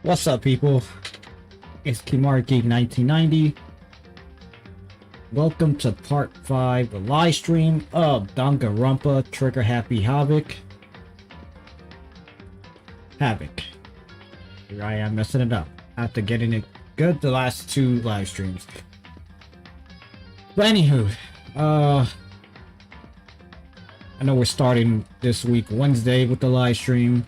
What's up, people? It's Kimar Geek 1990. Welcome to part 5, the live stream of Danganronpa Trigger Happy Havoc. Here I am messing it up after getting it good the last two live streams. But anywho, I know we're starting this week Wednesday with the live stream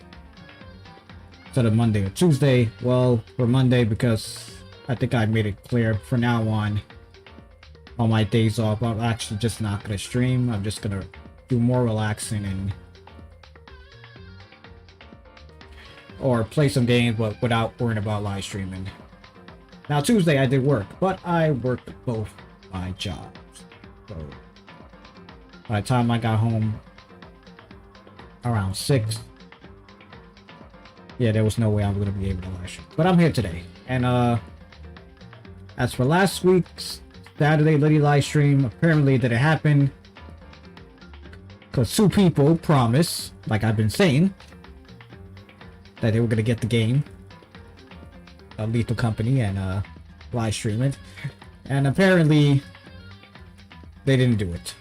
instead of Monday or Tuesday. Well, for Monday, because I think I made it clear from now on my days off, I'm actually just not gonna stream. I'm just gonna do more relaxing and or play some games, but without worrying about live streaming. Now Tuesday I did work, but I worked both my jobs. So by the time I got home around 6, yeah, there was no way I was gonna be able to live stream. But I'm here today. And as for last week's Saturday Liddy live stream, apparently it didn't happen because 2 people promised, like I've been saying, that they were gonna get the game, Lethal Company, and live stream it, and apparently they didn't do it.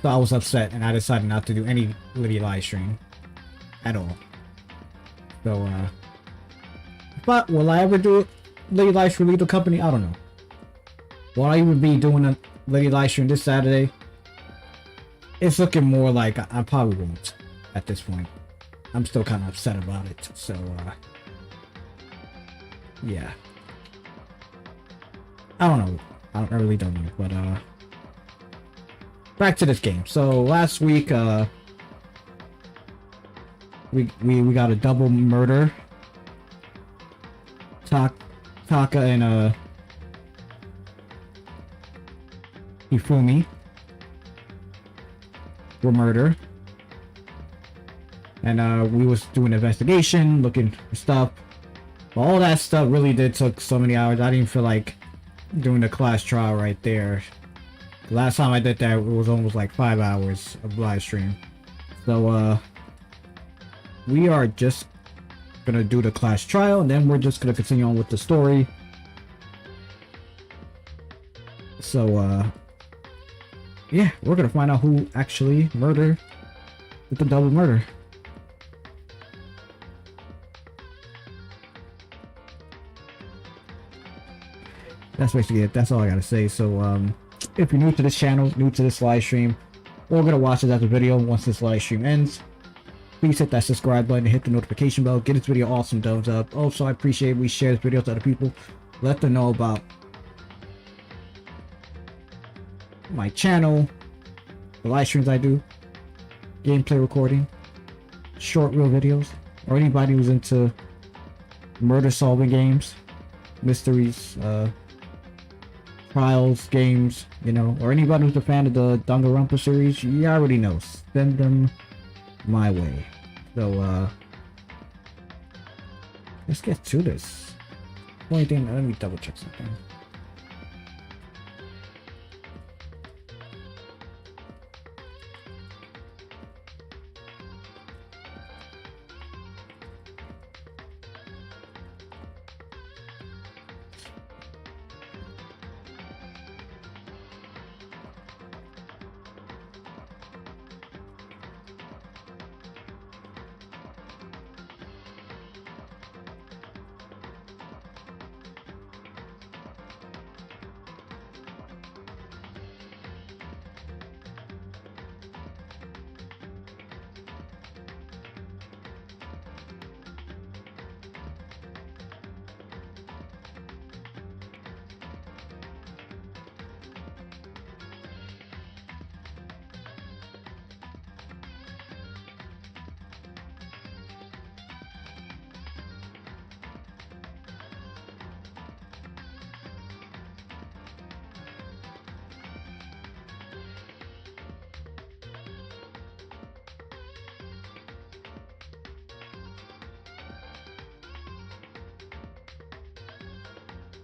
So I was upset, and I decided not to do any Liddy live stream at all. So but will I ever do Liddy live stream Lethal Company? I don't know. Will I even be doing a Liddy live stream this Saturday? It's looking more like I probably won't at this point. I'm still kind of upset about it, so yeah. I don't know. I really don't know, but back to this game. So last week we got a double murder. Taka and Hifumi were murdered. And we was doing an investigation, looking for stuff. But all that stuff really did took so many hours. I didn't feel like doing the class trial right there. The last time I did that, it was almost like 5 hours of live stream. So we are just gonna do the class trial, and then we're just gonna continue on with the story. So yeah, we're gonna find out who actually murdered with the double murder. That's basically it. That's all I gotta say. So if you're new to this channel, new to this live stream, or gonna watch this as a video once this live stream ends, please hit that subscribe button and hit the notification bell. Get this video awesome thumbs up. Also, I appreciate we share this video to other people. Let them know about my channel, the live streams I do, gameplay recording, short reel videos, or anybody who's into murder solving games, mysteries, trials, games, you know, or anybody who's a fan of the Danganronpa series. You already know, send them my way. So let's get to this. Only thing, let me double check something.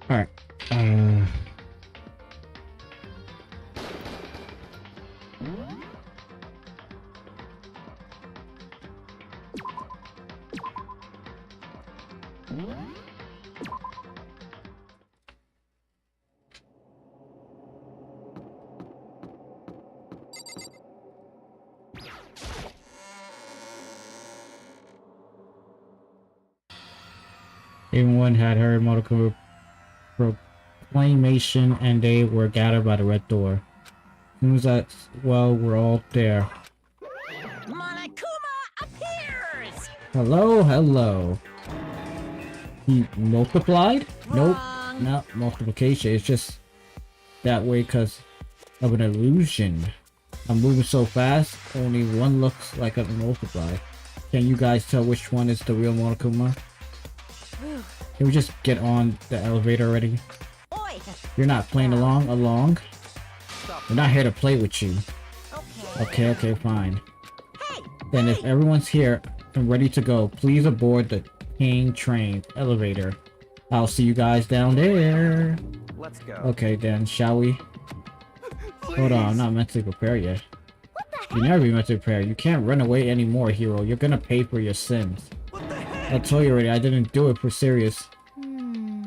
Alright. Everyone had heard Monokuma proclamation, and they were gathered by the red door. Seems that, well, we're all there. Monokuma appears! Hello, hello. He multiplied? Nope. Wrong. Not multiplication. It's just that way because of an illusion. I'm moving so fast, only one looks like a multiply. Can you guys tell which one is the real Monokuma? Can we just get on the elevator already? Oi. You're not playing along? We're not here to play with you. Okay, fine. Hey. Then if everyone's here and ready to go, please aboard the King train elevator. I'll see you guys down there. Let's go. Okay then, shall we? Please. Hold on, I'm not mentally prepared yet. You never be mentally prepared. You can't run away anymore, hero. You're gonna pay for your sins. What the heck? I told you already, I didn't do it for serious.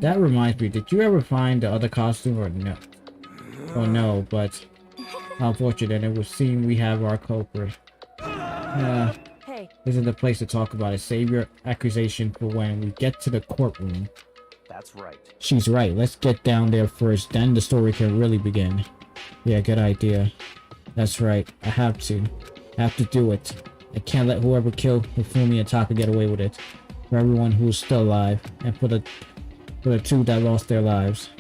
That reminds me, did you ever find the other costume or no? Oh no, but unfortunate, it would seem we have our culprit. Hey. This is the place to talk about it. Save your accusation for when we get to the courtroom. That's right. She's right. Let's get down there first, then the story can really begin. Yeah, good idea. That's right. I have to do it. I can't let whoever killed Hifumi and Taka get away with it. For everyone who's still alive, and for the two that lost their lives.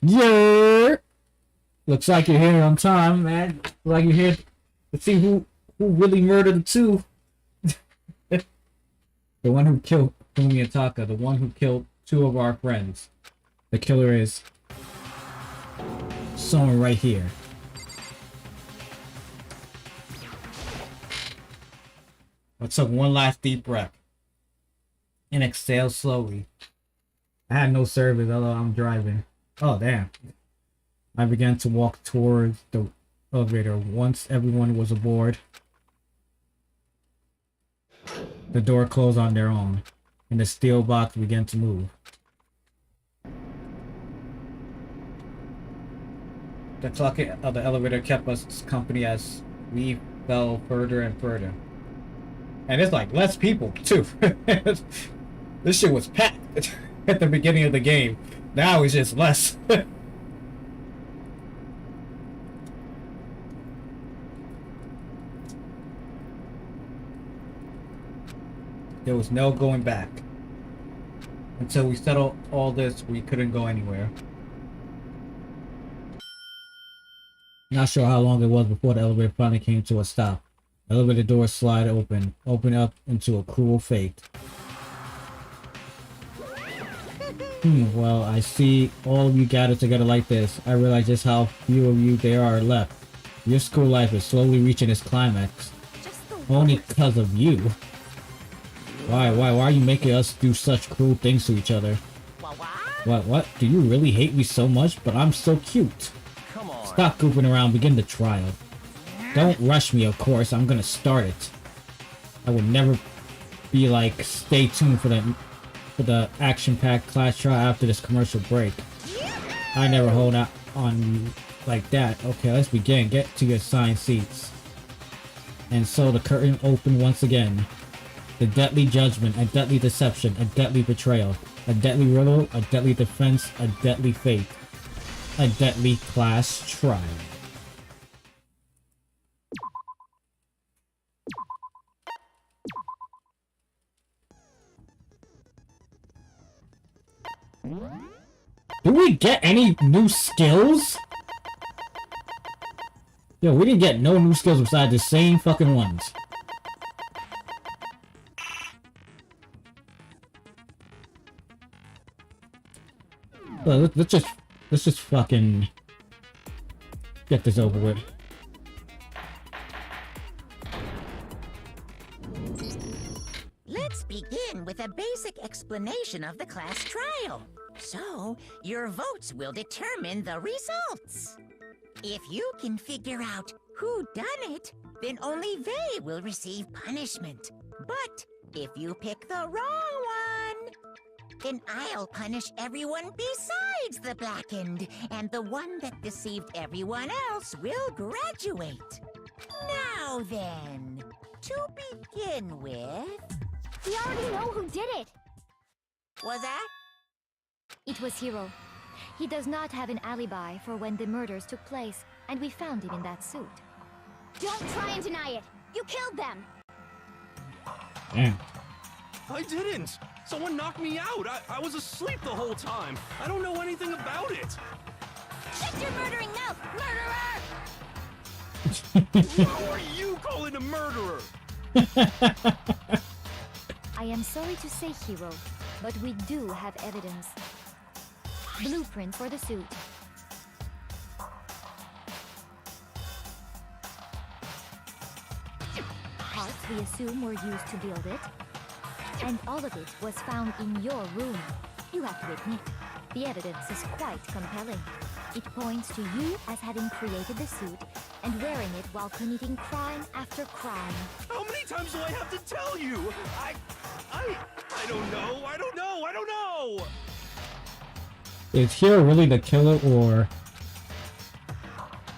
Yeah. Looks like you're here on time, man. Looks like you're here to see who really murdered the two. The one who killed Fumi and Taka, the one who killed two of our friends. The killer is someone right here. Let's take one last deep breath and exhale slowly. I had no service, although I'm driving. Oh damn. I began to walk towards the elevator. Once everyone was aboard, the door closed on their own, and the steel box began to move. The clock of the elevator kept us company as we fell further and further. And it's like less people, too. This shit was packed at the beginning of the game. Now it's just less. There was no going back. Until we settled all this, we couldn't go anywhere. Not sure how long it was before the elevator finally came to a stop. The elevator doors slide open up into a cruel fate. Well, I see all of you gathered together like this. I realize just how few of you there are left. Your school life is slowly reaching its climax. Only because of you. Why are you making us do such cruel things to each other? What? Do you really hate me so much? But I'm so cute. Come on. Stop goofing around, begin the trial. Don't rush me, of course, I'm gonna start it. I would never be like, stay tuned for the action-packed class trial after this commercial break. I never hold out on you like that. Okay, let's begin. Get to your assigned seats. And so the curtain opened once again. The deadly judgment, a deadly deception, a deadly betrayal, a deadly riddle, a deadly defense, a deadly fate, a deadly class trial. Did we get any new skills? Yo, we didn't get no new skills besides the same fucking ones. Well, let's just fucking get this over with. Let's begin with a basic explanation of the class trial. So, your votes will determine the results. If you can figure out who done it, then only they will receive punishment. But if you pick the wrong one, then I'll punish everyone besides the blackened, and the one that deceived everyone else will graduate. Now then, to begin with, We already know who did it. was that? It was Hiro. He does not have an alibi for when the murders took place, and we found him in that suit. Don't try and deny it. You killed them. Damn. I didn't! Someone knocked me out! I was asleep the whole time! I don't know anything about it! Shut your murdering mouth, murderer! Who are you calling a murderer? I am sorry to say, Hiro, but we do have evidence. Blueprint for the suit. Parts we assume were used to build it. And all of it was found in your room. You have to admit, the evidence is quite compelling. It points to you as having created the suit and wearing it while committing crime after crime. How many times do I have to tell you? I don't know, I don't know! Is Hiro really the killer, or...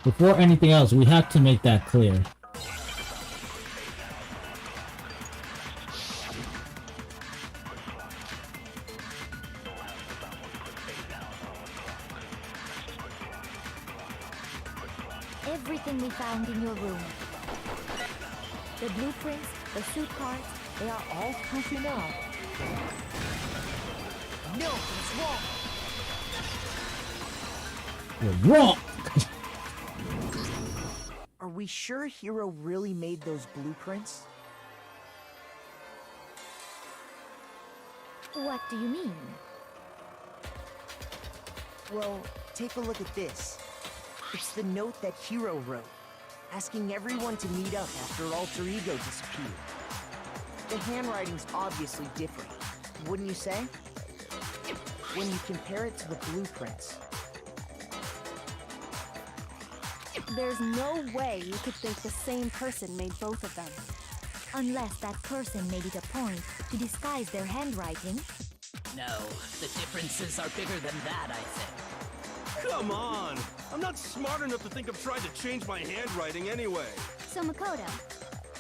Before anything else, we have to make that clear. Everything we found in your room. The blueprints, the suit parts, they are all proven now. No, it's wrong. You're wrong! Are we sure Hiro really made those blueprints? What do you mean? Well, take a look at this. It's the note that Hiro wrote, asking everyone to meet up after Alter Ego disappeared. The handwriting's obviously different, wouldn't you say? When you compare it to the blueprints. There's no way you could think the same person made both of them. Unless that person made it a point to disguise their handwriting. No, the differences are bigger than that, I think. Come on! I'm not smart enough to think of trying to change my handwriting anyway. So Makoto,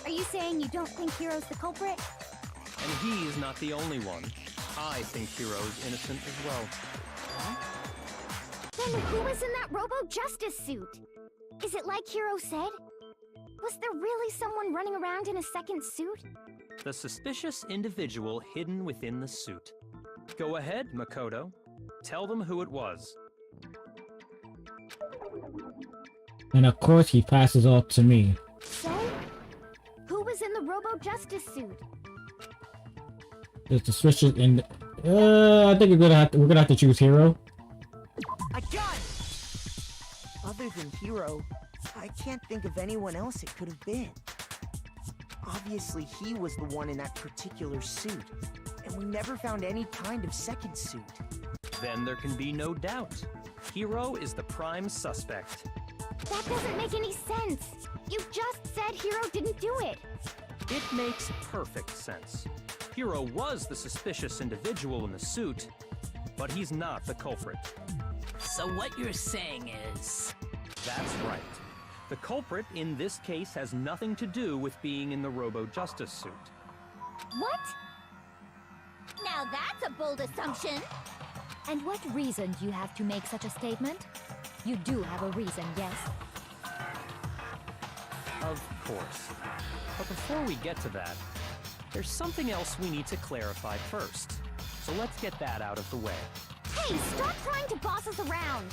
are you saying you don't think Hiro's the culprit? And he is not the only one. I think Hiro is innocent as well. Then who was in that Robo-Justice suit? Is it like Hiro said? Was there really someone running around in a second suit? The suspicious individual hidden within the suit. Go ahead, Makoto. Tell them who it was. And of course, he passes off to me. So, who was in the Robo-Justice suit? The suspicious in. I think we're gonna have to choose Hiro. I got it! Other than Hiro, I can't think of anyone else it could have been. Obviously, he was the one in that particular suit, and we never found any kind of second suit. Then there can be no doubt. Hiro is the prime suspect. That doesn't make any sense. You just said Hiro didn't do it. It makes perfect sense. Hiro was the suspicious individual in the suit, but he's not the culprit. So what you're saying is... That's right. The culprit in this case has nothing to do with being in the Robo-Justice suit. What? Now that's a bold assumption. And what reason do you have to make such a statement? You do have a reason, yes? Of course. But before we get to that, there's something else we need to clarify first. So let's get that out of the way. Hey, stop trying to boss us around!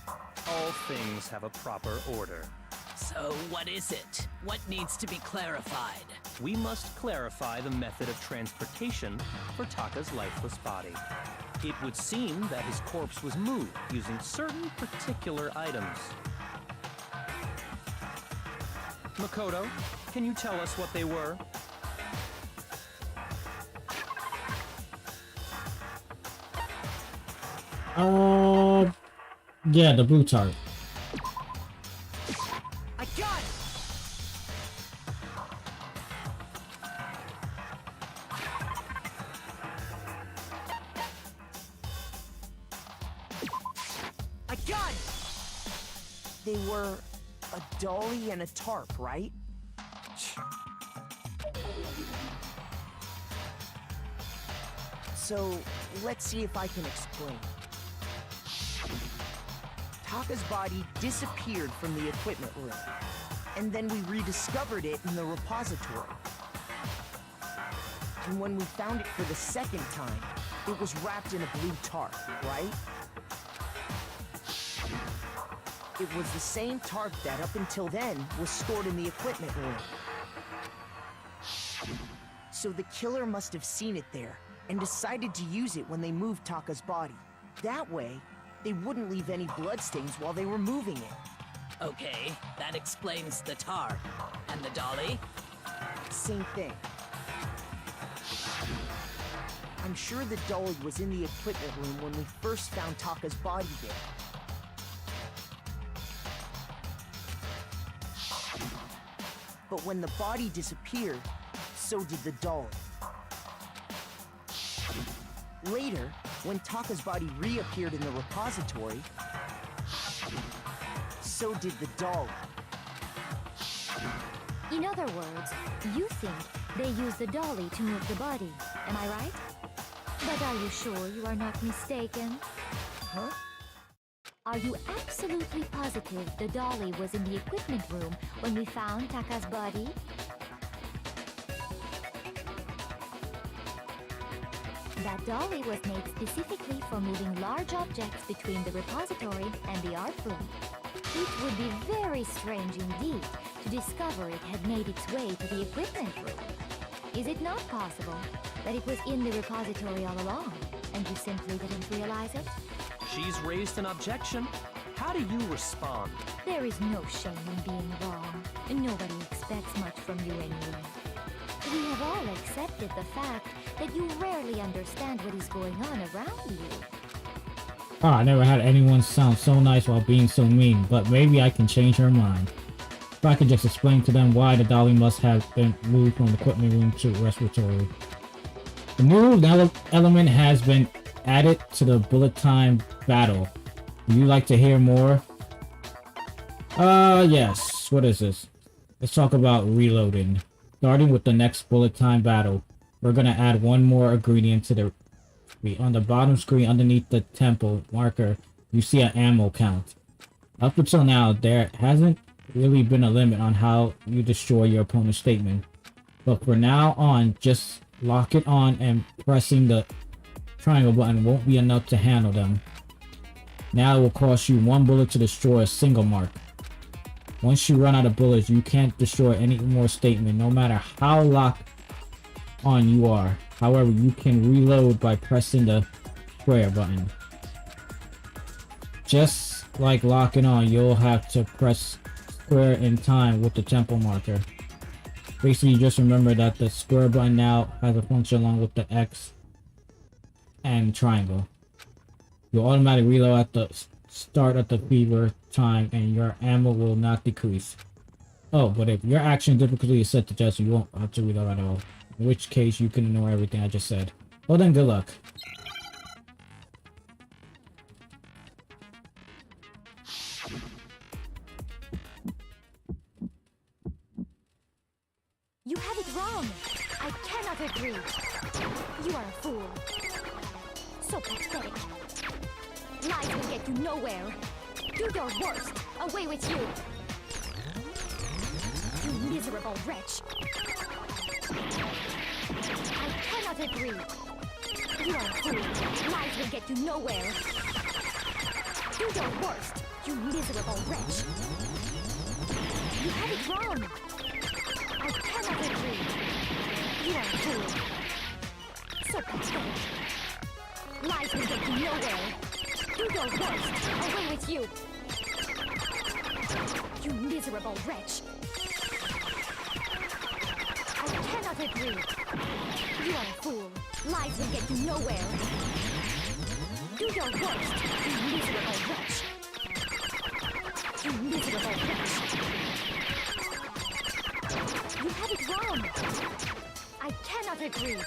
All things have a proper order. So what is it? What needs to be clarified? We must clarify the method of transportation for Taka's lifeless body. It would seem that his corpse was moved using certain particular items. Makoto, can you tell us what they were? Yeah, the blue tart. I got it! I got it! They were A dolly and a tarp, right? So, let's see if I can explain. Taka's body disappeared from the equipment room, and then we rediscovered it in the repository. And when we found it for the second time, it was wrapped in a blue tarp, right? It was the same tarp that, up until then, was stored in the equipment room. So the killer must have seen it there, and decided to use it when they moved Taka's body. That way, they wouldn't leave any bloodstains while they were moving it. Okay, that explains the tarp. And the dolly? Same thing. I'm sure the dolly was in the equipment room when we first found Taka's body there. But when the body disappeared, so did the dolly. Later, when Taka's body reappeared in the repository, so did the dolly. In other words, you think they used the dolly to move the body, am I right? But are you sure you are not mistaken? Huh? Are you absolutely positive the dolly was in the equipment room when we found Taka's body? That dolly was made specifically for moving large objects between the repository and the art room. It would be very strange indeed to discover it had made its way to the equipment room. Is it not possible that it was in the repository all along, and you simply didn't realize it? She's raised an objection. How do you respond? There is no shame in being wrong, and nobody expects much from you anyway. We have all accepted the fact that you rarely understand what is going on around you. Oh, I never had anyone sound so nice while being so mean, but maybe I can change her mind. If I could just explain to them why the dolly must have been moved from the equipment room to respiratory. The moved element has been added to the bullet time battle. Would you like to hear more? Yes. What is this? Let's talk about reloading. Starting with the next bullet time battle, we're gonna add one more ingredient to the... On the bottom screen underneath the temple marker, you see an ammo count. Up until now, there hasn't really been a limit on how you destroy your opponent's statement. But for now on, just lock it on and pressing the triangle button won't be enough to handle them. Now it will cost you 1 bullet to destroy a single mark. Once you run out of bullets, you can't destroy any more statement, no matter how locked on you are. However, you can reload by pressing the square button. Just like locking on, you'll have to press square in time with the temple marker. Basically, just remember that the square button now has a function along with the X and triangle. You'll automatically reload at the start of the fever time and your ammo will not decrease. Oh, but if your action difficulty is set to just, you won't have to reload at all. In which case, you can ignore everything I just said. Well then, good luck. You have it wrong. I cannot agree. You are a fool. So pathetic. Lies will get you nowhere. Do your worst. Away with you. You miserable wretch. I cannot agree. You are a fool. Lies will get you nowhere. Do your worst, you miserable wretch. You have it wrong. I cannot agree. You are a fool. So pathetic. Lies will get you nowhere. Do your worst. Away with you. You miserable wretch. I cannot agree. You are a fool. Lies will get you nowhere. Do your worst, you miserable wretch. You miserable wretch. You have it wrong. I cannot agree.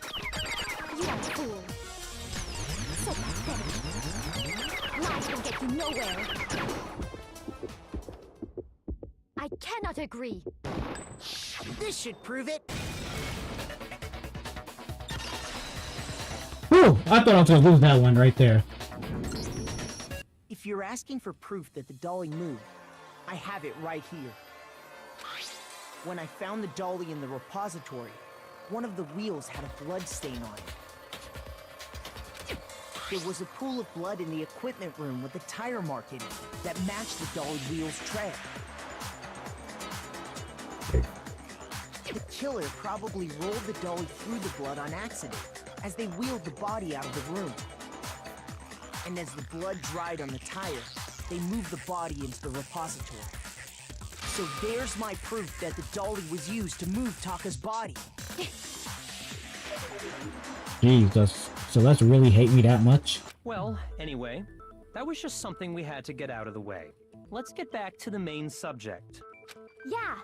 You are a fool. So pathetic. Lies will get you nowhere. not agree. This should prove it. Whew! I thought I was gonna lose that one right there. If you're asking for proof that the dolly moved, I have it right here. When I found the dolly in the repository, one of the wheels had a blood stain on it. There was a pool of blood in the equipment room with a tire mark in it that matched the dolly wheel's tread. The killer probably rolled the dolly through the blood on accident as they wheeled the body out of the room. And as the blood dried on the tire, they moved the body into the repository. So there's my proof that the dolly was used to move Taka's body. Jesus. So let's really hate me that much? Well, anyway, that was just something we had to get out of the way. Let's get back to the main subject. Yeah,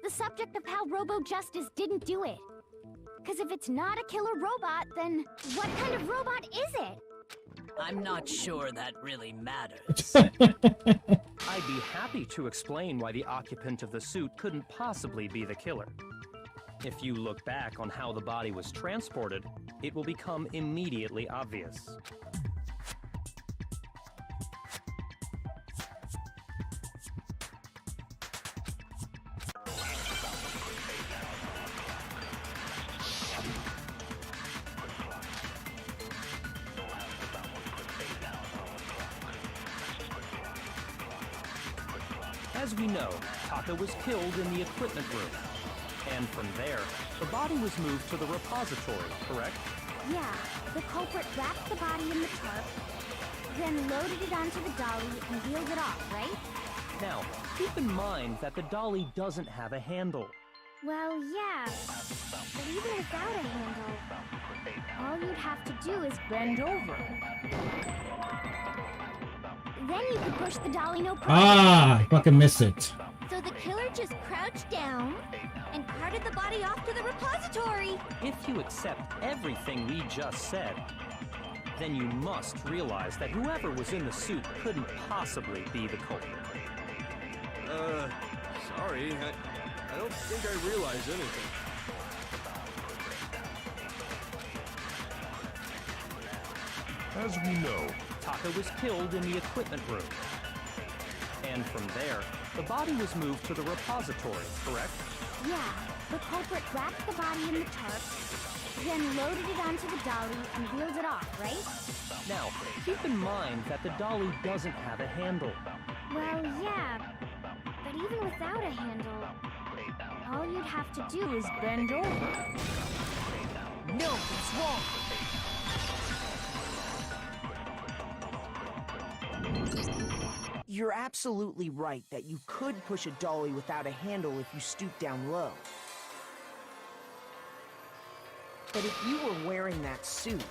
the subject of how Robo Justice didn't do it. Because if it's not a killer robot, then what kind of robot is it? I'm not sure that really matters. I'd be happy to explain why the occupant of the suit couldn't possibly be the killer. If you look back on how the body was transported, it will become immediately obvious. As we know, Taka was killed in the equipment room. And from there, the body was moved to the repository, correct? Yeah, the culprit wrapped the body in the tarp, then loaded it onto the dolly and wheeled it off, right? Now, keep in mind that the dolly doesn't have a handle. Well, yeah, but even without a handle, all you'd have to do is bend over. Then you could push the dolly no problem. Ah, I fucking miss it. So the killer just crouched down and carted the body off to the repository. If you accept everything we just said, then you must realize that whoever was in the suit couldn't possibly be the culprit. Sorry, I don't think I realized anything. As we know, Taka was killed in the equipment room. And from there, the body was moved to the repository, correct? Yeah, the culprit wrapped the body in the tarp, then loaded it onto the dolly and wheeled it off, right? Now, keep in mind that the dolly doesn't have a handle. Well, yeah, but even without a handle, all you'd have to do is bend over. No, it's wrong. You're absolutely right that you could push a dolly without a handle if you stoop down low. But if you were wearing that suit,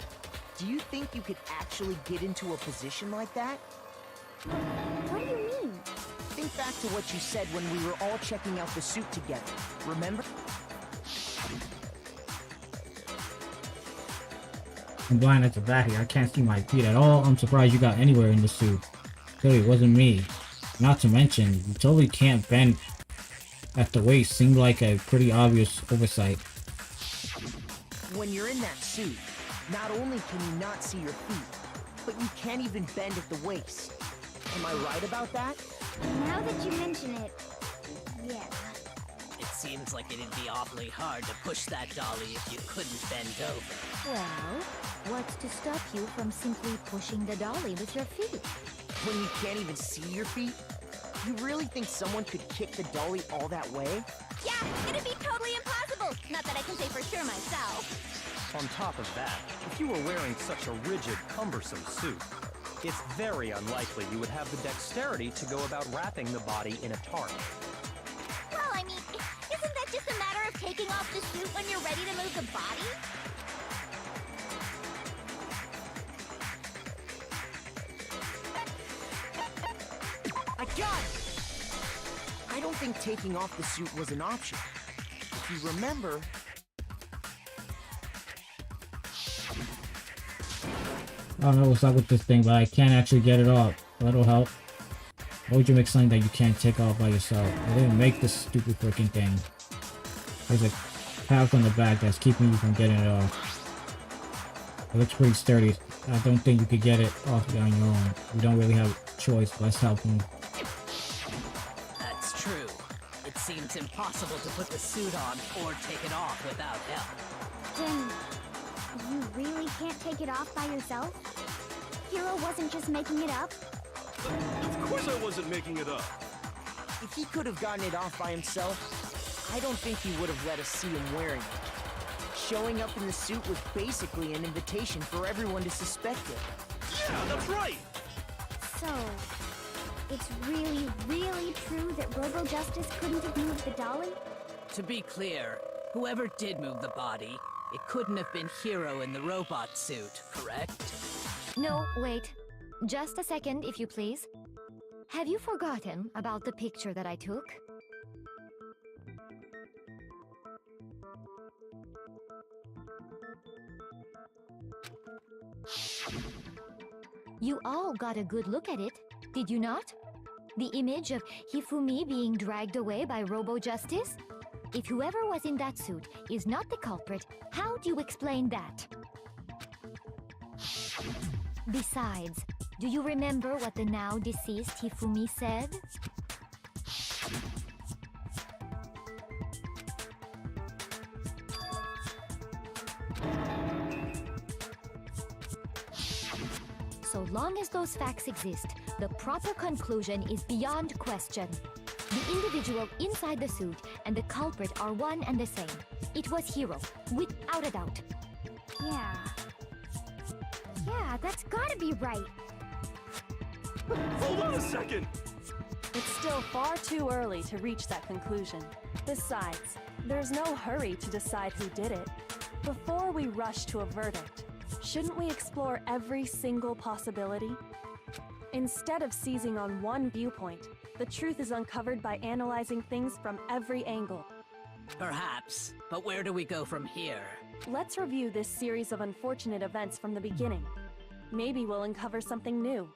do you think you could actually get into a position like that? What do you mean? Think back to what you said when we were all checking out the suit together. Remember? I'm blind at the back here. I can't see my feet at all. I'm surprised you got anywhere in the suit. Clearly it wasn't me. Not to mention, you totally can't bend at the waist. Seemed like a pretty obvious oversight. When you're in that suit, not only can you not see your feet, but you can't even bend at the waist. Am I right about that? Now that you mention it, yeah. It seems like it'd be awfully hard to push that dolly if you couldn't bend over. Well, what's to stop you from simply pushing the dolly with your feet? When you can't even see your feet? You really think someone could kick the dolly all that way? Yeah, it'd be totally impossible. Not that I can say for sure myself. On top of that, if you were wearing such a rigid, cumbersome suit, it's very unlikely you would have the dexterity to go about wrapping the body in a tarp. Well, I mean, isn't that just a matter of taking off the suit when you're ready to move the body? I got it! I don't think taking off the suit was an option. If you remember... I don't know what's up with this thing, but I can't actually get it off. That'll help. Why would you explain that you can't take off by yourself? I didn't make this stupid freaking thing. There's a pouch on the back that's keeping you from getting it off. It looks pretty sturdy. I don't think you could get it off on your own. You don't really have a choice. Let's help you. That's true. It seems impossible to put the suit on or take it off without help. Then you really can't take it off by yourself? Hero wasn't just making it up? Of course I wasn't making it up. If he could have gotten it off by himself, I don't think he would have let us see him wearing it. Showing up in the suit was basically an invitation for everyone to suspect it. Yeah, that's right. So, it's really, really true that Robo Justice couldn't have moved the dolly? To be clear, whoever did move the body, it couldn't have been Hero in the robot suit, correct? No, wait. Just a second, if you please. Have you forgotten about the picture that I took? You all got a good look at it, did you not? The image of Hifumi being dragged away by Robo Justice? If whoever was in that suit is not the culprit, how do you explain that? Besides, do you remember what the now deceased Hifumi said? So long as those facts exist, the proper conclusion is beyond question. The individual inside the suit and the culprit are one and the same. It was Hero, without a doubt. Yeah, that's gotta be right. Hold on a second. It's still far too early to reach that conclusion. Besides, there's no hurry to decide who did it. Before we rush to a verdict, shouldn't we explore every single possibility? Instead of seizing on one viewpoint, the truth is uncovered by analyzing things from every angle. Perhaps, but where do we go from here? Let's review this series of unfortunate events from the beginning. Maybe we'll uncover something new.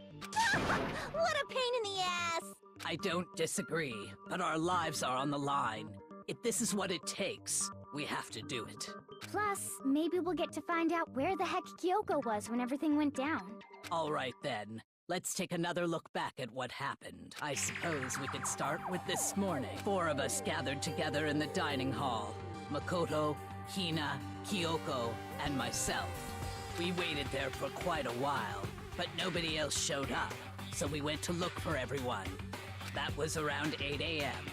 What a pain in the ass! I don't disagree, but our lives are on the line. If this is what it takes, we have to do it. Plus, maybe we'll get to find out where the heck Kyoko was when everything went down. All right then, let's take another look back at what happened. I suppose we could start with this morning. 4 of us gathered together in the dining hall. Makoto, Hina, Kyoko, and myself. We waited there for quite a while, but nobody else showed up, so we went to look for everyone. That was around 8 a.m.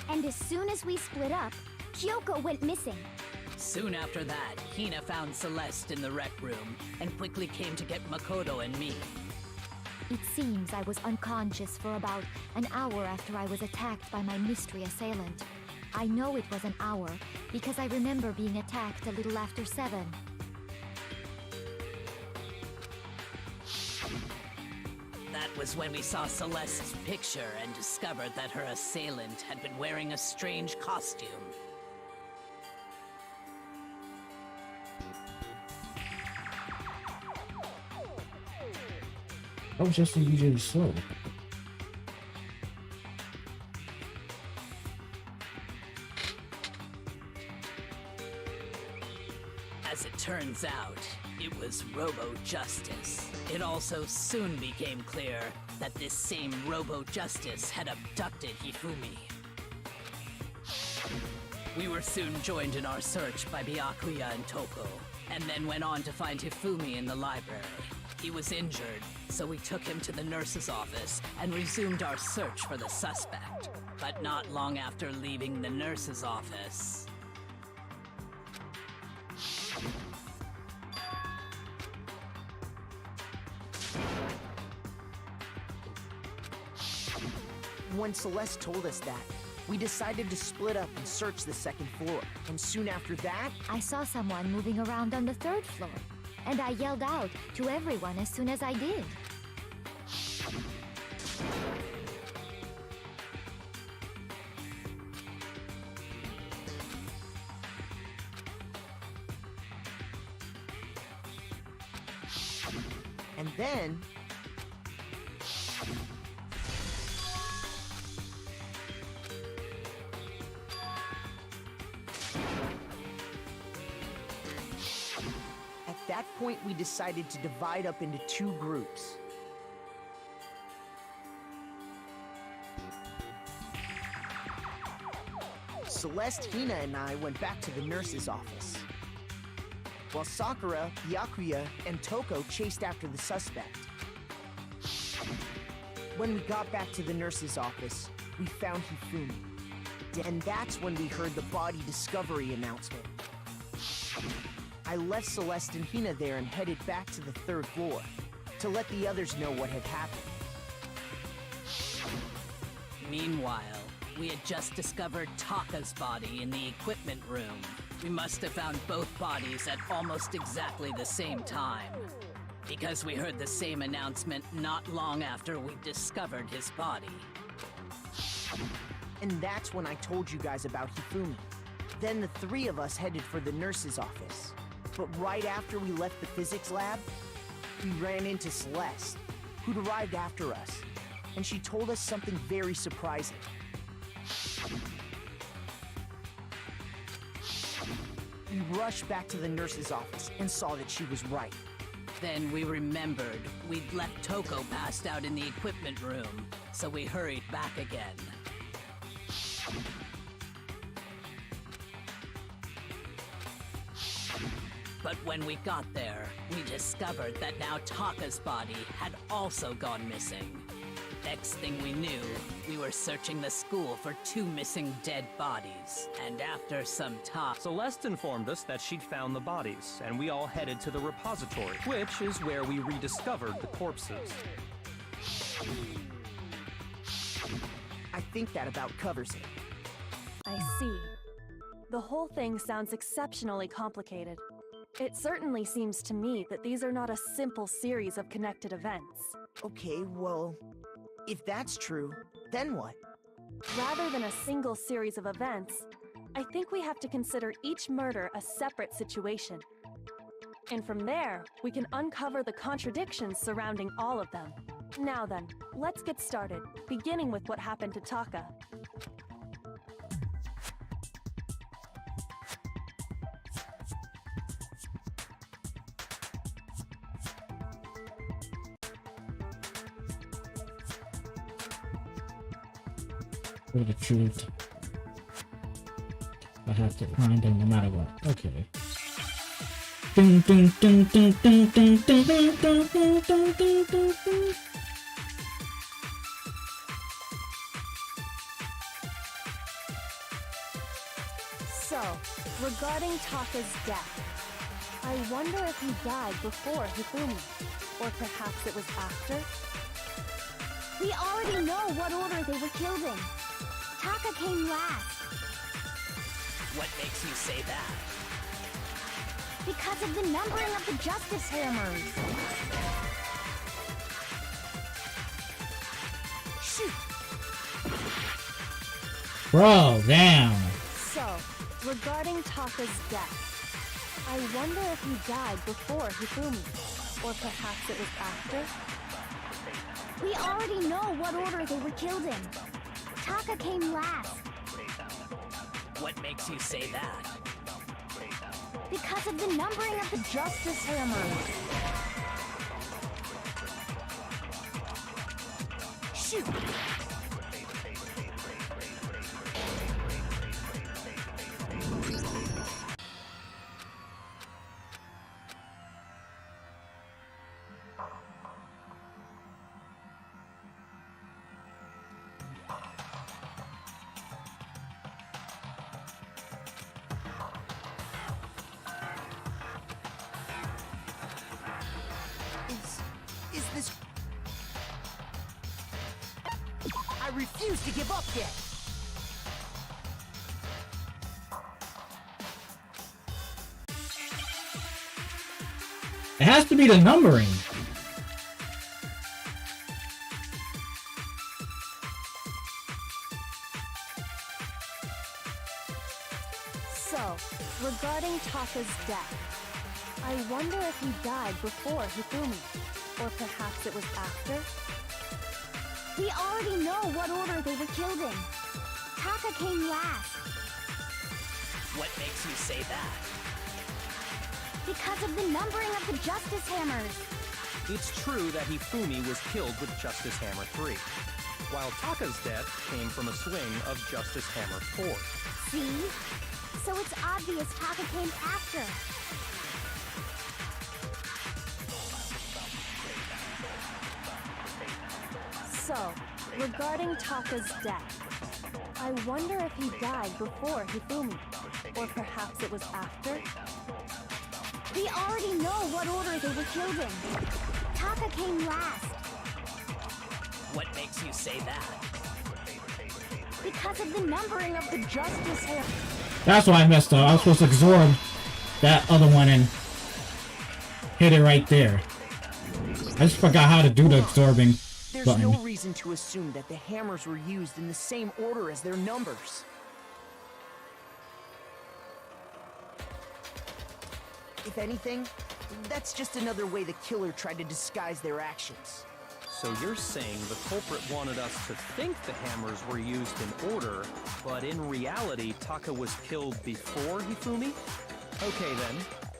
And as soon as we split up, Kyoko went missing. Soon after that, Hina found Celeste in the rec room and quickly came to get Makoto and me. It seems I was unconscious for about an hour after I was attacked by my mystery assailant. I know it was an hour because I remember being attacked a little after 7. That was when we saw Celeste's picture and discovered that her assailant had been wearing a strange costume. I was just usually slow. As it turns out, it was Robo Justice. It also soon became clear that this same Robo Justice had abducted Hifumi. We were soon joined in our search by Byakuya and Toko, and then went on to find Hifumi in the library. He was injured, so we took him to the nurse's office and resumed our search for the suspect. But not long after leaving the nurse's office... When Celeste told us that, we decided to split up and search the second floor. And soon after that, I saw someone moving around on the 3rd floor, and I yelled out to everyone as soon as I did. and then... that point, we decided to divide up into 2 groups. Celeste, Hina, and I went back to the nurse's office, while Sakura, Byakuya, and Toko chased after the suspect. When we got back to the nurse's office, we found Hifumi. And that's when we heard the body discovery announcement. I left Celeste and Hina there and headed back to the 3rd floor to let the others know what had happened. Meanwhile, we had just discovered Taka's body in the equipment room. We must have found both bodies at almost exactly the same time, because we heard the same announcement not long after we discovered his body. And that's when I told you guys about Hifumi. Then the 3 of us headed for the nurse's office. But right after we left the physics lab, we ran into Celeste, who'd arrived after us. And she told us something very surprising. We rushed back to the nurse's office and saw that she was right. Then we remembered we'd left Toko passed out in the equipment room, so we hurried back again. But when we got there, we discovered that now Taka's body had also gone missing. Next thing we knew, we were searching the school for 2 missing dead bodies. And after some talk, Celeste informed us that she'd found the bodies, and we all headed to the repository, which is where we rediscovered the corpses. I think that about covers it. I see. The whole thing sounds exceptionally complicated. It certainly seems to me that these are not a simple series of connected events. Okay, well, if that's true, then what? Rather than a single series of events, I think we have to consider each murder a separate situation. And from there, we can uncover the contradictions surrounding all of them. Now then, let's get started, beginning with what happened to Taka. For the truth, I have to find them no matter what. Okay. Dun, dun, dun, dun, dun, dun, dun, dun, dun, dun, dun, dun, dun. So, regarding Taka's death, I wonder if he died before Hifumi, or perhaps it was after? We already know what order they were killed in. Taka came last what makes you say that? because of the numbering of the justice hammers. Shoot! Bro, damn. So, regarding Taka's death, I wonder if he died before Hifumi, or perhaps it was after? We already know what order they were killed in. Taka came last What makes you say that? because of the numbering of the justice hammers. Shoot! Is this... I refuse to give up yet! It has to be the numbering. So, regarding Taka's death, I wonder if he died before Hifumi, or perhaps it was after? We already know what order they were killed in. Taka came last What makes you say that? Because of the numbering of the Justice Hammers. It's true that Hifumi was killed with Justice Hammer 3, while Taka's death came from a swing of Justice Hammer 4. See? So it's obvious Taka came after. So, regarding Taka's death, I wonder if he died before Hifumi, or perhaps it was after? We already know what order they were killed in. Taka came last. What makes you say that? Because of the numbering of the Justice Hammer. That's why I messed up. I was supposed to absorb that other one and hit it right there. I just forgot how to do the absorbing There's button. no reason to assume that the hammers were used in the same order as their numbers. If anything, that's just another way the killer tried to disguise their actions. So you're saying the culprit wanted us to think the hammers were used in order, but in reality, Taka was killed before Hifumi? Okay then,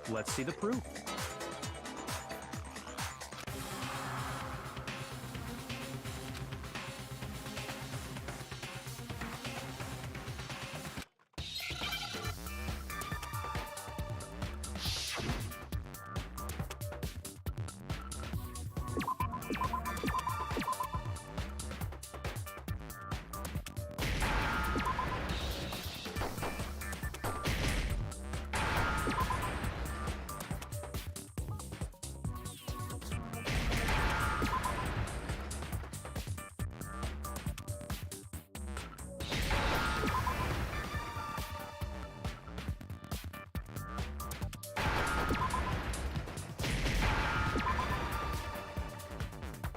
let's see the proof.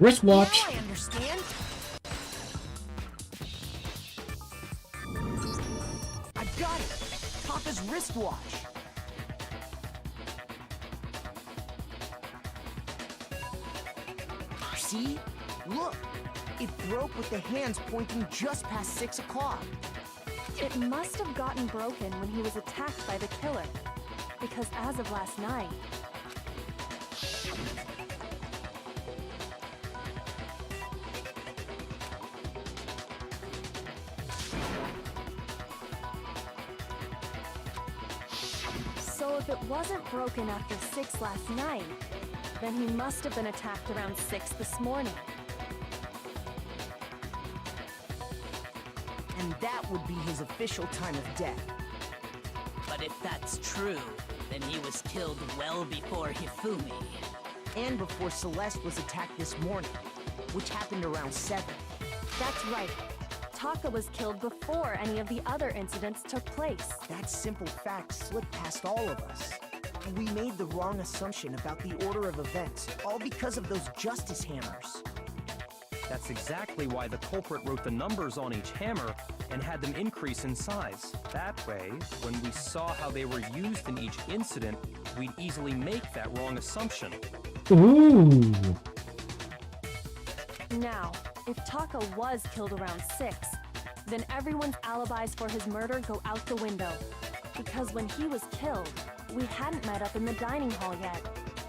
Wristwatch. Now I understand. I got it. Taka's wristwatch. See? Look. It broke with the hands pointing just past 6 o'clock. It must have gotten broken when he was attacked by the killer. Because as of last night, so if it wasn't broken after 6 last night, then he must have been attacked around 6 this morning. And that would be his official time of death. But if that's true, then he was killed well before Hifumi. And before Celeste was attacked this morning, which happened around 7. That's right. Taka was killed before any of the other incidents took place. That simple fact slipped past all of us. We made the wrong assumption about the order of events, all because of those justice hammers. That's exactly why the culprit wrote the numbers on each hammer and had them increase in size. That way, when we saw how they were used in each incident, we'd easily make that wrong assumption. Ooh. Now, if Taka was killed around 6, then everyone's alibis for his murder go out the window. Because when he was killed, we hadn't met up in the dining hall yet.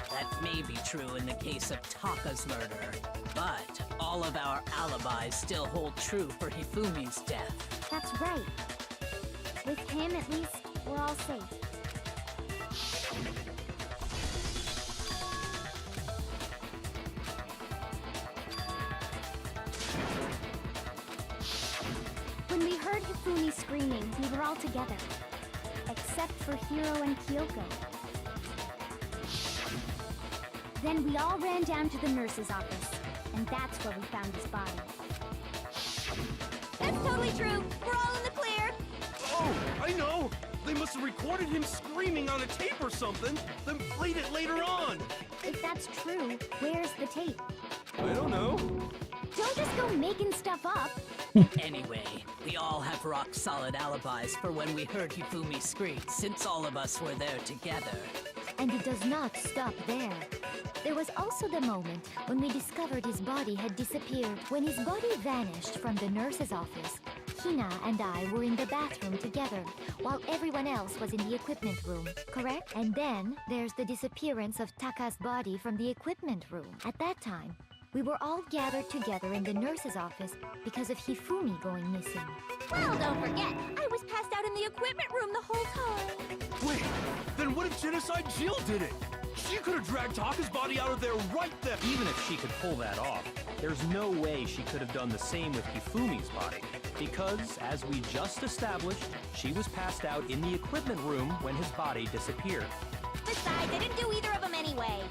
That may be true in the case of Taka's murder, but all of our alibis still hold true for Hifumi's death. That's right. With him, at least, we're all safe. When we heard Hifumi screaming, we were all together. Except for Hiro and Kyoko. Then we all ran down to the nurse's office, and that's where we found his body. That's totally true. We're all in the clear. Oh, I know! They must have recorded him screaming on a tape or something, then played it later on! If that's true, where's the tape? I don't know. Don't just go making stuff up. Anyway, we all have rock-solid alibis for when we heard Hifumi scream, since all of us were there together. And it does not stop there. There was also the moment when we discovered his body had disappeared. When his body vanished from the nurse's office, Hina and I were in the bathroom together, while everyone else was in the equipment room, correct? And then there's the disappearance of Taka's body from the equipment room. At that time, we were all gathered together in the nurse's office because of Hifumi going missing. Well, don't forget, I was passed out in the equipment room the whole time. Wait, then what if Genocide Jill did it? She could have dragged Taka's body out of there right then. Even if she could pull that off, there's no way she could have done the same with Hifumi's body. Because, as we just established, she was passed out in the equipment room when his body disappeared. Besides, I didn't do either of them anyway.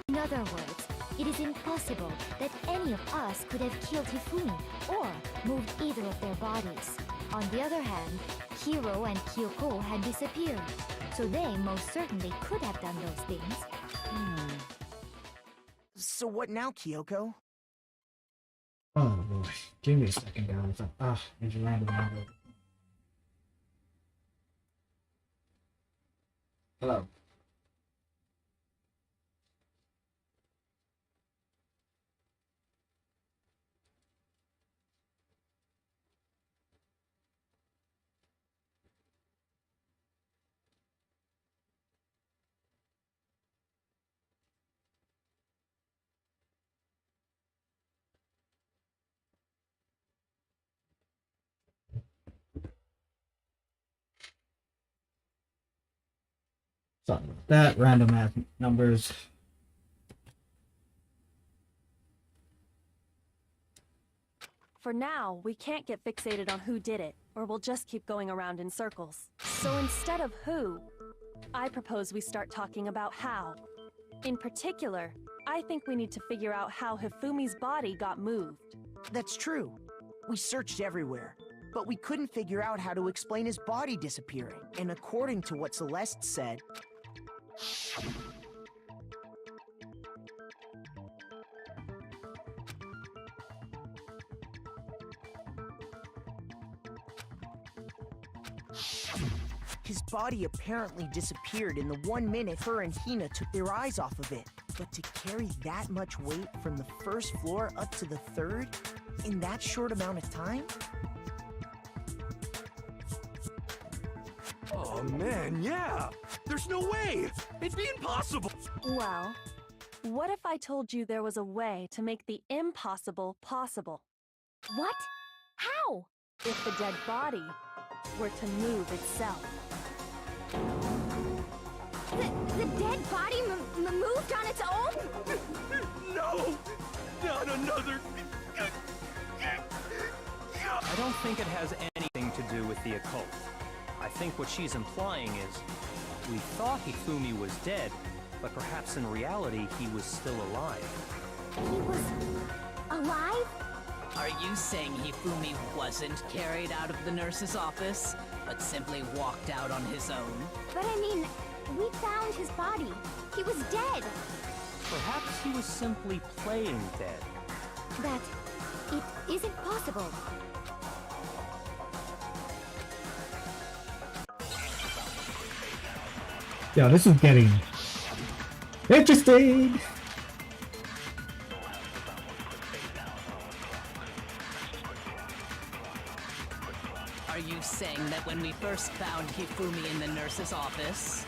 In other words, it is impossible that any of us could have killed Hifumi or moved either of their bodies. On the other hand, Hiro and Kyoko had disappeared, so they most certainly could have done those things. So what now, Kyoko? Oh boy, give me a second, guys. There's a random number. Hello. Something like that, random ass numbers. For now, we can't get fixated on who did it, or we'll just keep going around in circles. So instead of who, I propose we start talking about how. In particular, I think we need to figure out how Hifumi's body got moved. That's true. We searched everywhere, but we couldn't figure out how to explain his body disappearing. And according to what Celeste said, his body apparently disappeared in the 1 minute her and Hina took their eyes off of it. But to carry that much weight from the first floor up to the third in that short amount of time? Oh man, yeah! There's no way! It'd be impossible! Well, what if I told you there was a way to make the impossible possible? What? How? If the dead body were to move itself. The dead body moved on its own? No! Not another... I don't think it has anything to do with the occult. I think what she's implying is, we thought Hifumi was dead, but perhaps in reality he was still alive. He was alive? Are you saying Hifumi wasn't carried out of the nurse's office, but simply walked out on his own? But I mean, we found his body. He was dead. Perhaps he was simply playing dead. That it isn't possible. Yo, this is getting interesting. Are you saying that when we first found Hifumi in the nurse's office,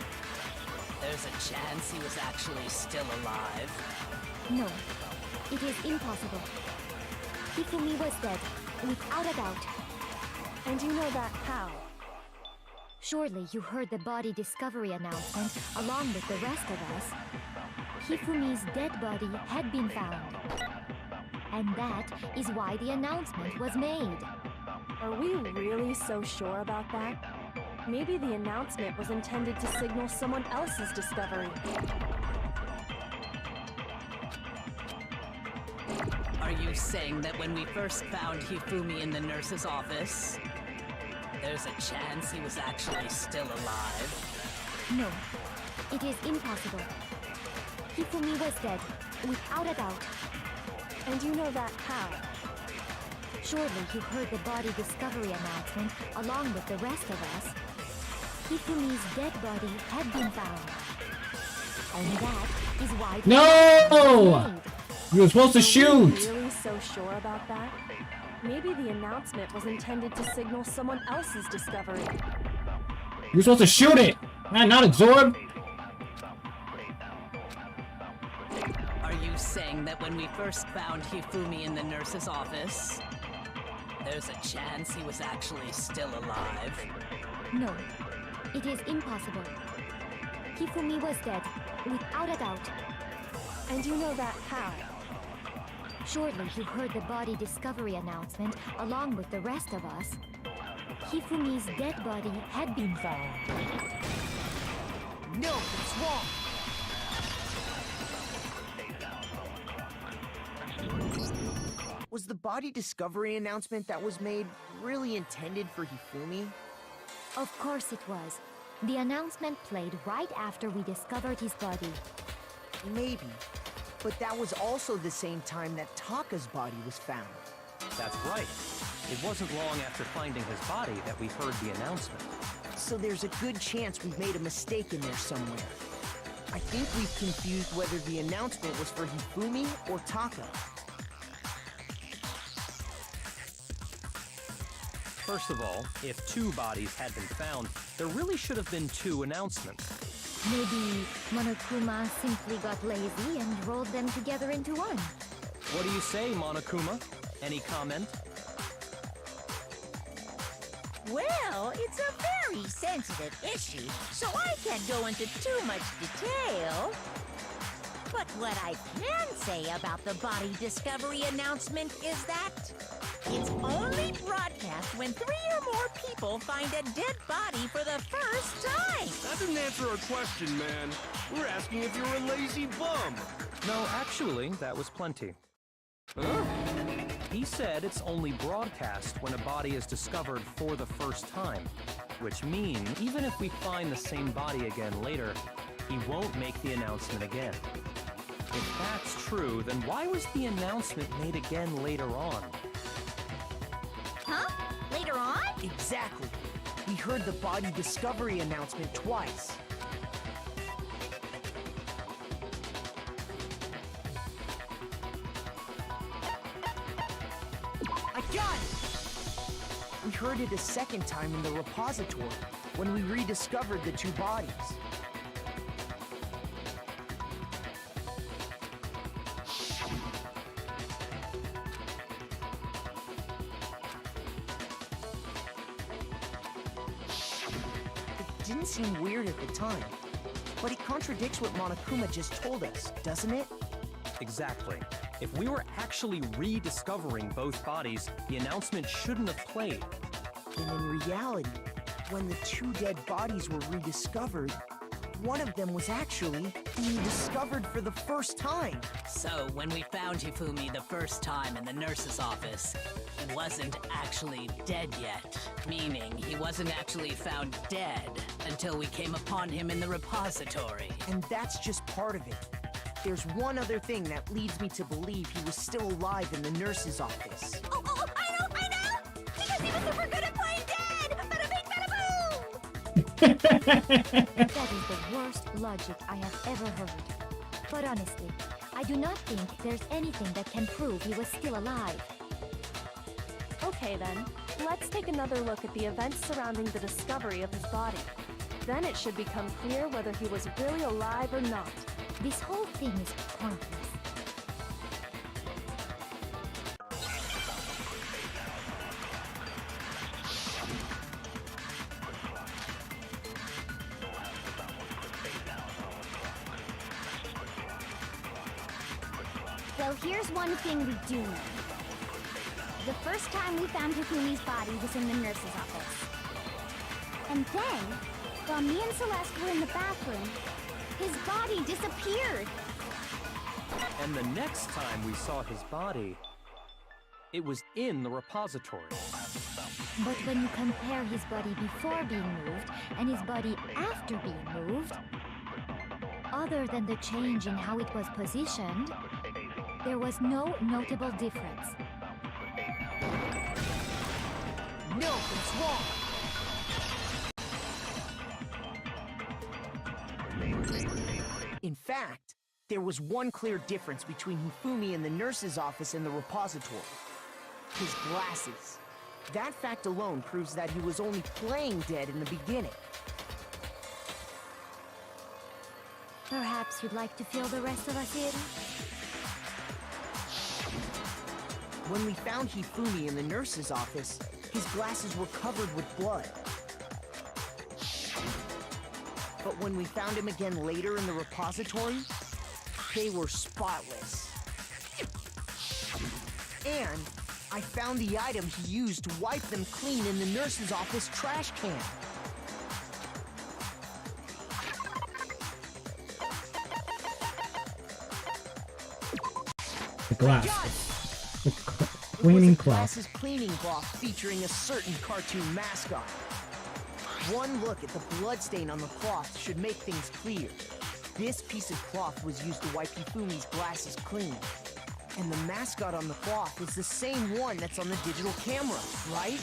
there's a chance he was actually still alive? No, it is impossible. Hifumi was dead, without a doubt. And you know that how? Surely you heard the body discovery announcement along with the rest of us. Hifumi's dead body had been found. And that is why the announcement was made. Are we really so sure about that? Maybe the announcement was intended to signal someone else's discovery. Are you saying that when we first found Hifumi in the nurse's office, there's a chance he was actually still alive? No, it is impossible. Hifumi was dead, without a doubt. And you know that how? Surely you heard the body discovery announcement along with the rest of us. Hifumi's dead body had been found. And that is why the No! You were supposed to Are we shoot! really so sure about that? Maybe the announcement was intended to signal someone else's discovery. You're supposed to shoot it! Man, not absorb! Are you saying that when we first found Hifumi in the nurse's office, there's a chance he was actually still alive? No, it is impossible. Hifumi was dead, without a doubt. And you know that how? Surely you heard the body discovery announcement along with the rest of us. Hifumi's dead body had been found. No, it's wrong. Was the body discovery announcement that was made really intended for Hifumi? Of course it was. The announcement played right after we discovered his body. Maybe. But that was also the same time that Taka's body was found. That's right. It wasn't long after finding his body that we heard the announcement. So there's a good chance we've made a mistake in there somewhere. I think we've confused whether the announcement was for Hifumi or Taka. First of all, if 2 bodies had been found, there really should have been 2 announcements. Maybe Monokuma simply got lazy and rolled them together into one. What do you say, Monokuma? Any comment? Well, it's a very sensitive issue, so I can't go into too much detail. But what I can say about the body discovery announcement is that it's only broadcast when 3 or more people find a dead body for the first time. That didn't answer our question, man. We're asking if you're a lazy bum. No, actually, that was plenty. Huh? He said it's only broadcast when a body is discovered for the first time. Which means, even if we find the same body again later, he won't make the announcement again. If that's true, then why was the announcement made again later on? Huh? Later on? Exactly. We heard the body discovery announcement twice. I got it! We heard it a second time in the repository, when we rediscovered the 2 bodies. It didn't seem weird at the time, but it contradicts what Monokuma just told us, doesn't it? Exactly. If we were actually rediscovering both bodies, the announcement shouldn't have played. And in reality, when the 2 dead bodies were rediscovered, one of them was actually being discovered for the first time. So, when we found Hifumi the first time in the nurse's office, he wasn't actually dead yet. Meaning, he wasn't actually found dead until we came upon him in the repository. And that's just part of it. There's one other thing that leads me to believe he was still alive in the nurse's office. Oh, I know! Because he was super good at playing dead! Bada bing, bada boom! That is the worst logic I have ever heard. But honestly, I do not think there's anything that can prove he was still alive. Okay then, let's take another look at the events surrounding the discovery of his body. Then it should become clear whether he was really alive or not. This whole thing is pointless. Well, here's one thing we do know. The first time we found Hifumi's body was in the nurse's office. And then, while me and Celeste were in the bathroom, his body disappeared. And the next time we saw his body, it was in the repository. But when you compare his body before being moved and his body after being moved, other than the change in how it was positioned, there was no notable difference. No, it's wrong! In fact, there was one clear difference between Hifumi in the nurse's office and the repository. his glasses. That fact alone proves that he was only playing dead in the beginning. Perhaps you'd like to fill the rest of us in? When we found Hifumi in the nurse's office, his glasses were covered with blood. But when we found him again later in the repository, they were spotless. And I found the item he used to wipe them clean in the nurse's office trash can. The glass. The cleaning cloth. Glasses cleaning cloth featuring a certain cartoon mascot. One look at the bloodstain on the cloth should make things clear. This piece of cloth was used to wipe Hifumi's glasses clean. And the mascot on the cloth is the same one that's on the digital camera, right?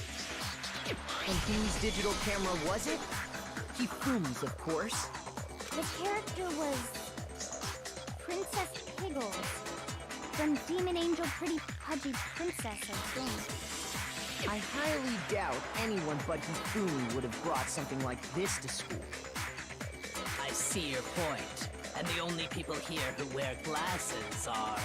And whose digital camera was it? Hifumi's, of course. The character was Princess Piggles from Demon Angel Pretty Pudgy Princess, I think. I highly doubt anyone but Hifumi would have brought something like this to school. I see your point. And the only people here who wear glasses are...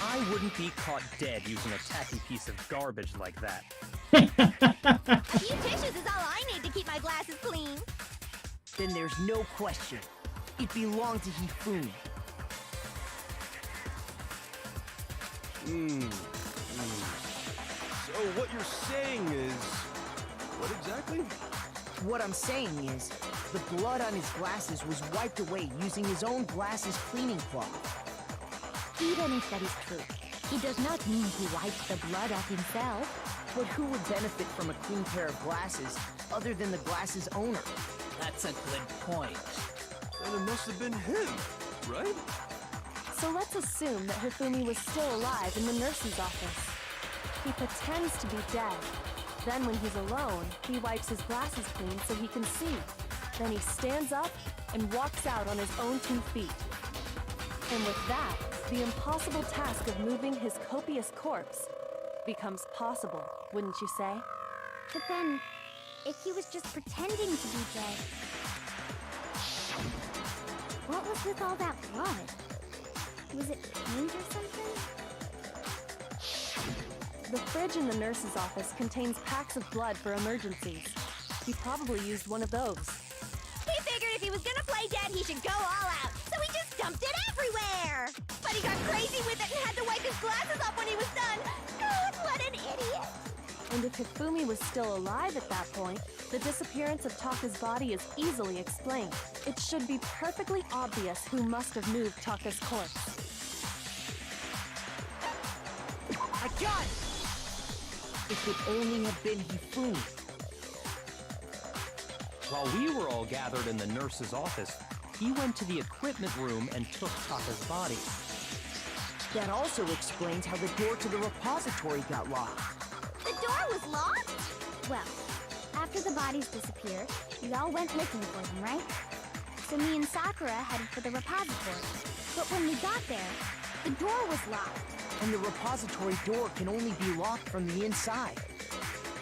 I wouldn't be caught dead using a tacky piece of garbage like that. A few tissues is all I need to keep my glasses clean. Then there's no question. It belonged to Hifumi. So what you're saying is... what exactly? What I'm saying is, the blood on his glasses was wiped away using his own glasses cleaning cloth. Even if that is true, it does not mean he wiped the blood off himself. But who would benefit from a clean pair of glasses other than the glasses owner? That's a good point. Then it must have been him, right? So let's assume that Hifumi was still alive in the nurse's office. He pretends to be dead. Then when he's alone, he wipes his glasses clean so he can see. Then he stands up and walks out on his own 2 feet. And with that, the impossible task of moving his copious corpse becomes possible, wouldn't you say? But then, if he was just pretending to be dead, what was with all that blood? Was it paint or something? The fridge in the nurse's office contains packs of blood for emergencies. He probably used one of those. He figured if he was gonna play dead, he should go all out, so he just dumped it everywhere! But he got crazy with it and had to wipe his glasses off when he was done! God, what an idiot! And if Hifumi was still alive at that point, the disappearance of Taka's body is easily explained. It should be perfectly obvious who must have moved Taka's corpse. I got it! It could only have been Hifumi. While we were all gathered in the nurse's office, he went to the equipment room and took Taka's body. That also explains how the door to the repository got locked. The door was locked? Well, after the bodies disappeared, we all went looking for them, right? So me and Sakura headed for the repository. But when we got there, the door was locked. And the repository door can only be locked from the inside.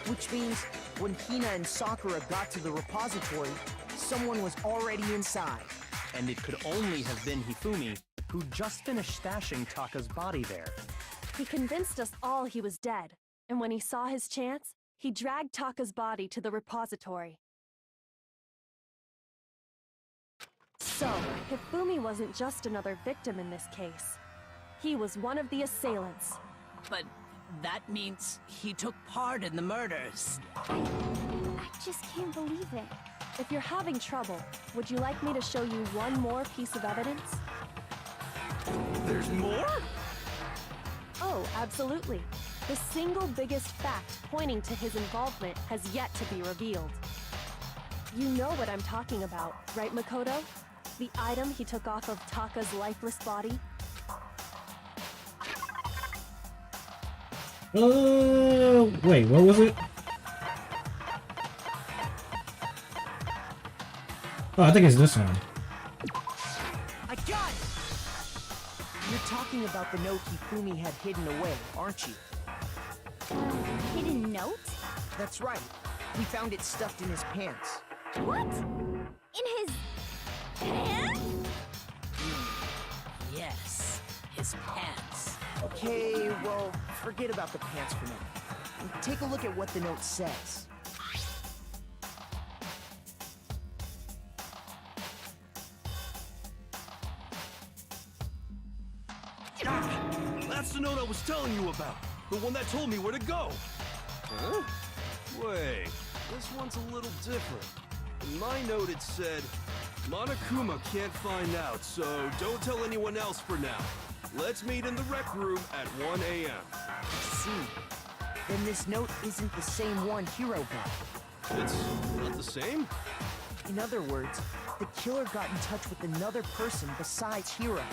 Which means, when Hina and Sakura got to the repository, someone was already inside. And it could only have been Hifumi, who just finished stashing Taka's body there. He convinced us all he was dead, and when he saw his chance, he dragged Taka's body to the repository. So, Hifumi wasn't just another victim in this case. He was one of the assailants. But that means he took part in the murders. I just can't believe it. If you're having trouble, would you like me to show you one more piece of evidence? There's more? Oh, absolutely. The single biggest fact pointing to his involvement has yet to be revealed. You know what I'm talking about, right, Makoto? The item he took off of Taka's lifeless body? Wait, what was it? Oh, I think it's this one. I got it! You're talking about the note Hifumi had hidden away, aren't you? Hidden note? That's right. We found it stuffed in his pants. What? In his pants? Yes, his pants. Okay, well, forget about the pants for now. Take a look at what the note says. Ah, that's the note I was telling you about. The one that told me where to go. Huh? Wait, this one's a little different. In my note it said, Monokuma can't find out, so don't tell anyone else for now. Let's meet in the rec room at 1 a.m. I see. Then this note isn't the same one Hiro got. It's not the same? In other words, the killer got in touch with another person besides Hiro.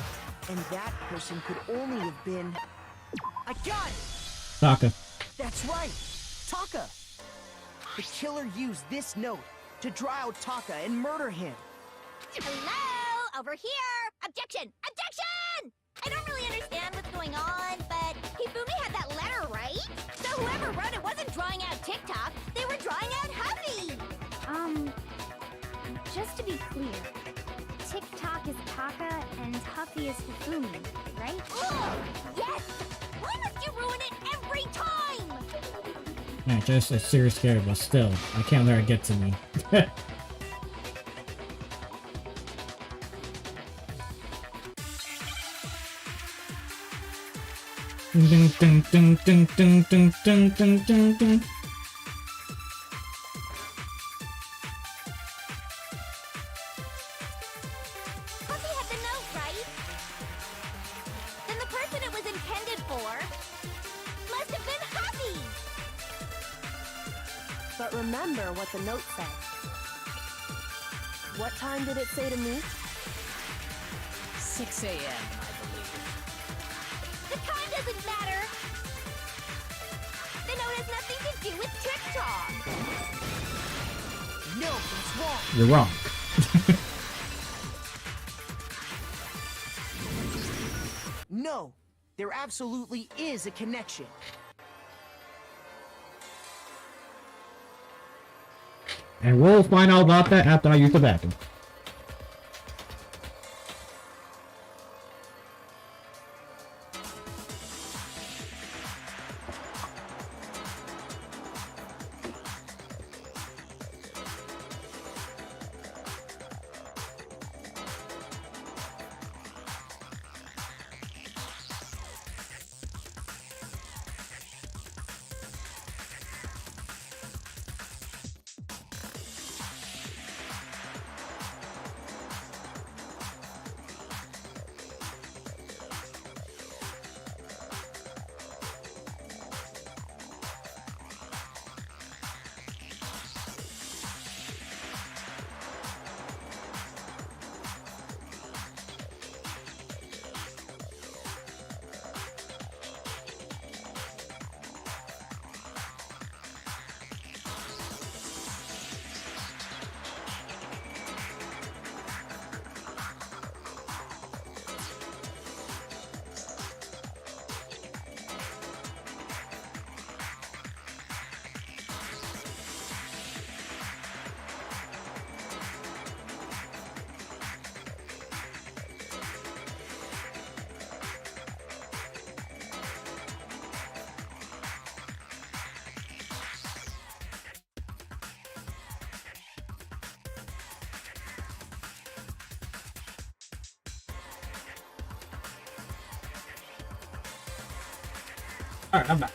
And that person could only have been... I got it! Taka. That's right! Taka! The killer used this note to draw out Taka and murder him. Hello? Over here! Objection! Objection! I don't really understand what's going on, but Hifumi had that letter, right? So whoever wrote it wasn't drawing out TikTok, they were drawing out Huffy! Just to be clear, TikTok is Taka and Huffy is Hifumi, right? Oh, yes! Why must you ruin it every time? Man, just a serious scare, but still, I can't let it get to me. Ding, ding, ding, ding, ding, ding, ding, ding, ding, ding. Huffy had the note, right? Then the person it was intended for must have been Huffy! But remember what the note said. What time did it say to meet? 6 a.m., I believe. The time doesn't matter! The note has nothing to do with TikTok! No, that's wrong! You're wrong. No, there absolutely is a connection. And we'll find out about that after I use the bathroom. Alright, I'm back.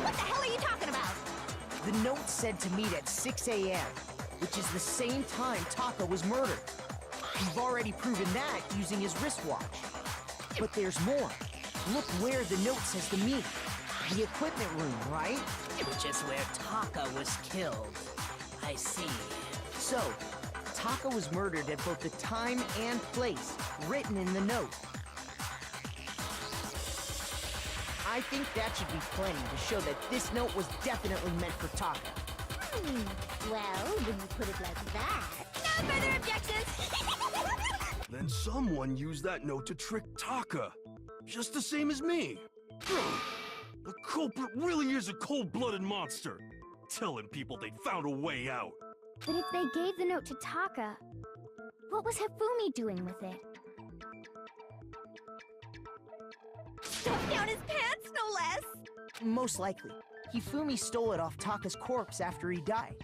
What the hell are you talking about? The note said to meet at 6 a.m., which is the same time Taka was murdered. We've already proven that using his wristwatch. But there's more. Look where the note says to meet. The equipment room, right? Which is where Taka was killed. I see. So, Taka was murdered at both the time and place written in the note. I think that should be plenty to show that this note was definitely meant for Taka. Well, when you put it like that... No further objections! Then someone used that note to trick Taka. just the same as me. The culprit really is a cold-blooded monster, telling people they found a way out. But if they gave the note to Taka, what was Hifumi doing with it? Stuffed down his pants, no less! Most likely. Hifumi stole it off Taka's corpse after he died.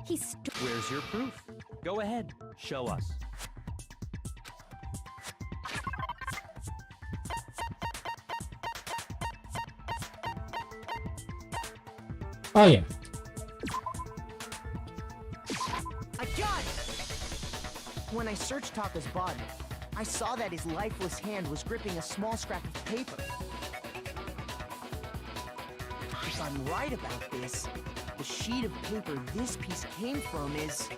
Where's your proof? Go ahead, show us. Oh yeah. I got it! When I searched Taka's body, I saw that his lifeless hand was gripping a small scrap of paper. If I'm right about this, the sheet of paper this piece came from is...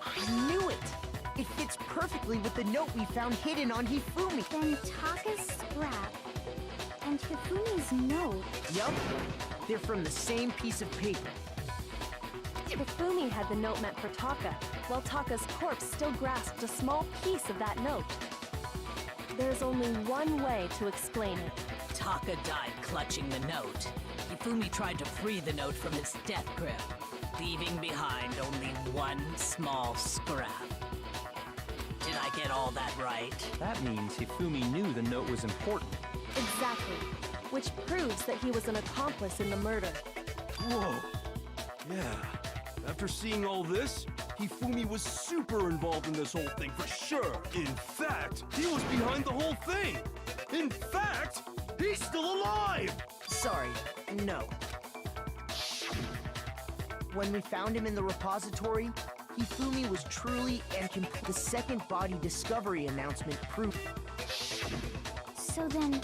I knew it! It fits perfectly with the note we found hidden on Hifumi. Then Taka's scrap and Hifumi's note. Yup, they're from the same piece of paper. Hifumi had the note meant for Taka, while Taka's corpse still grasped a small piece of that note. There's only one way to explain it. Taka died clutching the note. Hifumi tried to free the note from his death grip, leaving behind only one small scrap. Did I get all that right? That means Hifumi knew the note was important. Exactly. Which proves that he was an accomplice in the murder. Whoa. Yeah. After seeing all this, Hifumi was super involved in this whole thing for sure. In fact, he was behind the whole thing. In fact, he's still alive! Sorry, no. When we found him in the repository, Hifumi was truly and complete. The second body discovery announcement proved. So then,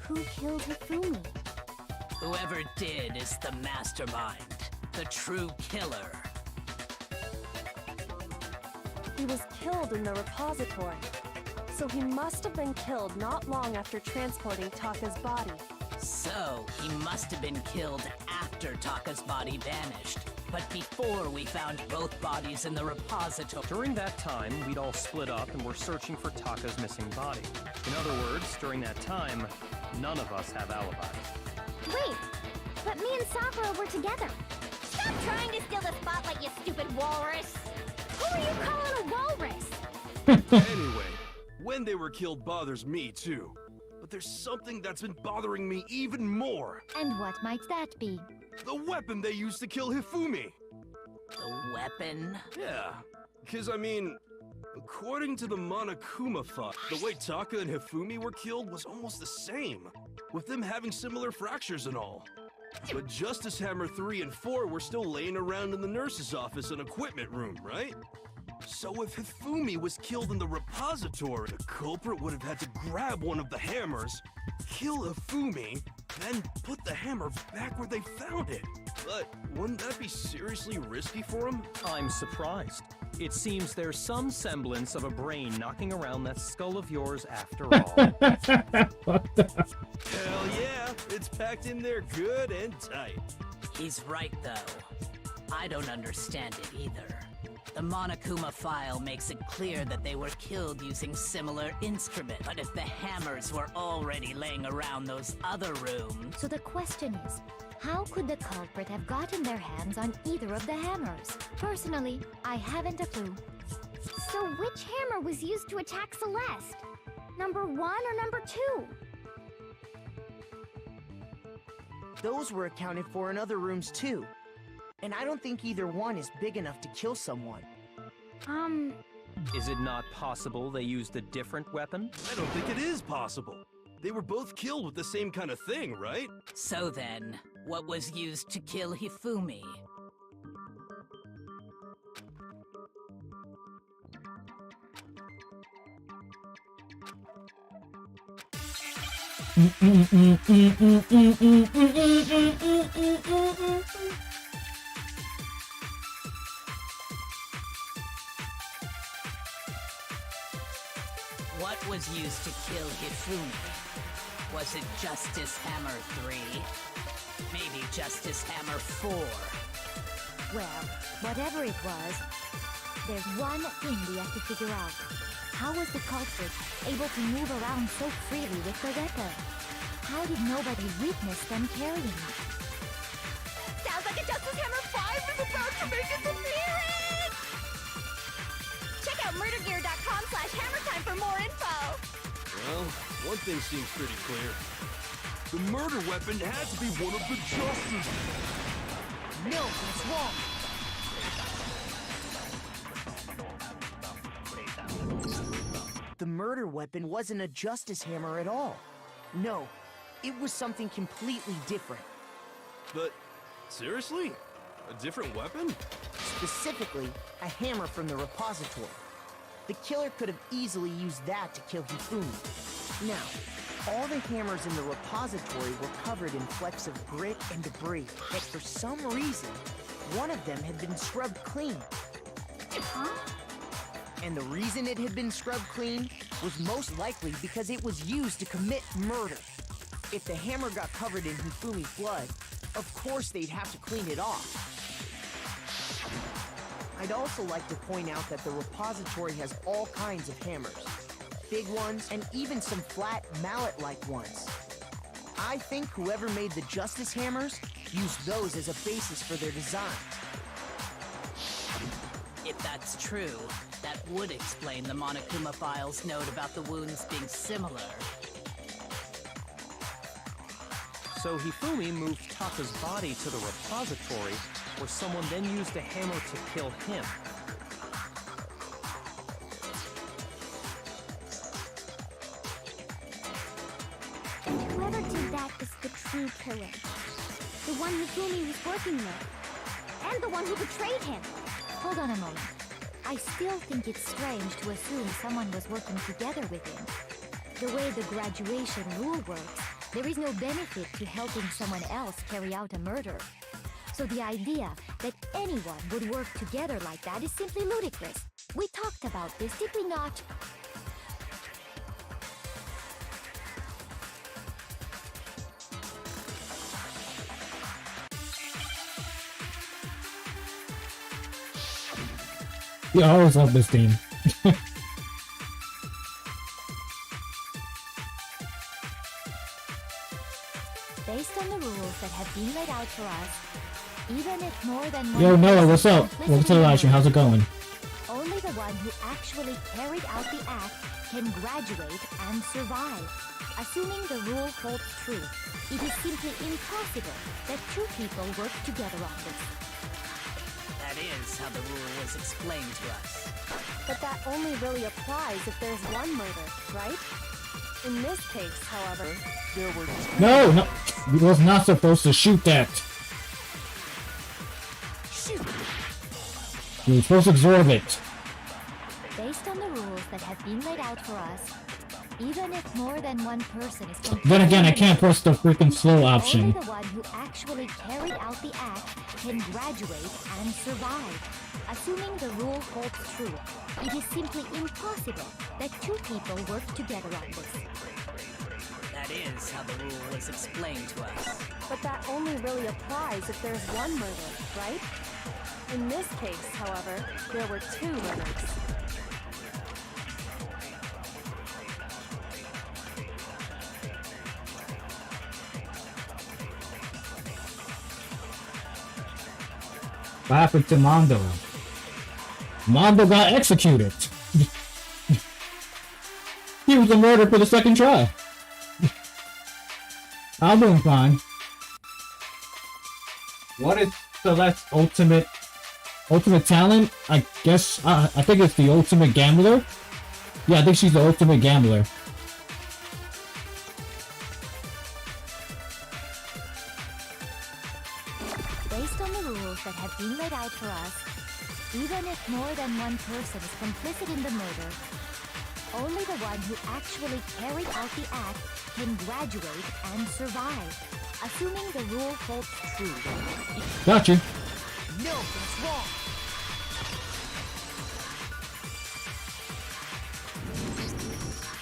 who killed Hifumi? Whoever did is the mastermind, the true killer. He was killed in the repository, so he must have been killed not long after transporting Taka's body. So, he must have been killed after Taka's body vanished, but before we found both bodies in the repository. During that time, we'd all split up and were searching for Taka's missing body. In other words, during that time, none of us have alibis. Wait, but me and Sakura were together. Stop trying to steal the spotlight, you stupid walrus! Who are you calling a walrus? Anyway, when they were killed bothers me too. But there's something that's been bothering me even more. And what might that be? The weapon they used to kill Hifumi. The weapon? Yeah, because I mean, according to the Monokuma file, the way Taka and Hifumi were killed was almost the same, with them having similar fractures and all. But Justice Hammer 3 and 4 were still laying around in the nurse's office and equipment room, right? So if Hifumi was killed in the repository, the culprit would have had to grab one of the hammers, kill Hifumi, then put the hammer back where they found it. But wouldn't that be seriously risky for him? I'm surprised. It seems there's some semblance of a brain knocking around that skull of yours after all. What the? Hell yeah, it's packed in there good and tight. He's right, though. I don't understand it either. The Monokuma file makes it clear that they were killed using similar instruments. But if the hammers were already laying around those other rooms... So the question is, how could the culprit have gotten their hands on either of the hammers? Personally, I haven't a clue. So which hammer was used to attack Celeste? Number 1 or number 2? Those were accounted for in other rooms too. And I don't think either one is big enough to kill someone. Is it not possible they used a different weapon? I don't think it is possible. They were both killed with the same kind of thing, right? So then, what was used to kill Hifumi? What was used to kill Hifumi? Was it Justice Hammer 3? Maybe Justice Hammer 4? Well, whatever it was, there's one thing we have to figure out. How was the culprit able to move around so freely with the weapon? How did nobody witness them carrying it? Sounds like a Justice Hammer 5 is about to make its appearance! Check out murdergear.com/hammertime for more info! Well, one thing seems pretty clear. The murder weapon had to be one of the Justice. No, that's wrong. The murder weapon wasn't a Justice Hammer at all. No, it was something completely different. But, seriously? A different weapon? Specifically, a hammer from the repository. The killer could have easily used that to kill Hifumi. Now, all the hammers in the repository were covered in flecks of grit and debris, but for some reason, one of them had been scrubbed clean. Huh? And the reason it had been scrubbed clean was most likely because it was used to commit murder. If the hammer got covered in Hifumi's blood, of course they'd have to clean it off. I'd also like to point out that the repository has all kinds of hammers. Big ones, and even some flat, mallet-like ones. I think whoever made the Justice Hammers used those as a basis for their design. If that's true, that would explain the Monokuma Files note about the wounds being similar. So Hifumi moved Taka's body to the repository, where someone then used a hammer to kill him. Whoever did that is the true killer. The one Hifumi was working with. And the one who betrayed him. Hold on a moment. I still think it's strange to assume someone was working together with him. The way the graduation rule works, there is no benefit to helping someone else carry out a murder. So the idea that anyone would work together like that is simply ludicrous. We talked about this, did we not? Yeah, I always love this team. Based on the rules that have been laid out for us, even if more than one Yo, Noah, person what's up? complicit Welcome to the in live stream. How's it going? Only the one who actually carried out the act can graduate and survive. Assuming the rule holds true, it is simply impossible that two people work together on this. That is how the rule was explained to us. But that only really applies if there's one murder, right? In this case, however, There were No, no, he was not supposed to shoot that. You were supposed to absorb it. Based on the rules that have been laid out for us, even if more than one person is Then again, I can't press the freaking slow only option. the one who actually carried out the act can graduate and survive. Assuming the rule holds true, it is simply impossible that two people work together on this. That is how the rule was explained to us. but that only really applies if there's one murder, right? In this case, however, there were two murders. What happened to Mondo? Mondo got executed. He was a murder for the second try. I'm doing fine. What is Celeste's ultimate talent? I guess I think it's the ultimate gambler. Yeah, I think she's the ultimate gambler. Based on the rules that have been laid out for us, even if more than one person is complicit in the murder, only the one who actually carried out the act can graduate and survive. Assuming the rule holds true. Gotcha. No, that's wrong.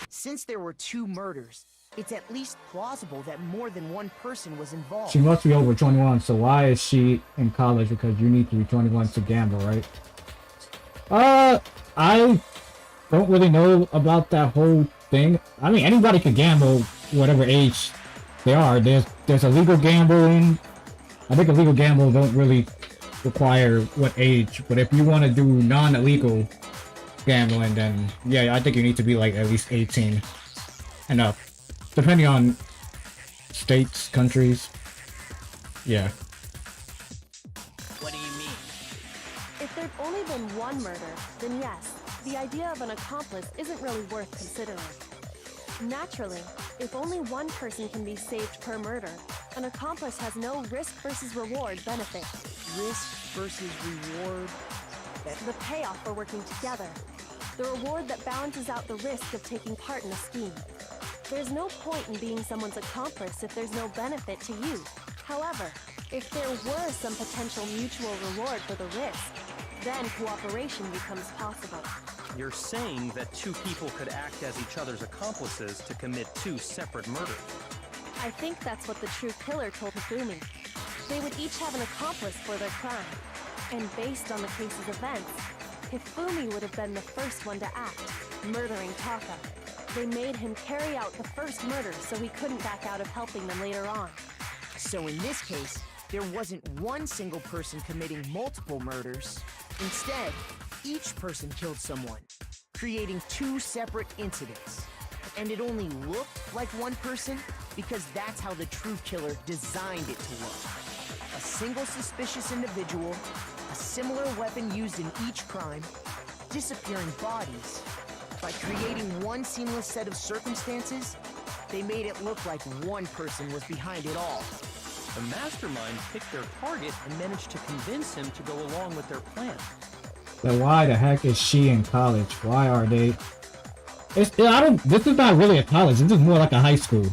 Since there were two murders, it's at least plausible that more than one person was involved. She must be over 21, so why is she in college? Because you need to be 21 to gamble, right? don't really know about that whole thing. I mean, anybody can gamble, whatever age they are. There's illegal gambling. I think illegal gamble don't really require what age, but if you want to do non-illegal gambling, then yeah, I think you need to be like at least 18 and up, depending on states, countries. Yeah. What do you mean? If there'd only been one murder, then yes, the idea of an accomplice isn't really worth considering. Naturally, if only one person can be saved per murder, an accomplice has no risk versus reward benefit. Risk versus reward. The payoff for working together. The reward that balances out the risk of taking part in a scheme. There's no point in being someone's accomplice if there's no benefit to you. However, if there were some potential mutual reward for the risk, then cooperation becomes possible. You're saying that two people could act as each other's accomplices to commit two separate murders. I think that's what the true killer told Hifumi. They would each have an accomplice for their crime. And based on the case's events, Hifumi would have been the first one to act, murdering Taka. They made him carry out the first murder so he couldn't back out of helping them later on. So in this case, there wasn't one single person committing multiple murders. Instead, each person killed someone, creating two separate incidents. And it only looked like one person because that's how the true killer designed it to look. A single suspicious individual, a similar weapon used in each crime, disappearing bodies. By creating one seamless set of circumstances, they made it look like one person was behind it all. The mastermind picked their target and managed to convince him to go along with their plan. Then why the heck is she in college? Why are they? This is not really a college. This is more like a high school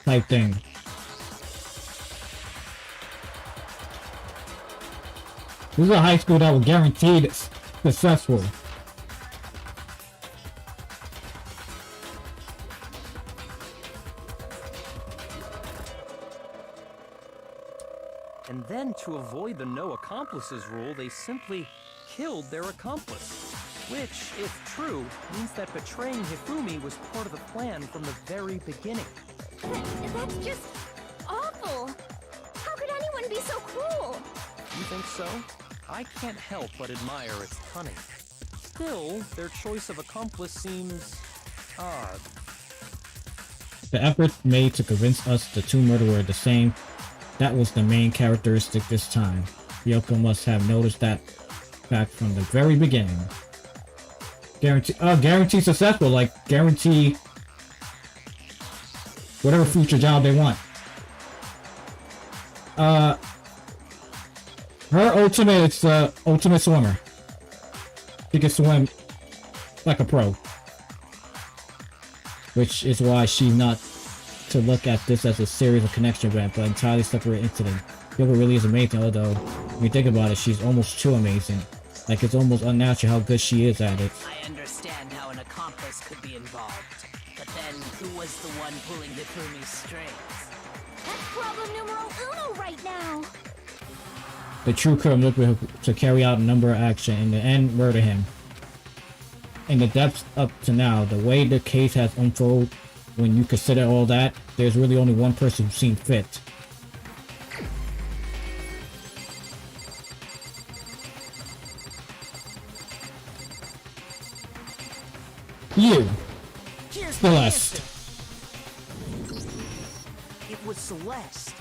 type thing. This is a high school that was guaranteed successful. And then, to avoid the no accomplices rule, they simply killed their accomplice. Which, if true, means that betraying Hifumi was part of the plan from the very beginning. That's just awful. How could anyone be so cruel? You think so? I can't help but admire its cunning. Still, their choice of accomplice seems odd. The effort made to convince us the two murderers were the same, that was the main characteristic this time. Yoko must have noticed that fact from the very beginning. Guarantee successful, like guarantee whatever future job they want. Her ultimate is the ultimate swimmer. She can swim like a pro. Which is why she's not to look at this as a series of connection event, but entirely separate incident. Yoko really is amazing, although when you think about it, she's almost too amazing. Like, it's almost unnatural how good she is at it. I understand how an accomplice could be involved, but then who was the one pulling Hifumi's strings? That's problem numero uno right now. The true criminal looked to carry out a number of actions, in the end, murder him. In the depths up to now, the way the case has unfolded, when you consider all that, there's really only one person who seemed fit. You, Here's Celeste. The answer. It was Celeste.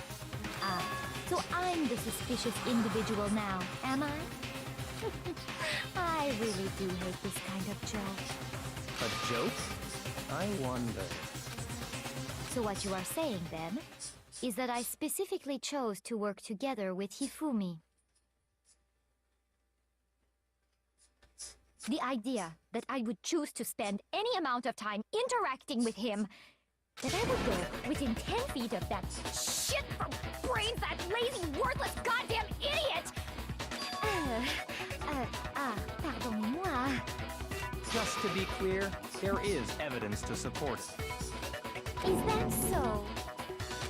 Ah, so I'm the suspicious individual now, am I? I really do hate this kind of joke. A joke? I wonder. So what you are saying, then, is that I specifically chose to work together with Hifumi. The idea that I would choose to spend any amount of time interacting with him, that I would go within 10 feet of that shit from brains, that lazy, worthless, goddamn idiot! Pardonnez-moi. Just to be clear, there is evidence to support it. Is that so?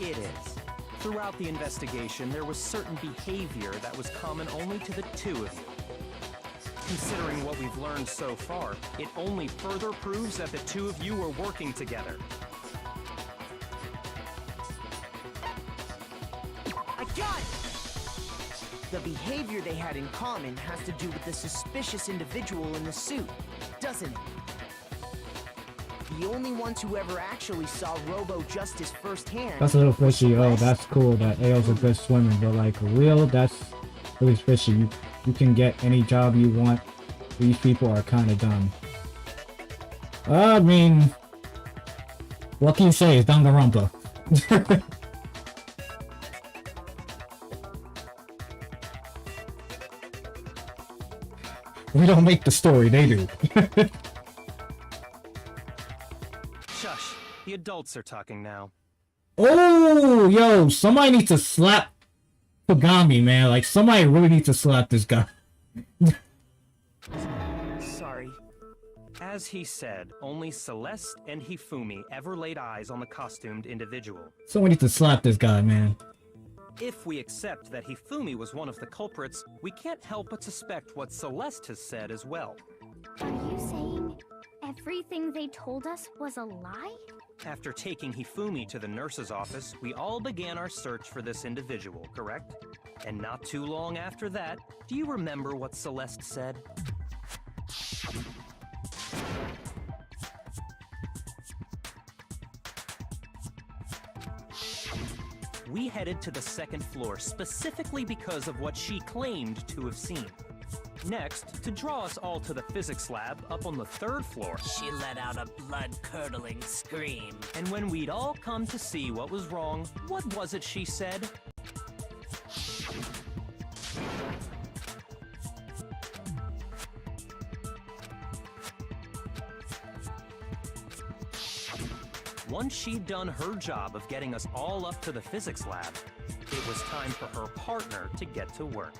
It is. Throughout the investigation, there was certain behavior that was common only to the two of you. Considering what we've learned so far, it only further proves that the two of you were working together. I got it! The behavior they had in common has to do with the suspicious individual in the suit, doesn't it? The only ones who ever actually saw Robo Justice firsthand. That's a little fishy. Oh, that's cool that Ao's a good swimmer, but like real, that's really fishy. You can get any job you want. These people are kind of dumb. I mean, what can you say? It's Danganronpa. We don't make the story, they do. Shush, the adults are talking now. Oh, yo, somebody needs to slap Pagami, man. Like, somebody really needs to slap this guy. Sorry. As he said, only Celeste and Hifumi ever laid eyes on the costumed individual. Someone needs to slap this guy, man. If we accept that Hifumi was one of the culprits, we can't help but suspect what Celeste has said as well. Are you saying everything they told us was a lie? After taking Hifumi to the nurse's office, we all began our search for this individual, correct? And not too long after that, do you remember what Celeste said? We headed to the second floor specifically because of what she claimed to have seen. Next, to draw us all to the physics lab up on the third floor. She let out a blood-curdling scream. And when we'd all come to see what was wrong, what was it she said? Once she'd done her job of getting us all up to the physics lab, it was time for her partner to get to work.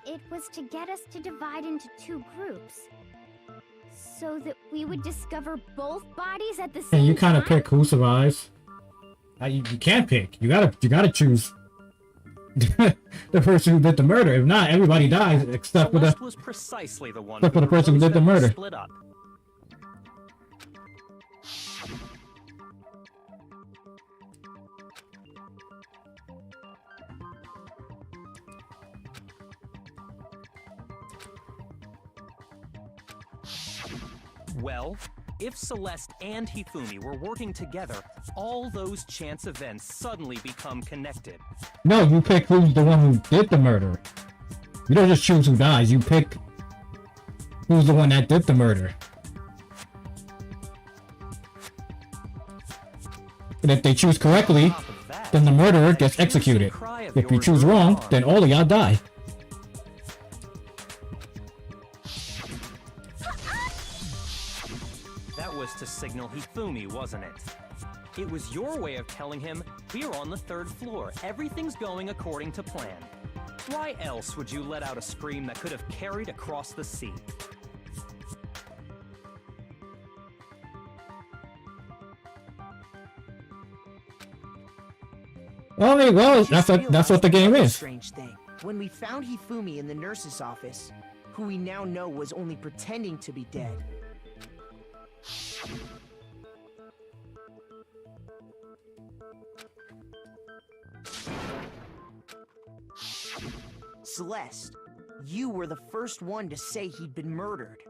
It was to get us to divide into two groups, so that we would discover both bodies at the same time. And you kind of pick who survives. You can't pick. You gotta choose the person who did the murder. If not, everybody dies except for Celeste was precisely the one except for the person who did the murder. Split up. Well, if Celeste and Hifumi were working together, all those chance events suddenly become connected. No, you pick who's the one who did the murder. You don't just choose who dies. You pick who's the one that did the murder. And if they choose correctly, then the murderer gets executed. If you choose wrong, then all of y'all die. To signal Hifumi, wasn't it? It was your way of telling him, we're on the third floor, everything's going according to plan. Why else would you let out a scream that could have carried across the sea? Well, that's what the game is. Strange thing. When we found Hifumi in the nurse's office, who we now know was only pretending to be dead. Celeste, you were the first one to say he'd been murdered.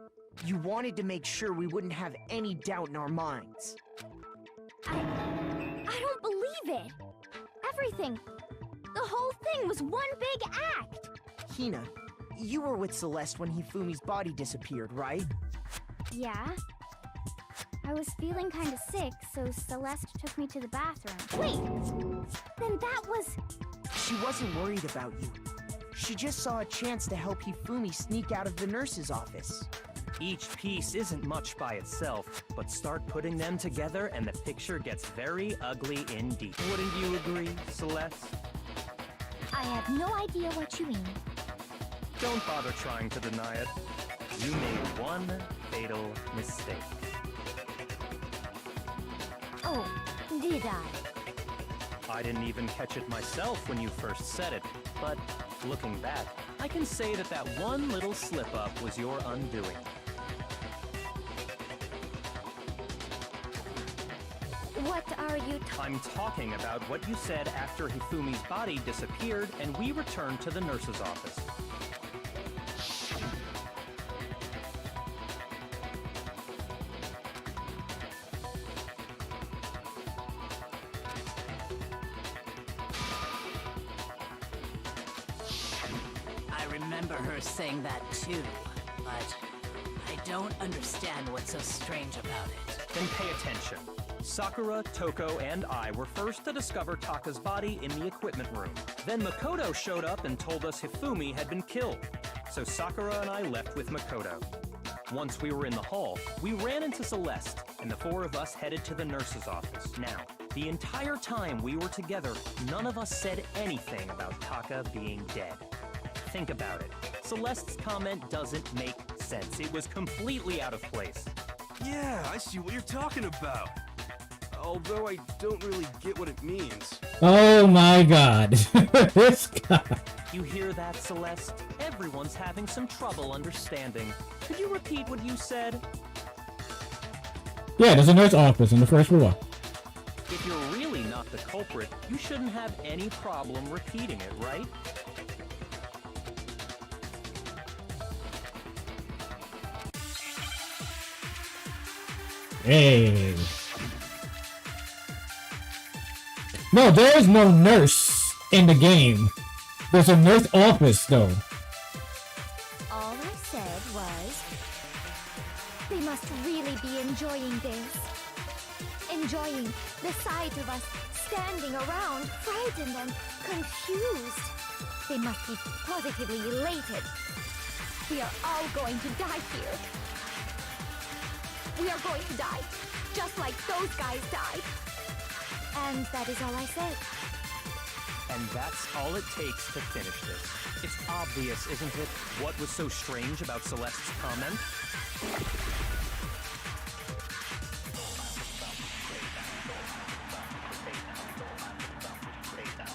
You wanted to make sure we wouldn't have any doubt in our minds. I don't believe it. Everything, the whole thing was one big act. Hina, you were with Celeste when Hifumi's body disappeared, right? Yeah. I was feeling kind of sick, so Celeste took me to the bathroom. Wait! Then that was... She wasn't worried about you. She just saw a chance to help Hifumi sneak out of the nurse's office. Each piece isn't much by itself, but start putting them together and the picture gets very ugly indeed. Wouldn't you agree, Celeste? I have no idea what you mean. Don't bother trying to deny it. You made one fatal mistake. Oh, did I? I didn't even catch it myself when you first said it, but looking back, I can say that that one little slip-up was your undoing. What are you I'm talking about what you said after Hifumi's body disappeared and we returned to the nurse's office. I remember her saying that too, but I don't understand what's so strange about it. Then pay attention. Sakura, Toko, and I were first to discover Taka's body in the equipment room. Then Makoto showed up and told us Hifumi had been killed. So Sakura and I left with Makoto. Once we were in the hall, we ran into Celeste, and the four of us headed to the nurse's office. Now, the entire time we were together, none of us said anything about Taka being dead. Think about it. Celeste's comment doesn't make sense. It was completely out of place. Yeah, I see what you're talking about. Although I don't really get what it means. Oh my god. This guy. You hear that, Celeste? Everyone's having some trouble understanding. Could you repeat what you said? Yeah, there's a nurse office on the first floor. If you're really not the culprit, you shouldn't have any problem repeating it, right? Hey. No, there is no nurse in the game. There's a nurse office, though. All I said was, they must really be enjoying this. Enjoying the sight of us standing around, frightened and confused. They must be positively elated. We are all going to die here. We are going to die, just like those guys died. And that is all I said. And that's all it takes to finish this. It's obvious, isn't it, what was so strange about Celeste's comment?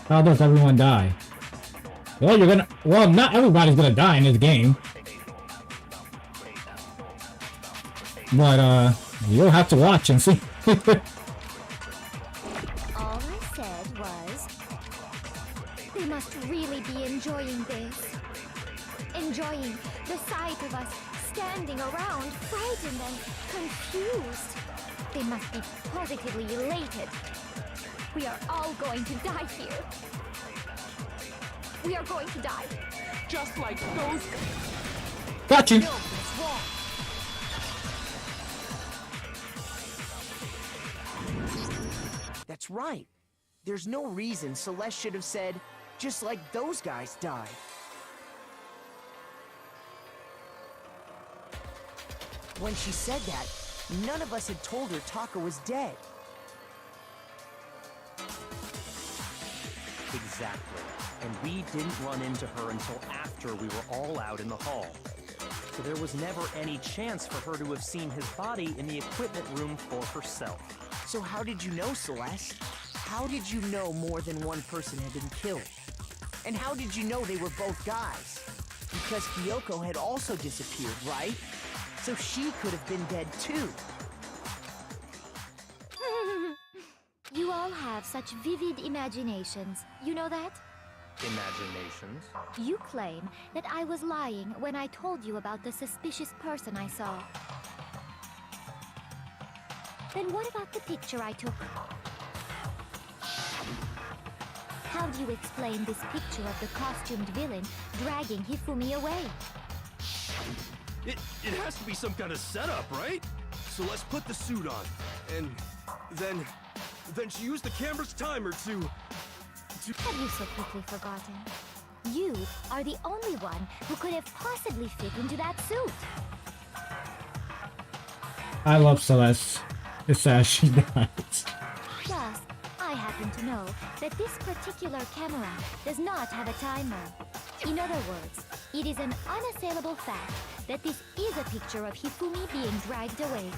How does everyone die? Well, not everybody's gonna die in this game. But, you'll have to watch and see. All I said was, they must really be enjoying this. Enjoying the sight of us standing around, frightened and confused. They must be positively elated. We are all going to die here. We are going to die, just like those. Got you. No, that's wrong. That's right. There's no reason Celeste should have said, just like those guys died. When she said that, none of us had told her Taka was dead. Exactly. And we didn't run into her until after we were all out in the hall. So there was never any chance for her to have seen his body in the equipment room for herself. So how did you know, Celeste? How did you know more than one person had been killed? And how did you know they were both guys? Because Kyoko had also disappeared, right? So she could have been dead too. You all have such vivid imaginations. You know that? Imaginations? You claim that I was lying when I told you about the suspicious person I saw. Then what about the picture I took? How do you explain this picture of the costumed villain dragging Hifumi away? It has to be some kind of setup, right? So let's put the suit on, and then she used the camera's timer to... Have you so quickly forgotten? You are the only one who could have possibly fit into that suit. I love Celeste. It's sad she died. Plus, I happen to know that this particular camera does not have a timer. In other words, it is an unassailable fact that this is a picture of Hifumi being dragged away.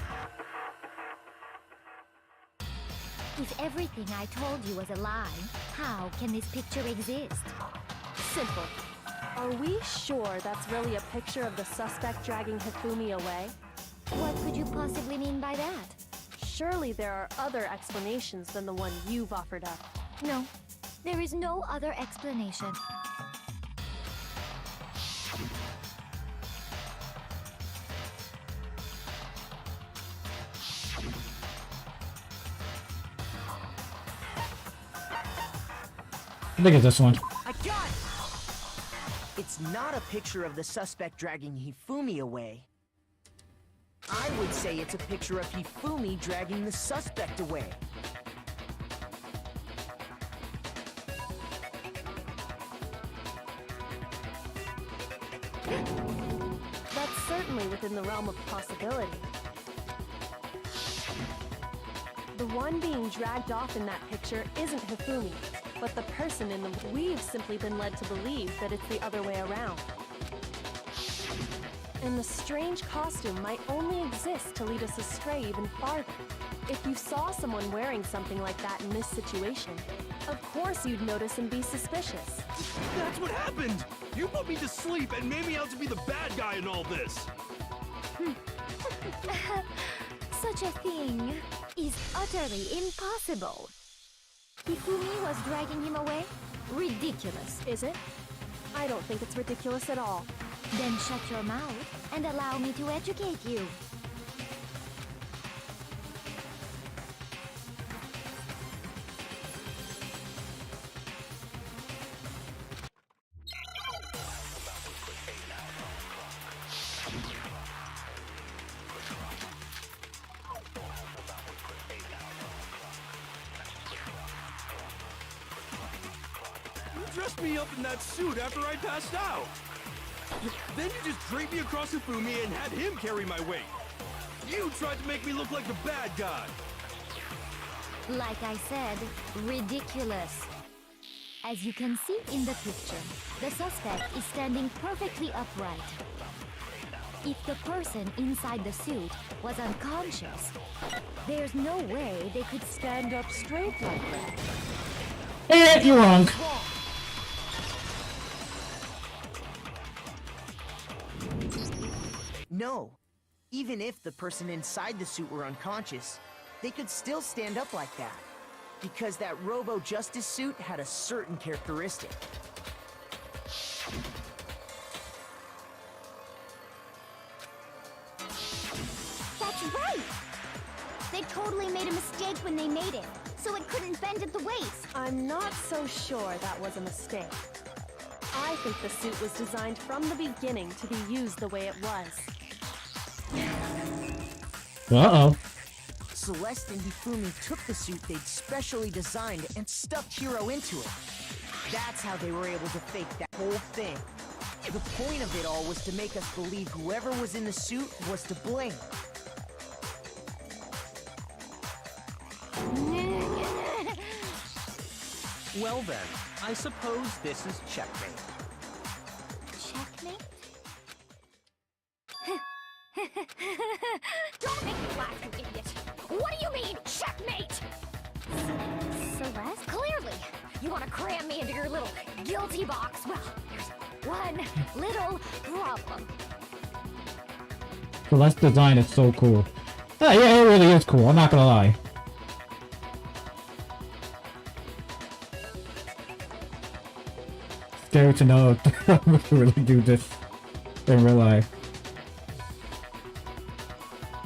If everything I told you was a lie, how can this picture exist? Simple. Are we sure that's really a picture of the suspect dragging Hifumi away? What could you possibly mean by that? Surely there are other explanations than the one you've offered up. No, there is no other explanation. I think it's this one. I got it! It's not a picture of the suspect dragging Hifumi away. I would say it's a picture of Hifumi dragging the suspect away. That's certainly within the realm of possibility. The one being dragged off in that picture isn't Hifumi, but the person in the... We've simply been led to believe that it's the other way around. And the strange costume might only exist to lead us astray even farther. If you saw someone wearing something like that in this situation, of course you'd notice and be suspicious. That's what happened! You put me to sleep and made me out to be the bad guy in all this! Such a thing is utterly impossible. Hifumi was dragging him away? Ridiculous. Is it? I don't think it's ridiculous at all. Then shut your mouth and allow me to educate you. You dressed me up in that suit after I passed out! Then you just draped me across Hifumi and had him carry my weight! You tried to make me look like the bad guy! Like I said, ridiculous. As you can see in the picture, the suspect is standing perfectly upright. If the person inside the suit was unconscious, there's no way they could stand up straight like that. You're wrong. No. Even if the person inside the suit were unconscious, they could still stand up like that. Because that Robo-Justice suit had a certain characteristic. That's right! They totally made a mistake when they made it, so it couldn't bend at the waist. I'm not so sure that was a mistake. I think the suit was designed from the beginning to be used the way it was. Uh-oh. Celeste and Hifumi took the suit they'd specially designed and stuffed Hiro into it. That's how they were able to fake that whole thing. The point of it all was to make us believe whoever was in the suit was to blame. Well then, I suppose this is checkmate. Checkmate? Don't make me laugh, you idiot! What do you mean, checkmate? Celeste? Clearly! You want to cram me into your little guilty box? Well, there's one little problem. Celeste's design is so cool. Yeah, it really is cool, I'm not gonna lie. Scary to know if we can really do this in real life.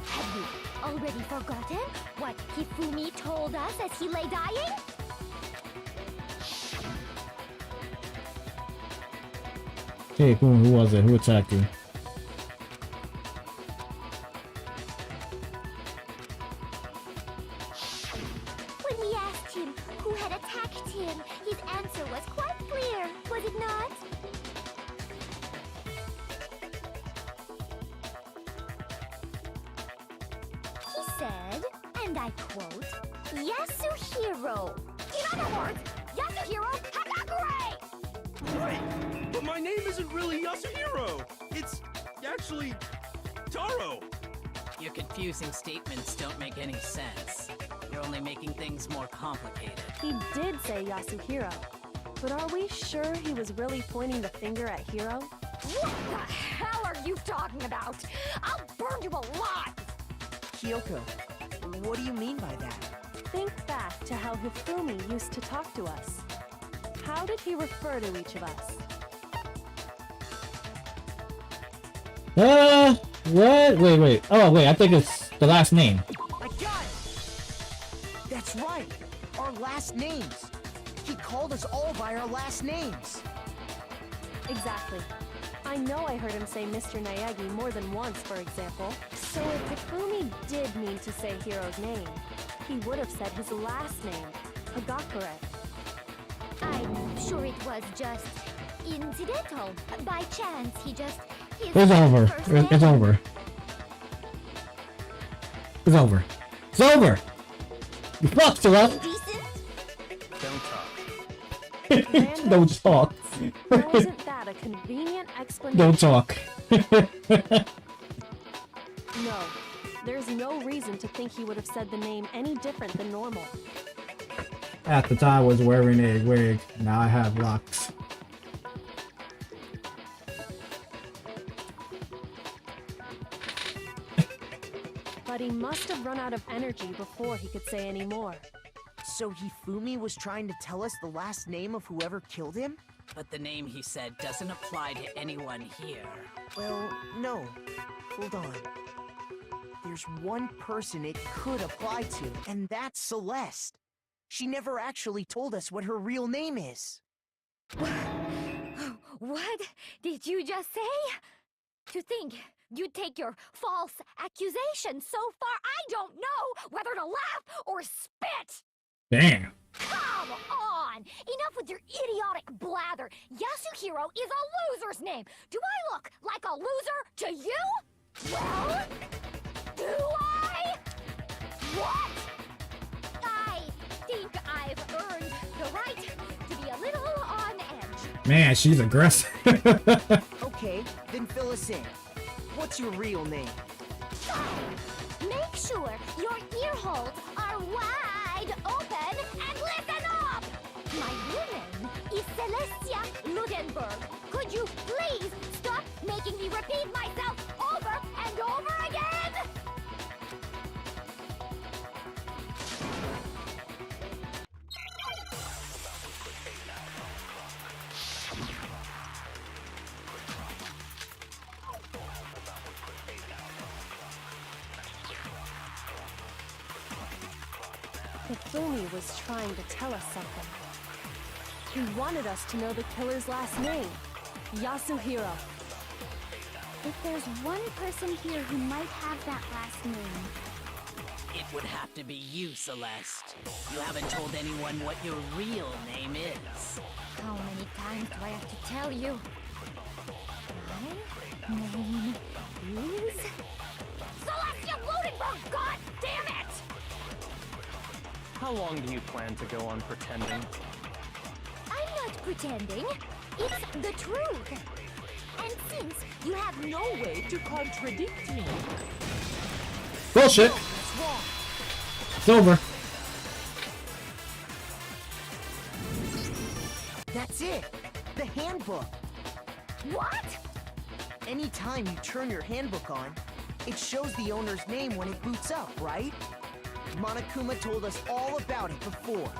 Have you already forgotten what Hifumi told us as he lay dying? Hey, who was it? Who attacked you? When we asked him who had attacked him, his answer was quite clear, was it not? He said, and I quote, Yasuhiro. In other words, Yasuhiro Hagakure! Wait! But my name isn't really Yasuhiro! It's actually Taro! Your confusing statements don't make any sense. You're only making things more complicated. He did say Yasuhiro. But are we sure he was really pointing the finger at Hiro? What the hell are you talking about? I'll burn you alive! Kyoko, what do you mean by that? Think back to how Hifumi used to talk to us. How did he refer to each of us? What? Wait. Oh, wait, I think it's the last name. I got it! That's right! Our last names! He called us all by our last names! Exactly. I know I heard him say Mr. Naegi more than once, for example. So if Hifumi did mean to say Hiro's name, he would have said his last name, Hagakure. I'm sure it was just incidental. By chance, he just... It's over. It's over. It's over. It's over! You fucked, Celeste! Random? Don't talk. Wasn't that a convenient explanation? Don't talk. No, there's no reason to think he would have said the name any different than normal. At the time I was wearing a wig, now I have locks. But he must have run out of energy before he could say any more. So Hifumi was trying to tell us the last name of whoever killed him? But the name he said doesn't apply to anyone here. Well, no. Hold on. There's one person it could apply to, and that's Celeste. She never actually told us what her real name is. What did you just say? To think you'd take your false accusation so far, I don't know whether to laugh or spit! Damn. Come on! Enough with your idiotic blather! Yasuhiro is a loser's name! Do I look like a loser to you? Well, do I? What? I think I've earned the right to be a little on edge. Man, she's aggressive. Okay, then fill us in. What's your real name? Make sure your ear holes are wide open and listen up! My real name is Celestia Ludenberg. Could you please stop making me repeat myself over and over again? Hifumi was trying to tell us something. He wanted us to know the killer's last name, Yasuhiro. If there's one person here who might have that last name, It would have to be you, Celeste. You haven't told anyone what your real name is. how many times do I have to tell you? My name is... Celestia Ludenberg! God damn it! How long do you plan to go on pretending? I'm not pretending. It's the truth. And since you have no way to contradict me... Bullshit. It's over. That's it! The handbook! What? Anytime you turn your handbook on, it shows the owner's name when it boots up, right? Monokuma told us all about it before.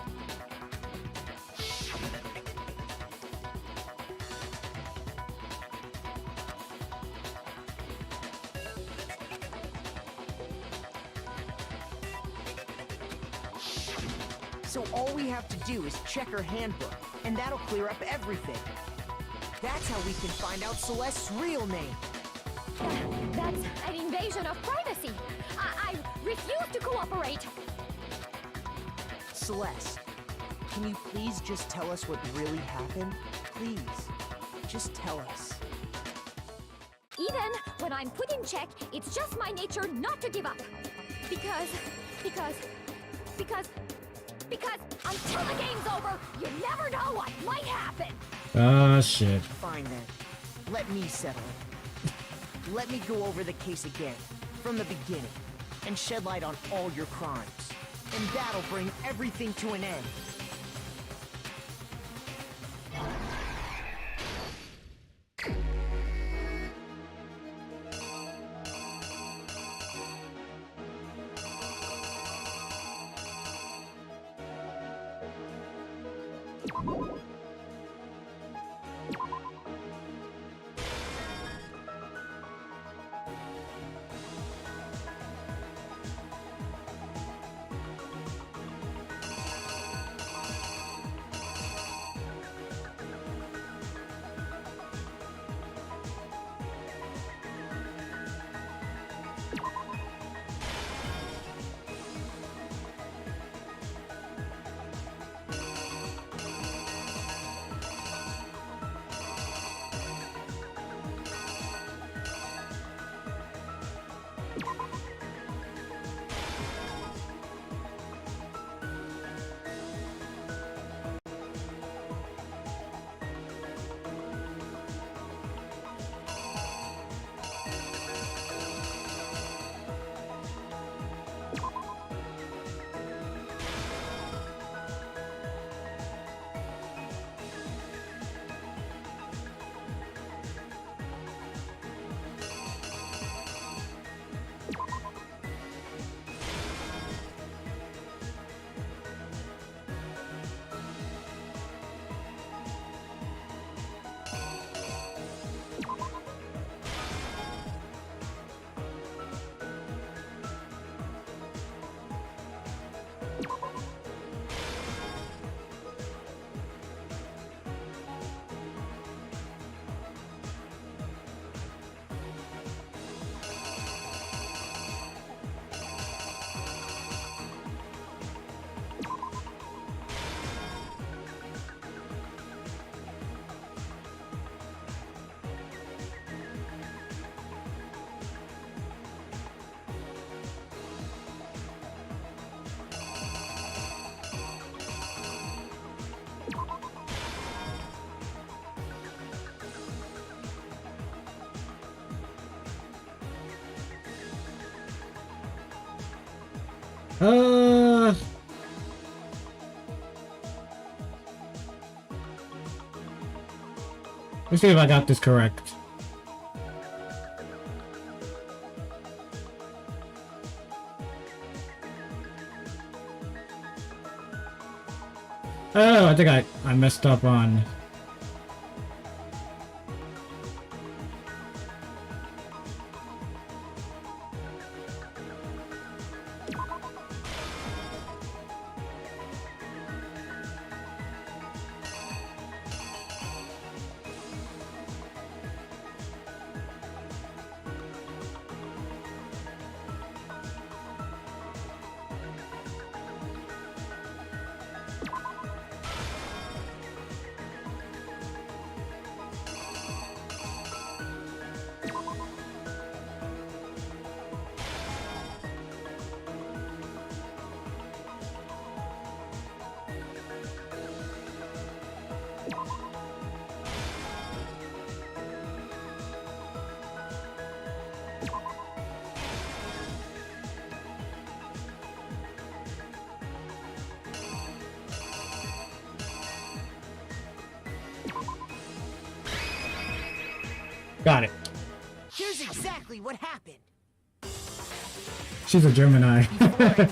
So all we have to do is check her handbook, and that'll clear up everything. That's how we can find out Celeste's real name. That's an invasion of privacy. I refuse to cooperate. Celeste, can you please just tell us what really happened? Please, just tell us. Even when I'm put in check, it's just my nature not to give up. Because until the game's over, you never know what might happen. Ah, shit. Fine then. Let me settle it. Let me go over the case again, from the beginning, and shed light on all your crimes. And that'll bring everything to an end. Let's see if I got this correct. Oh, I think I messed up on... Got it. Here's exactly what happened. She's a Gemini. Before anything,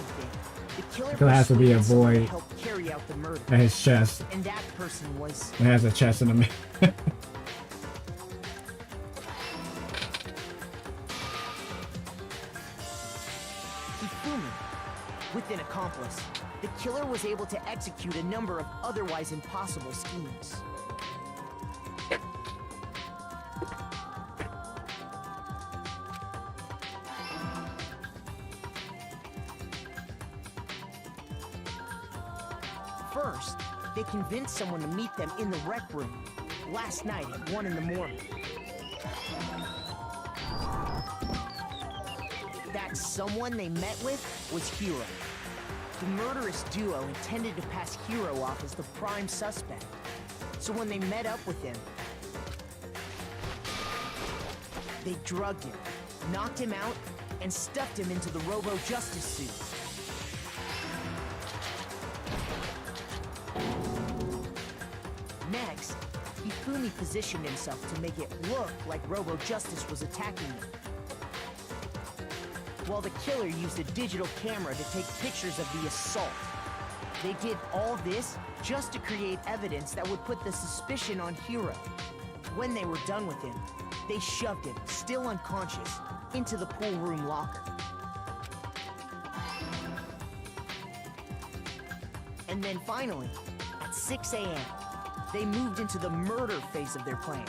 the killer It has to be a persuaded someone to boy help carry out the murder. at his chest. And that person was... It has a chest in the middle. Hifumi. With an accomplice, the killer was able to execute a number of otherwise impossible schemes. First, they convinced someone to meet them in the rec room last night at 1 in the morning. That someone they met with was Hiro. The murderous duo intended to pass Hiro off as the prime suspect. So when they met up with him, they drugged him, knocked him out, and stuffed him into the Robo-Justice suit. Hifumi positioned himself to make it look like Robo Justice was attacking him, while the killer used a digital camera to take pictures of the assault. They did all this just to create evidence that would put the suspicion on Hiro. When they were done with him, they shoved him, still unconscious, into the pool room locker. And then finally, at 6 a.m., they moved into the murder phase of their plan.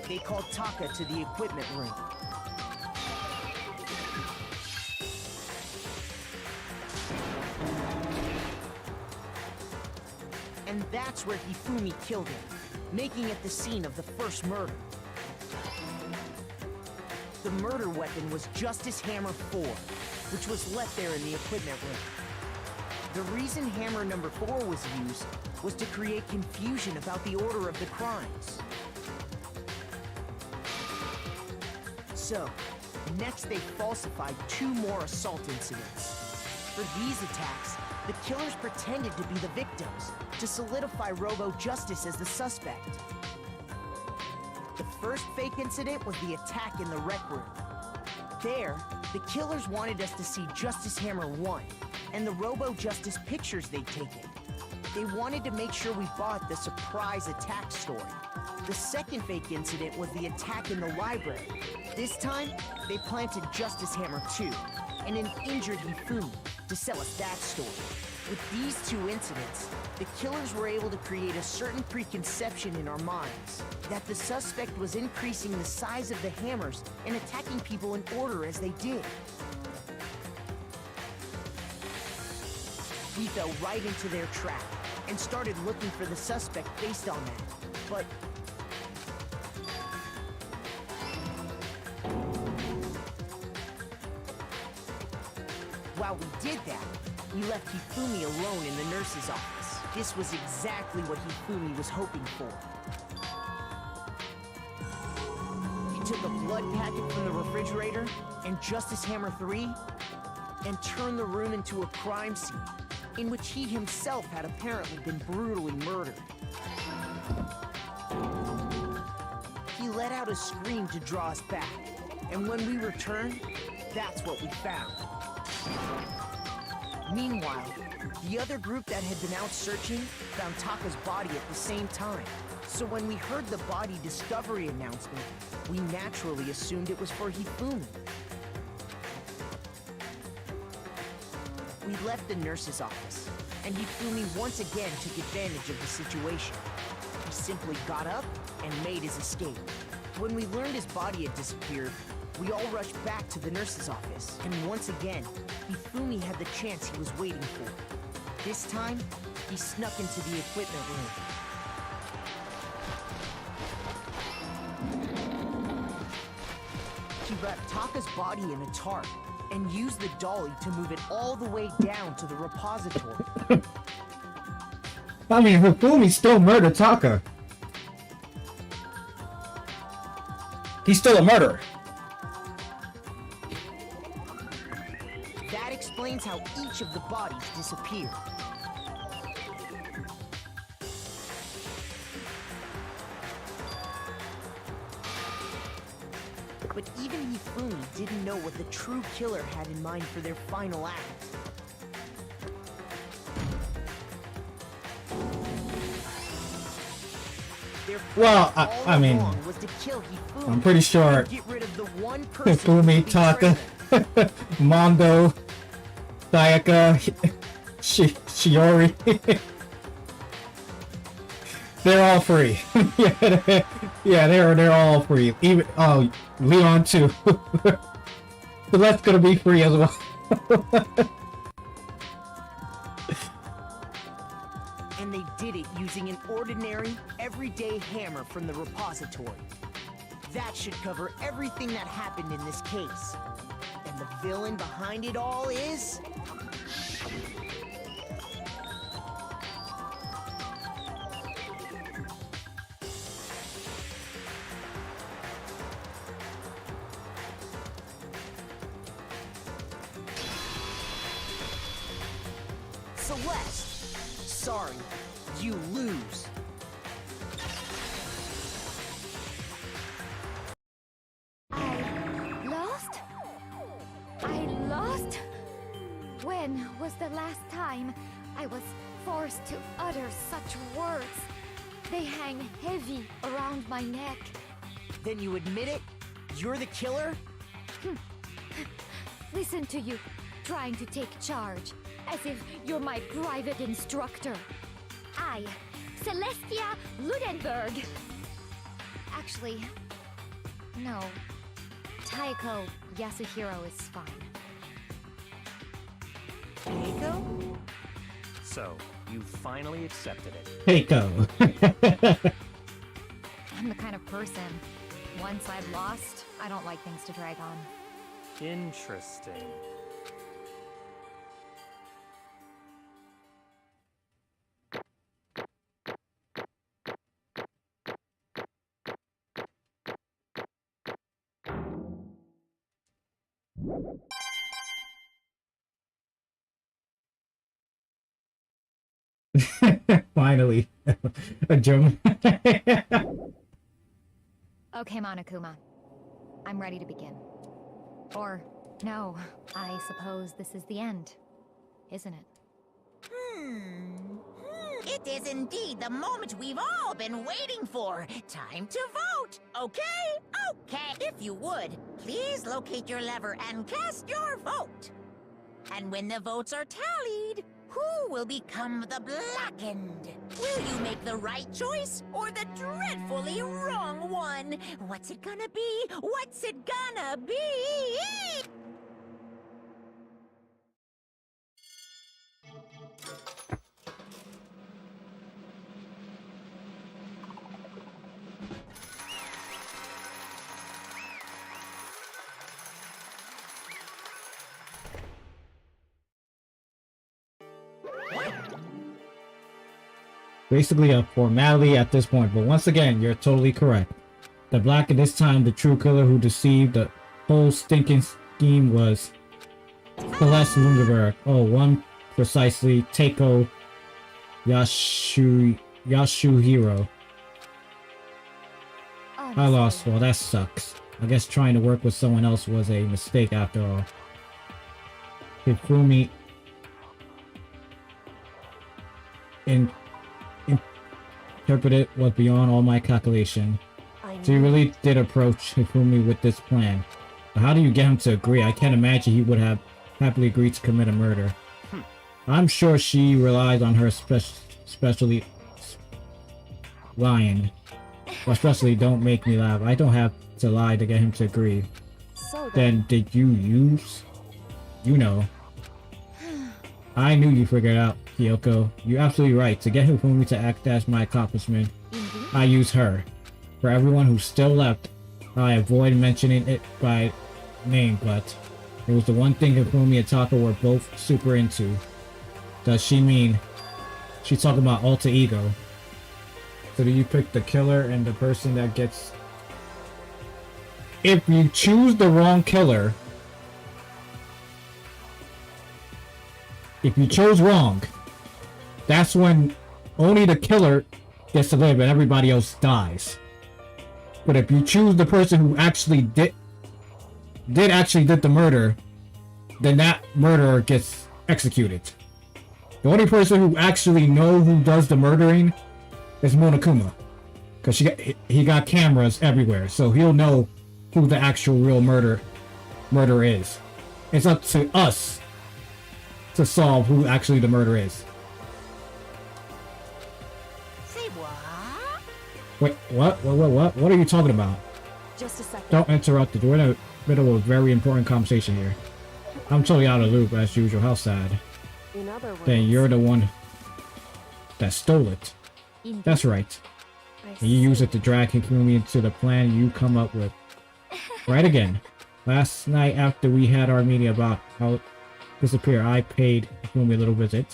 They called Taka to the equipment room. And that's where Hifumi killed him, making it the scene of the first murder. The murder weapon was Justice Hammer 4, which was left there in the equipment room. The reason Hammer number 4 was used was to create confusion about the order of the crimes. So, next they falsified 2 more assault incidents. For these attacks, the killers pretended to be the victims to solidify Robo Justice as the suspect. The first fake incident was the attack in the rec room. There, the killers wanted us to see Justice Hammer 1 and the Robo Justice pictures they'd taken. They wanted to make sure we bought the surprise attack story. The second fake incident was the attack in the library. This time, they planted Justice Hammer 2 and an injured Hifumi to sell us that story. With these 2 incidents, the killers were able to create a certain preconception in our minds that the suspect was increasing the size of the hammers and attacking people in order as they did. We fell right into their trap and started looking for the suspect based on that. But while we did that, we left Hifumi alone in the nurse's office. This was exactly what Hifumi was hoping for. He took a blood packet from the refrigerator and Justice Hammer 3 and turned the room into a crime scene in which he himself had apparently been brutally murdered. He let out a scream to draw us back, and when we returned, that's what we found. Meanwhile, the other group that had been out searching found Taka's body at the same time. So when we heard the body discovery announcement, we naturally assumed it was for Hifumi. We left the nurse's office, and Hifumi once again took advantage of the situation. He simply got up and made his escape. When we learned his body had disappeared, we all rushed back to the nurse's office, and once again, Hifumi had the chance he was waiting for. This time, he snuck into the equipment room. He wrapped Taka's body in a tarp and used the dolly to move it all the way down to the repository. I mean, Hifumi still murdered Taka. He's still a murderer. That explains how each of the bodies disappeared. But even Hifumi didn't know what the true killer had in mind for their final act. Their Well, plan I all mean, along was to kill Hifumi I'm pretty sure and get rid of the one person Hifumi, who betrayed Taka, them. Mondo, Sayaka, Shiori. They're all free. yeah, they're all free. Even Leon too. So that's gonna be free as well. And they did it using an ordinary, everyday hammer from the repository. That should cover everything that happened in this case. And the villain behind it all is... Celeste. Sorry, You lose. I lost? I lost? When was the last time I was forced to utter such words? They hang heavy around my neck. Then you admit it? You're the killer? Listen to you, trying to take charge, as if you're my private instructor. I, Celestia Ludenberg. Actually, no. Taiko Yasuhiro is fine. Taiko? So, you finally accepted it. Keiko. I'm the kind of person, once I've lost, I don't like things to drag on. Interesting. Finally. A German. Okay, Monokuma. I'm ready to begin. Or, no, I suppose this is the end, isn't it? It is indeed the moment we've all been waiting for. Time to vote, okay? Okay. If you would, please locate your lever and cast your vote. And when the votes are tallied, who will become the blackened? Will you make the right choice or the dreadfully wrong one? What's it gonna be? What's it gonna be? Basically a formality at this point, but once again, you're totally correct. The black at this time, the true killer who deceived the whole stinking scheme was Celeste Lundeberg. Oh, one precisely, Taiko Yasuhiro. I lost. Well, that sucks. I guess trying to work with someone else was a mistake after all. Hifumi interpreted was beyond all my calculation. So you really did approach Hifumi with this plan. But how do you get him to agree? I can't imagine he would have happily agreed to commit a murder. I'm sure she relies on her especially lying. Or especially don't make me laugh. I don't have to lie to get him to agree. So Then did you use? You know. I knew you figured it out, Kyoko. You're absolutely right. To get Hifumi to act as my accomplishment, I use her. For everyone who's still left, I avoid mentioning it by name, but it was the one thing Hifumi and Taka were both super into. Does she mean she's talking about alter ego? So do you pick the killer and the person that gets... If you choose the wrong killer... If you chose wrong, that's when only the killer gets to live and everybody else dies. But if you choose the person who actually did the murder, then that murderer gets executed. The only person who actually knows who does the murdering is Monokuma, because he got cameras everywhere, so he'll know who the actual real murderer is. It's up to us to solve who actually the murderer is. Say what? Wait, what? What are you talking about? just a second. Don't interrupt it. We're in the middle of a very important conversation here. I'm totally out of the loop as usual. How sad. In other words, Then you're the one that stole it. That's right. And you use it to drag Hikumi into the plan you come up with. Right again. Last night after we had our meeting about how it disappeared, I paid Hikumi a little visit.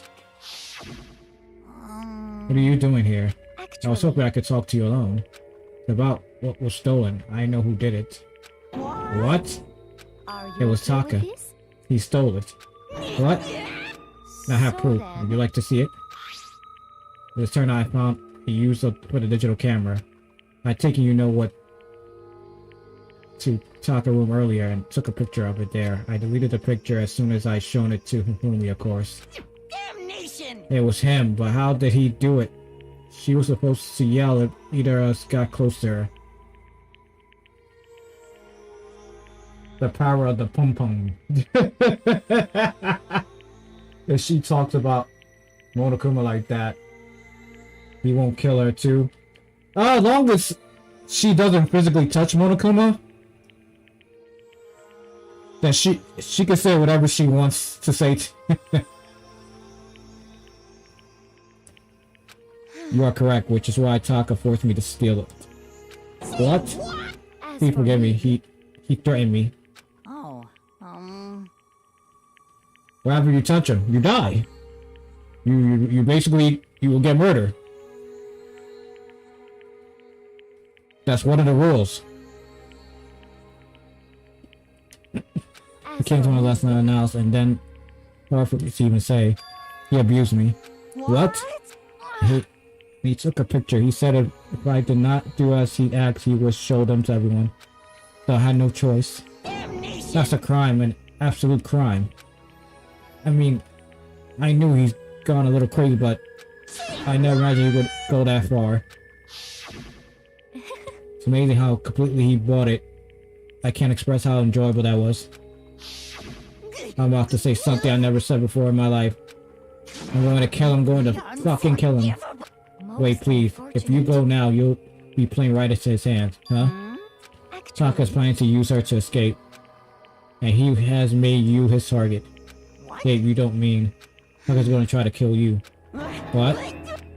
What are you doing here? I was hoping I could talk to you alone. About what was stolen. I know who did it. What? It was Taka. He stole it. What? I have proof. Would you like to see it? It turned out I found a user for the digital camera. I take it you know what to Taka room earlier and took a picture of it there. I deleted the picture as soon as I shown it to Hifumi, of course. Damnation! It was him, but how did he do it? She was supposed to yell if either of us got close to her. The power of the pum pum. If she talks about Monokuma like that, he won't kill her too. As long as she doesn't physically touch Monokuma, then she can say whatever she wants to say. You are correct, which is why Taka forced me to steal it. What? Please forgive me. He threatened me. Oh, Wherever you touch him, you die. You basically you will get murdered. That's one of the rules. He came to my last night house and then hard for me to even say he abused me. What? He took a picture. He said if I did not do as he asked, he would show them to everyone. So I had no choice. That's a crime, an absolute crime. I mean, I knew he's gone a little crazy, but I never imagined he would go that far. It's amazing how completely he bought it. I can't express how enjoyable that was. I'm about to say something I never said before in my life. I'm going to kill him, I'm going to fucking kill him. Wait, please. If you go now, you'll be playing right into his hands, huh? Taka's planning to use her to escape. And he has made you his target. Hey, you don't mean Taka's going to try to kill you. What?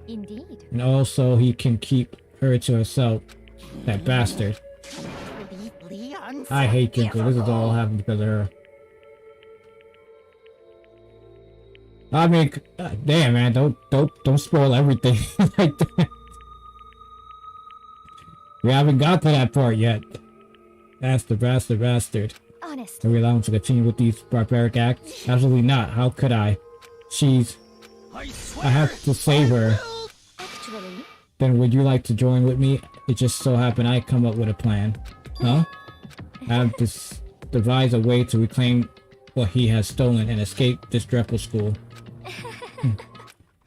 Indeed. And also, he can keep her to herself. That bastard. I hate Junko. This is all happening because of her. I mean, damn man, don't spoil everything like that. We haven't got to that part yet. Bastard. Honest. Do we allow him to continue with these barbaric acts? Absolutely not. How could I? I have to save her. Actually. Then would you like to join with me? It just so happened I come up with a plan. Huh? I have devised a way to reclaim what he has stolen and escape this dreadful school.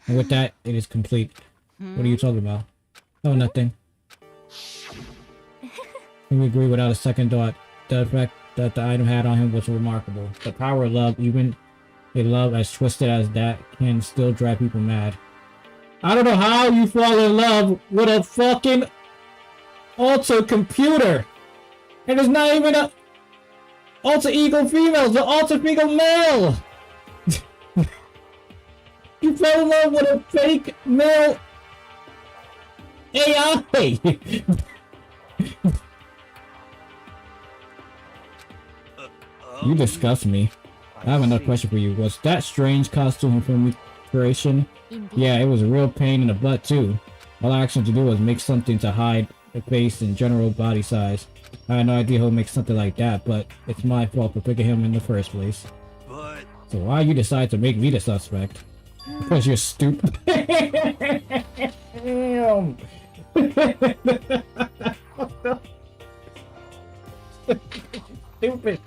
And with that, it is complete. What are you talking about? Oh, nothing. We agree without a second thought. The effect that the item had on him was remarkable. The power of love, even a love as twisted as that, can still drive people mad. I don't know how you fall in love with a fucking alter computer. And it's not even a alter ego female, it's an alter ego male. You fell in love with a fake male AI. You disgust me. I have another question for you. Was that strange costume from creation? Yeah, it was a real pain in the butt too. All I asked him to do was make something to hide the face and general body size. I had no idea he'll make something like that, but it's my fault for picking him in the first place. But So why you decide to make me the suspect? Because you're stupid. Damn. Stupid.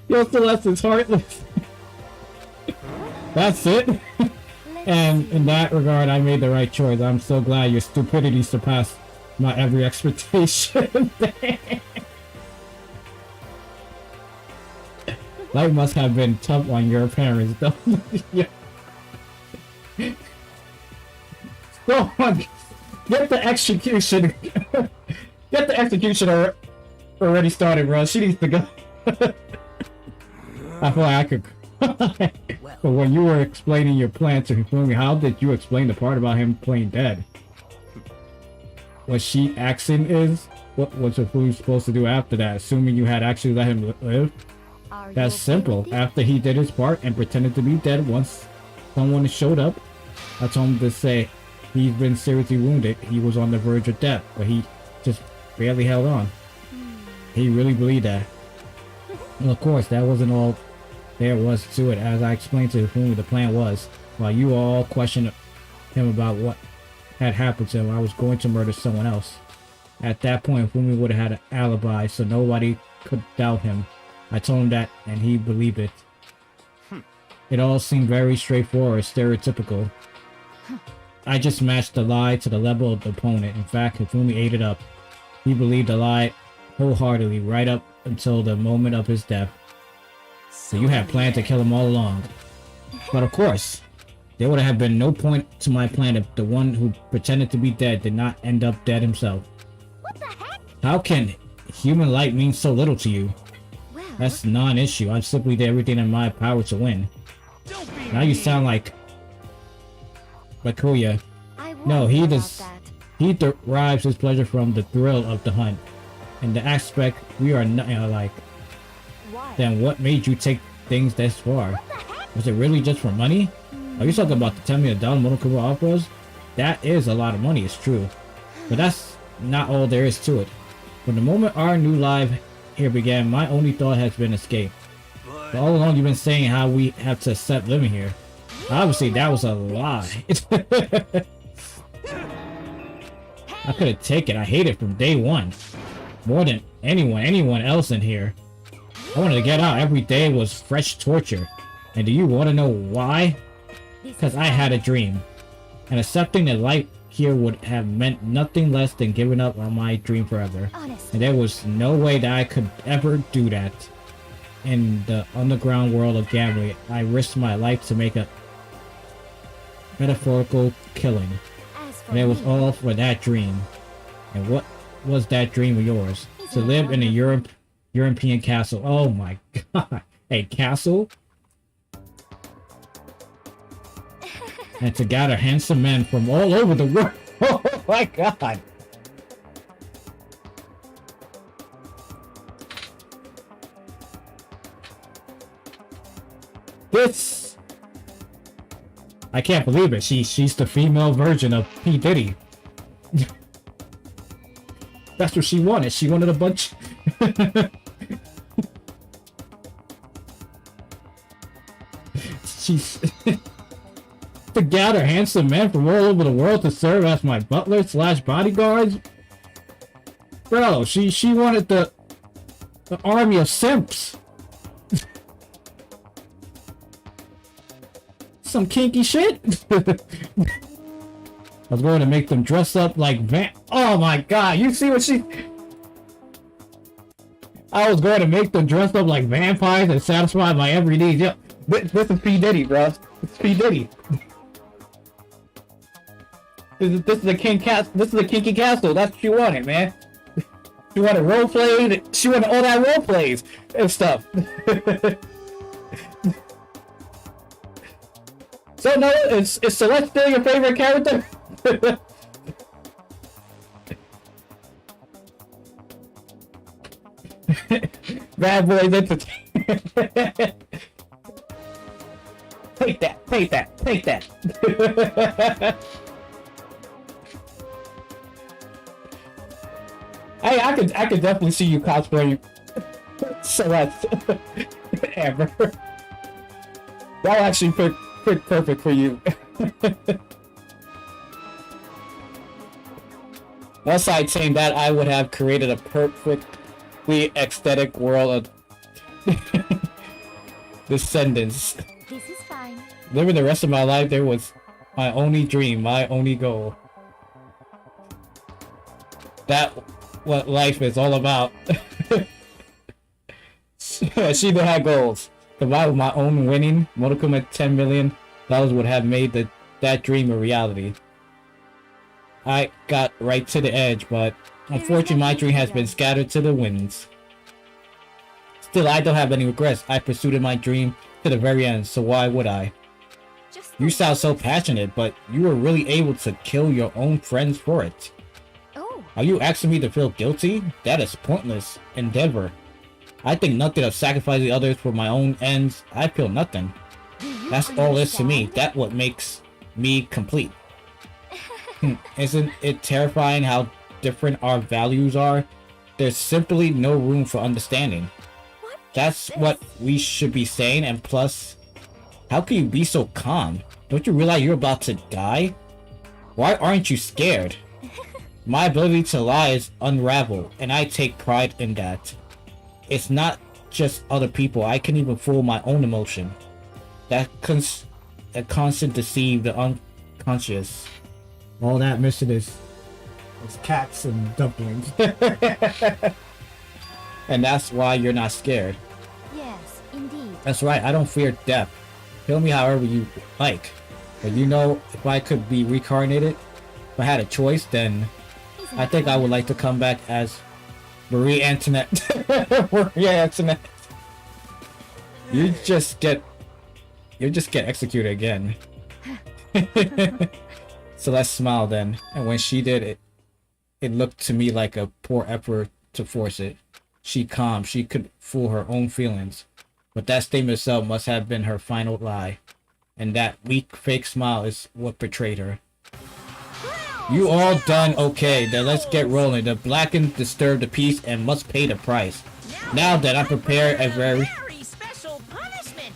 Yo, Celeste's heartless. That's it. And in that regard, I made the right choice. I'm so glad your stupidity surpassed my every expectation. Life must have been tough on your parents, though. Yeah. Go on, get the execution. Get the execution already started, bro. She needs to go. I feel like I could. But when you were explaining your plan to Hifumi, how did you explain the part about him playing dead? What she accent is? What was Hifumi supposed to do after that? Assuming you had actually let him live? That's simple. After he did his part and pretended to be dead once someone showed up, I told him to say he's been seriously wounded. He was on the verge of death, but he just barely held on. He really believed that. Well, of course, that wasn't all there was to it. As I explained to Hifumi, the plan was while you all questioned him about what had happened to him, I was going to murder someone else. At that point, Fumi would have had an alibi, so nobody could doubt him. I told him that, and he believed it. It all seemed very straightforward, stereotypical. I just matched the lie to the level of the opponent. In fact, Hifumi ate it up. He believed the lie wholeheartedly, right up until the moment of his death. So you had planned to kill him all along. But of course, there would have been no point to my plan if the one who pretended to be dead did not end up dead himself. What the heck? How can human life mean so little to you? Well, That's non-issue. I simply did everything in my power to win. Now you sound like Bakuya. I won't No, about that. he derives his pleasure from the thrill of the hunt. And the aspect we are not like. Why? Then what made you take things this far? Was it really just for money? Are you talking about the $10 million Monokuma offers? That is a lot of money, it's true. But that's not all there is to it. From the moment our new life here began, my only thought has been escape. But all along you've been saying how we have to accept living here. Obviously that was a lie. I couldn't take it. I hate it from day one. More than anyone else in here. I wanted to get out. Every day was fresh torture. And do you want to know why? Because I had a dream. And accepting that life here would have meant nothing less than giving up on my dream forever. Honestly. And there was no way that I could ever do that. In the underground world of gambling, I risked my life to make a metaphorical killing. As for And it was me, all for that dream. And what was that dream of yours? To Isn't live in a wonderful? European castle. Oh my god. A castle? And to gather handsome men from all over the world. Oh my god. This... I can't believe it. She's the female version of P. Diddy. That's what she wanted. She wanted a bunch... She's... to gather handsome men from all over the world to serve as my butler slash bodyguards? Bro, she wanted the army of simps. Some kinky shit. I was going to make them dress up like oh my god, you see what she... I was going to make them dress up like vampires and satisfy my every need. Yep, this is P. Diddy, bro. It's P. Diddy. This is a kinky castle. That's what she wanted, man. She wanted role play. She wanted all that role plays and stuff. So no, is Celeste still your favorite character? Bad Boys Entertainment. Take that, take that, take that. Hey, I could definitely see you cosplaying Celeste. Ever. That'll actually fit perfect for you. Once I'd seen that, I would have created a perfectly aesthetic world of descendants. this is fine. Living the rest of my life, there was my only dream, my only goal. That what life is all about. She had goals. Combined with my own winning, Monokuma $10 million would have made that dream a reality. I got right to the edge, but unfortunately my dream has been scattered to the winds. Still, I don't have any regrets. I pursued my dream to the very end, so why would I? Just You sound so passionate, but you were really able to kill your own friends for it. Oh, Are you asking me to feel guilty? That is pointless endeavor. I think nothing of sacrificing others for my own ends. I feel nothing. do you That's all is to me. understand? That's what makes me complete. Isn't it terrifying how different our values are? There's simply no room for understanding. What That's is what this? we should be saying, and plus, How can you be so calm? Don't you realize you're about to die? Why aren't you scared? My ability to lie is unraveled, and I take pride in that. It's not just other people, I can even fool my own emotion. That constant deceive the unconscious. All that missing is cats and dumplings. And that's why you're not scared. Yes, indeed. That's right, I don't fear death. Kill me however you like. But you know, if I could be reincarnated, if I had a choice, then I think I would like to come back as Marie Antoinette. Marie Antoinette. You just get executed again. So let's smile then. And when she did it, it looked to me like a poor effort to force it. She calm, she could fool her own feelings. But that statement itself must have been her final lie. And that weak fake smile is what betrayed her. You all done okay, then let's get rolling. The blackened disturb the peace and must pay the price. Now that I'm prepared a very special punishment.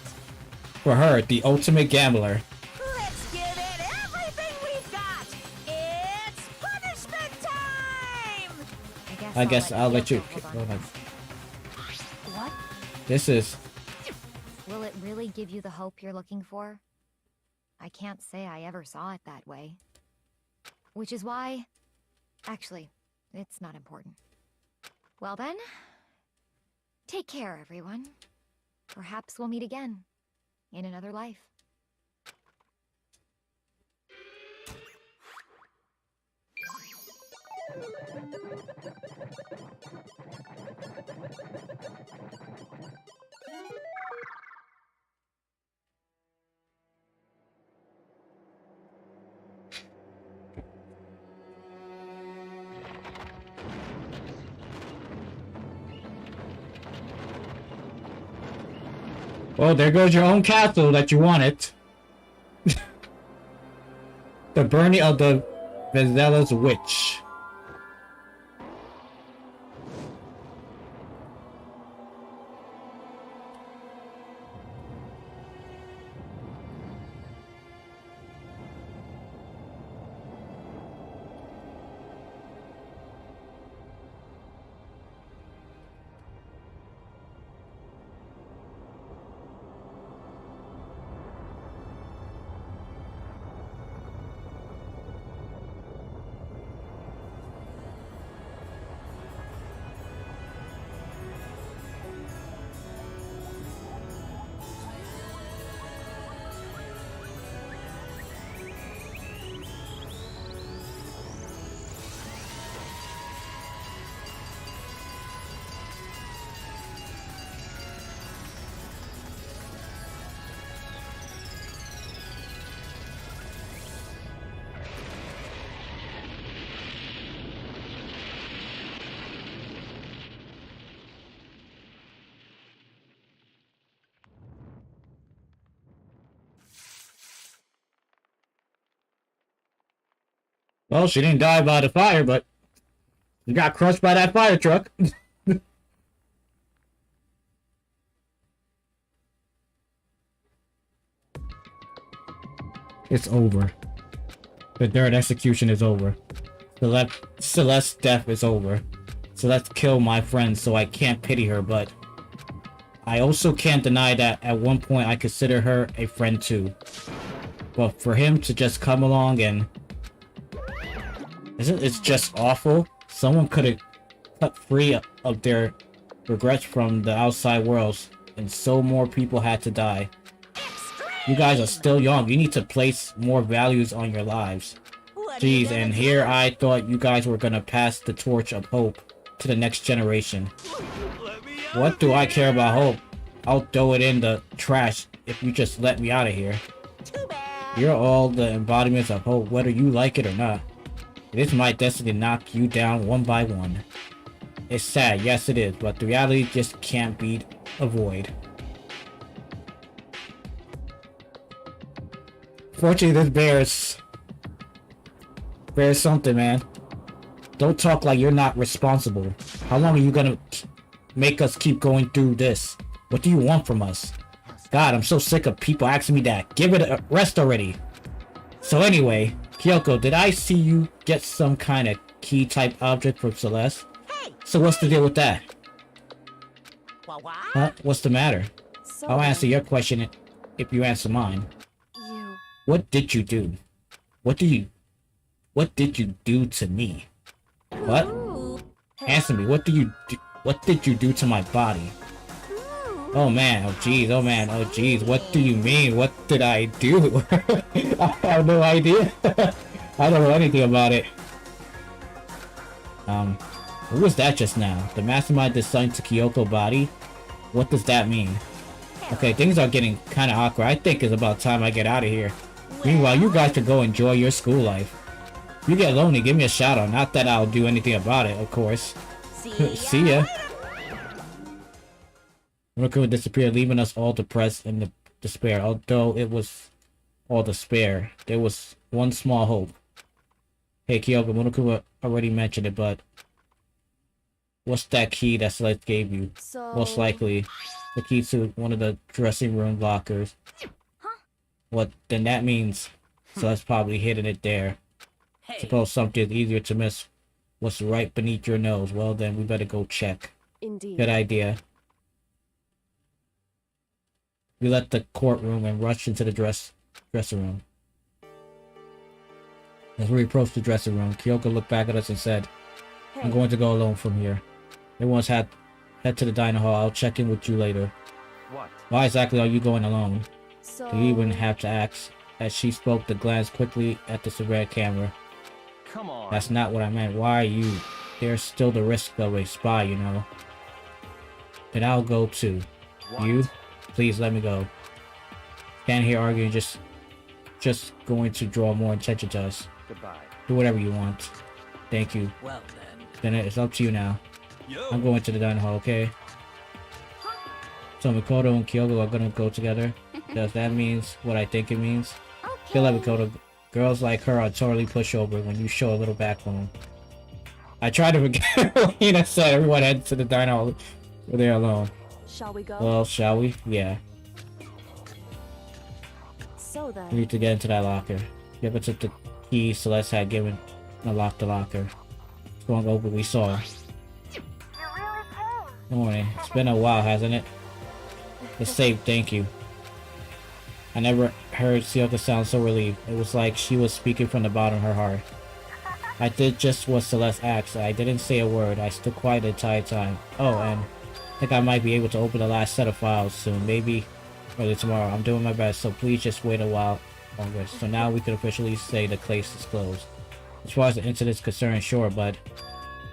For her, the ultimate gambler. Let's give it everything we've got. It's punishment time. I guess I'll let you. What? This is. Will it really give you the hope you're looking for? I can't say I ever saw it that way. Which is why... Actually, it's not important. Well then, take care, everyone. Perhaps we'll meet again, in another life. Well, there goes your own castle that you wanted. The burning of the Vezella's witch. Well, she didn't die by the fire, but she got crushed by that fire truck. It's over. The third execution is over. Celeste's death is over. Celeste killed my friend, so I can't pity her, but I also can't deny that at one point I consider her a friend too. But for him to just come along and... It's just awful? Someone could have cut free of their regrets from the outside worlds, and so more people had to die. You guys are still young. You need to place more values on your lives. Jeez, and here I thought you guys were gonna pass the torch of hope to the next generation. What do I care about hope? I'll throw it in the trash if you just let me out of here. You're all the embodiments of hope, whether you like it or not. It is my destiny to knock you down one by one. It's sad, yes it is, but the reality just can't be avoided. Fortunately, this bears something, man. Don't talk like you're not responsible. How long are you gonna make us keep going through this? What do you want from us? God, I'm so sick of people asking me that. Give it a rest already. So anyway, Kyoko, did I see you get some kind of key type object from Celeste? Hey! So what's the deal with that? What? Huh? What's the matter? So I'll answer then, your question if you answer mine. you... What did you do? What did you do to me? What? Answer me. What did you do to my body? Oh man, oh jeez, oh man, oh jeez, what do you mean? What did I do? I have no idea. I don't know anything about it. What was that just now? The mastermind designed to Kyoko body? What does that mean? Okay, things are getting kind of awkward. I think it's about time I get out of here. Meanwhile, you guys can go enjoy your school life. If you get lonely, give me a shout out. Not that I'll do anything about it, of course. See ya. Murakumo disappeared, leaving us all depressed and despair. Although it was all despair, there was one small hope. Hey, Kyoko, Murakumo already mentioned it, but what's that key that Celeste gave you? So... Most likely, the key to one of the dressing room lockers. What? Then that means Celeste probably hidden it there. Suppose something is easier to miss what's right beneath your nose. Well, then we better go check. Indeed. Good idea. We left the courtroom and rushed into the dressing room. As we approached the dressing room, Kyoko looked back at us and said, I'm going to go alone from here. Everyone's head to the dining hall. I'll check in with you later. What? Why exactly are you going alone? So... Do you even have to ask? As she spoke, the glance quickly at the surveyor camera. Come on. That's not what I meant. Why are you? There's still the risk of a spy, you know. Then I'll go too. What? You? Please let me go. Can't hear arguing, just going to draw more attention to us. Goodbye. Do whatever you want. Thank you. Well Then it's up to you now. Yo. I'm going to the dining hall, okay? So Mikoto and Kyoko are gonna go together. Does that mean what I think it means? Good luck, Mikoto. Girls like her are totally pushover when you show a little backbone. I tried to forget what Hina said. Everyone head to the dining hall. We're there alone. Shall we go? Well, shall we? Yeah. So then... We need to get into that locker. Give us the key Celeste had given and unlock the locker. It's going over we saw. Good morning. It's been a while, hasn't it? It's safe, thank you. I never heard Kyoko sound so relieved. It was like she was speaking from the bottom of her heart. I did just what Celeste asked. I didn't say a word. I stood quiet the entire time. Oh, and I think I might be able to open the last set of files soon. Maybe early tomorrow. I'm doing my best, so please just wait a while longer. So now we can officially say the case is closed. As far as the incident's concerned, sure, but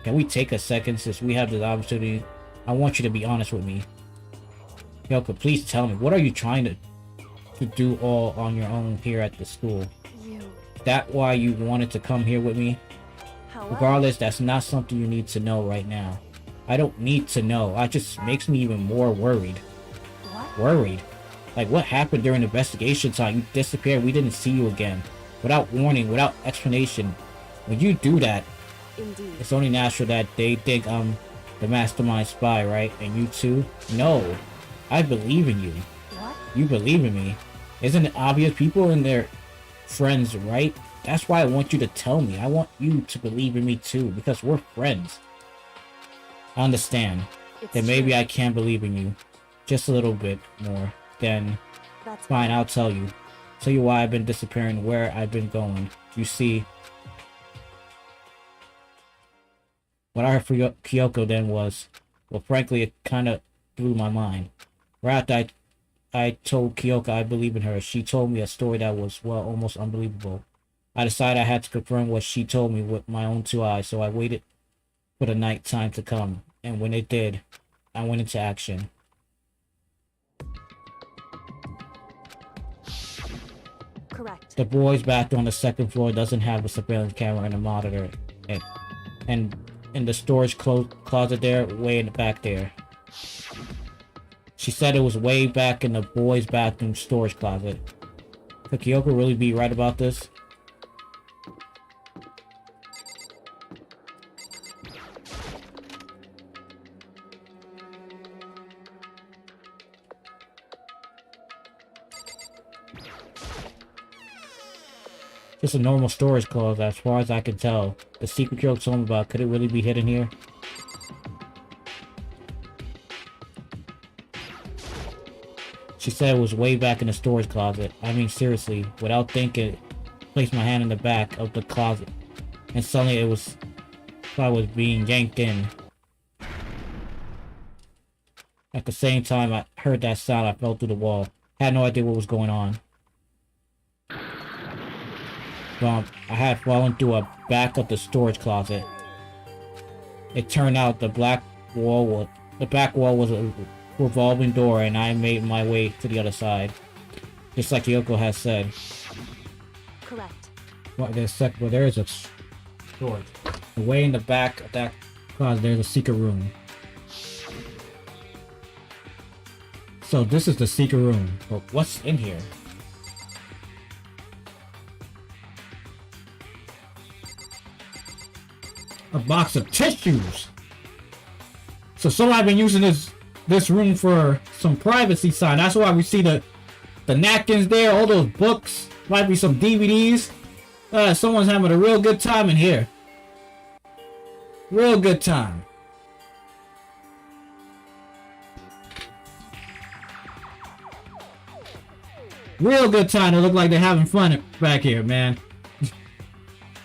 can we take a second since we have this opportunity? I want you to be honest with me. Kyoko, please tell me, what are you trying to do all on your own here at the school? You... Is that why you wanted to come here with me? However... Regardless, that's not something you need to know right now. I don't need to know. It just makes me even more worried. What? Worried? Like, what happened during the investigation time? You disappeared, we didn't see you again. Without warning, without explanation. When you do that, Indeed. it's only natural that they think I'm the mastermind spy, right? And you too? No. I believe in you. What? You believe in me. Isn't it obvious? People and their friends, right? That's why I want you to tell me. I want you to believe in me too, because we're friends. I understand. It's Then maybe true. I can believe in you. Just a little bit more. Then, That's fine, I'll tell you. Tell you why I've been disappearing, where I've been going. You see, what I heard from Kyoko then was, well, frankly, it kind of blew my mind. Right after I told Kyoko I believe in her, she told me a story that was, well, almost unbelievable. I decided I had to confirm what she told me with my own two eyes, so I waited for the night time to come, and when it did, I went into action. correct. The boys' bathroom on the second floor doesn't have a surveillance camera and a monitor, and in the storage closet there, way in the back there. She said it was way back in the boys' bathroom storage closet. Could Kyoko really be right about this? Just a normal storage closet as far as I can tell. The secret joke told about, could it really be hidden here? She said it was way back in the storage closet. I mean, seriously, without thinking, placed my hand in the back of the closet. And suddenly it was, I was being yanked in. At the same time I heard that sound, I fell through the wall. Had no idea what was going on. I had fallen through a back of the storage closet. It turned out the back wall was a revolving door, and I made my way to the other side. Just like Yoko has said. Correct. Well, there is a storage. Way in the back of that closet, there's a secret room. So this is the secret room. But what's in here? A box of tissues. So somebody been using this room for some privacy sign. That's why we see the napkins there, all those books. Might be some DVDs. Someone's having a real good time in here. Real good time. Real good time. They look like they're having fun back here, man.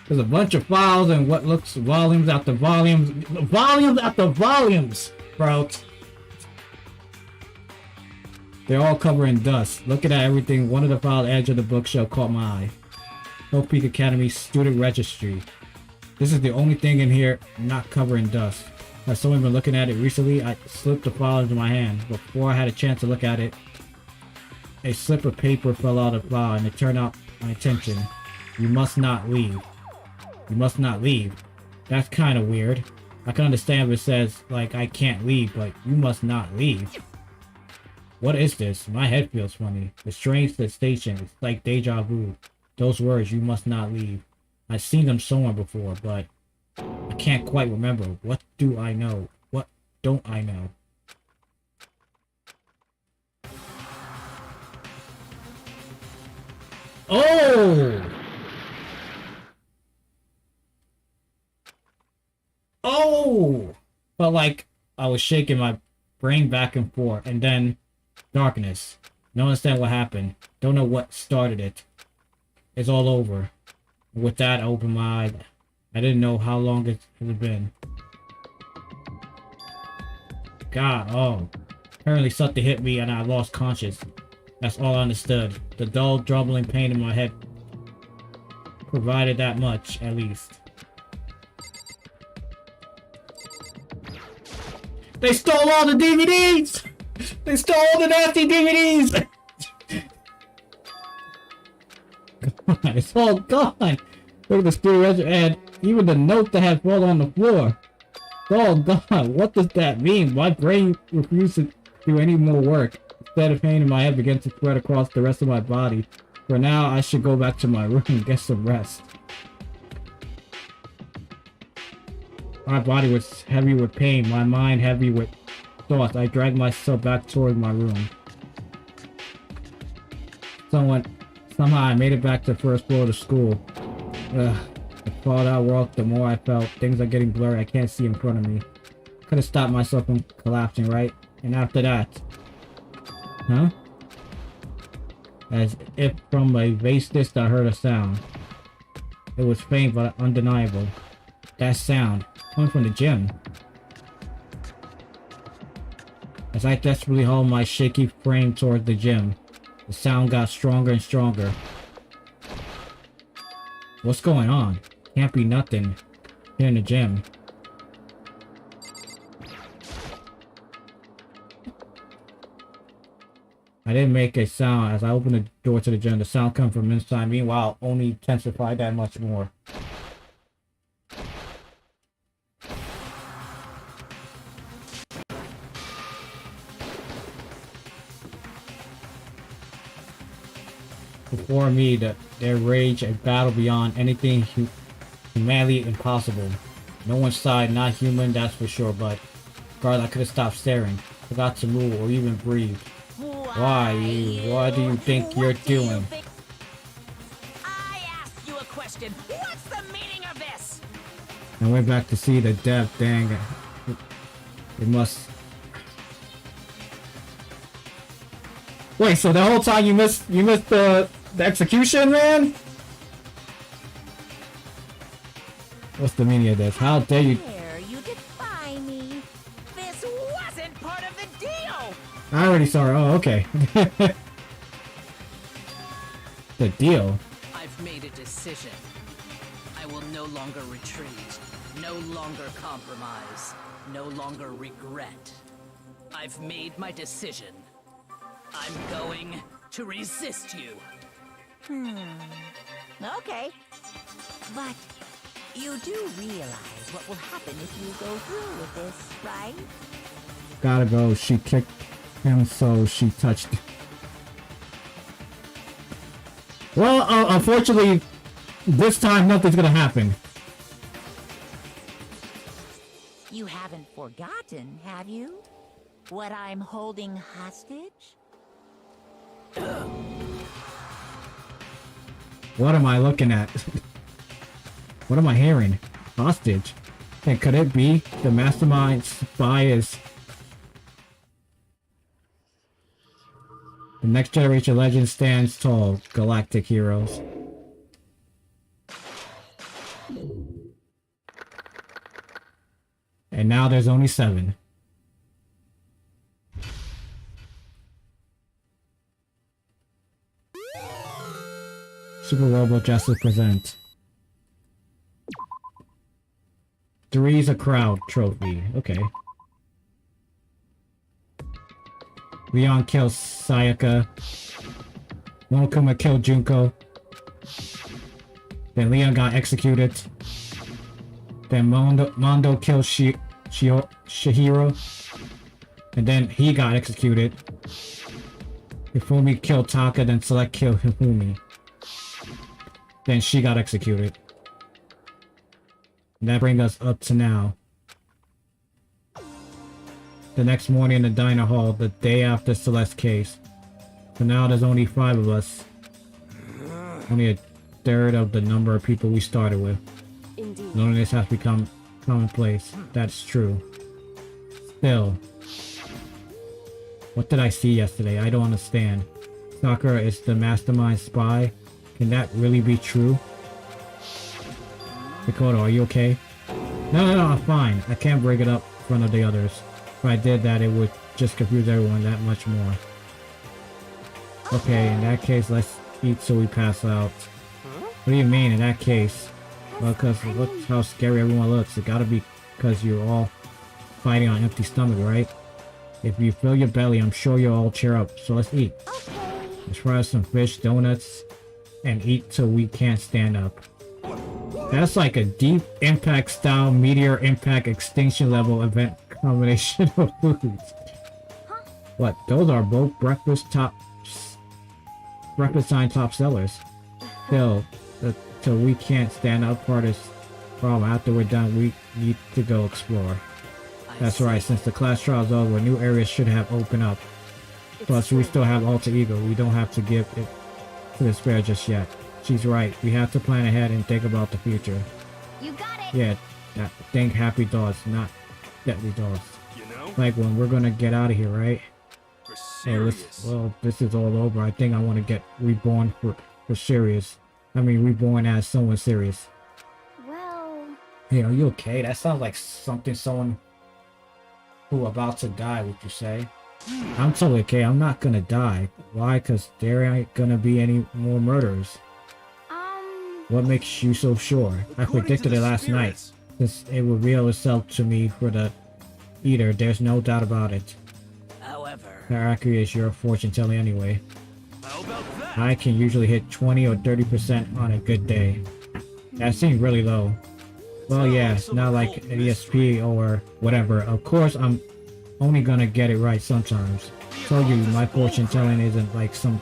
There's a bunch of files and what looks volumes after volumes. Volumes after volumes, bro. They're all covered in dust. Looking at everything, one of the file edge of the bookshelf caught my eye. Hope Peak Academy Student Registry. This is the only thing in here not covered in dust. Has someone been looking at it recently? I slipped the file into my hand. Before I had a chance to look at it, a slip of paper fell out of the file and it turned out my attention. You must not leave. You must not leave. That's kind of weird. I can understand if it says, like, I can't leave, but you must not leave. What is this? My head feels funny. The strange sensation. It's like deja vu. Those words, you must not leave. I've seen them somewhere before, but I can't quite remember. What do I know? What don't I know? Oh! Oh! Felt like I was shaking my brain back and forth, and then darkness. Don't understand what happened. Don't know what started it. It's all over. With that, I opened my eyes. I didn't know how long it had been. God, oh. Apparently something hit me and I lost conscious. That's all I understood. The dull, troubling pain in my head provided that much, at least. They stole all the DVDs! They stole all the nasty DVDs! God, it's all gone! Look at the student register and even the note that had fallen on the floor. It's all gone. What does that mean? My brain refused to do any more work. Instead of pain in my head began to spread across the rest of my body. For now, I should go back to my room and get some rest. My body was heavy with pain, my mind heavy with thoughts. I dragged myself back toward my room. Somehow I made it back to the first floor of the school. The farther I walked, the more I felt things are getting blurry. I can't see in front of me. Could have stopped myself from collapsing, right? And after that... Huh? As if from a vast distance I heard a sound. It was faint but undeniable. That sound, coming from the gym. As I desperately hauled my shaky frame towards the gym, the sound got stronger and stronger. What's going on? Can't be nothing here in the gym. I didn't make a sound as I opened the door to the gym. The sound come from inside. Meanwhile, only intensified that much more. Before me, their rage and battle beyond anything humanly impossible. No one's side, not human, that's for sure, but regardless, I could have stopped staring, forgot to move or even breathe. Why? What do you think you're doing? I asked you a I went back to see the death. Dang. It must. Wait, so the whole time you missed the execution, man? What's the meaning of this? How dare you? There, you defy me. This wasn't part of the deal. I already saw her. Oh, okay. The deal. I've made a decision. I will no longer retreat, no longer compromise, no longer regret. I've made my decision. I'm going to resist you. Okay. But you do realize what will happen if you go through with this, right? Gotta go. She kicked him, so she touched. Well, unfortunately, this time nothing's gonna happen. You haven't forgotten, have you? What I'm holding hostage? What am I looking at? What am I hearing? Hostage? And could it be the mastermind spy is the next generation legend stands tall, galactic heroes. And now there's only 7. Super Robo Justice present. 3's a crowd trophy. Okay. Leon kills Sayaka. Monokuma killed Junko. Then Leon got executed. Then Mondo killed Shihiro. And then he got executed. Hifumi killed Taka, then Select killed Hifumi. Then she got executed. And that brings us up to now. The next morning in the diner hall, the day after Celeste's case. So now there's only 5 of us. Only a third of the number of people we started with. Indeed. Loneliness has become commonplace. That's true. Still. What did I see yesterday? I don't understand. Sakura is the mastermind spy. Can that really be true? Dakota, are you okay? No, I'm fine. I can't bring it up in front of the others. If I did that, it would just confuse everyone that much more. Okay, in that case, let's eat so we pass out. What do you mean, in that case? Well, because look how scary everyone looks. It gotta be because you're all fighting on empty stomach, right? If you fill your belly, I'm sure you'll all cheer up. So let's eat. Let's fry some fish, donuts, and eat till we can't stand up. That's like a deep impact style meteor impact extinction level event combination of foods. What? Those are both breakfast sign top sellers. Still, till we can't stand up part is problem. After we're done, we need to go explore. That's right. Since the class trial's over, new areas should have opened up. Plus, we still have Alter Ego. We don't have to give it to despair just yet. She's right. We have to plan ahead and think about the future. You got it. Yeah, think happy thoughts, not deadly thoughts. You know? Like when we're gonna get out of here, right? For Hey, serious. well, this is all over. I think I want to get reborn for serious. I mean, reborn as someone serious. Well, Hey, are you okay? That sounds like someone who about to die, would you say? I'm totally okay. I'm not gonna die. Why? Because there ain't gonna be any more murders. What makes you so sure? I According predicted to it the last night. spirits. Since it will reveal itself to me for the eater, there's no doubt about it. However, How accurate is your fortune telling anyway? How about that? I can usually hit 20 or 30% on a good day. That seems really low. Well, yeah, it's not like an ESP or whatever. Of course, I'm only gonna get it right sometimes. Told you, my fortune telling isn't like some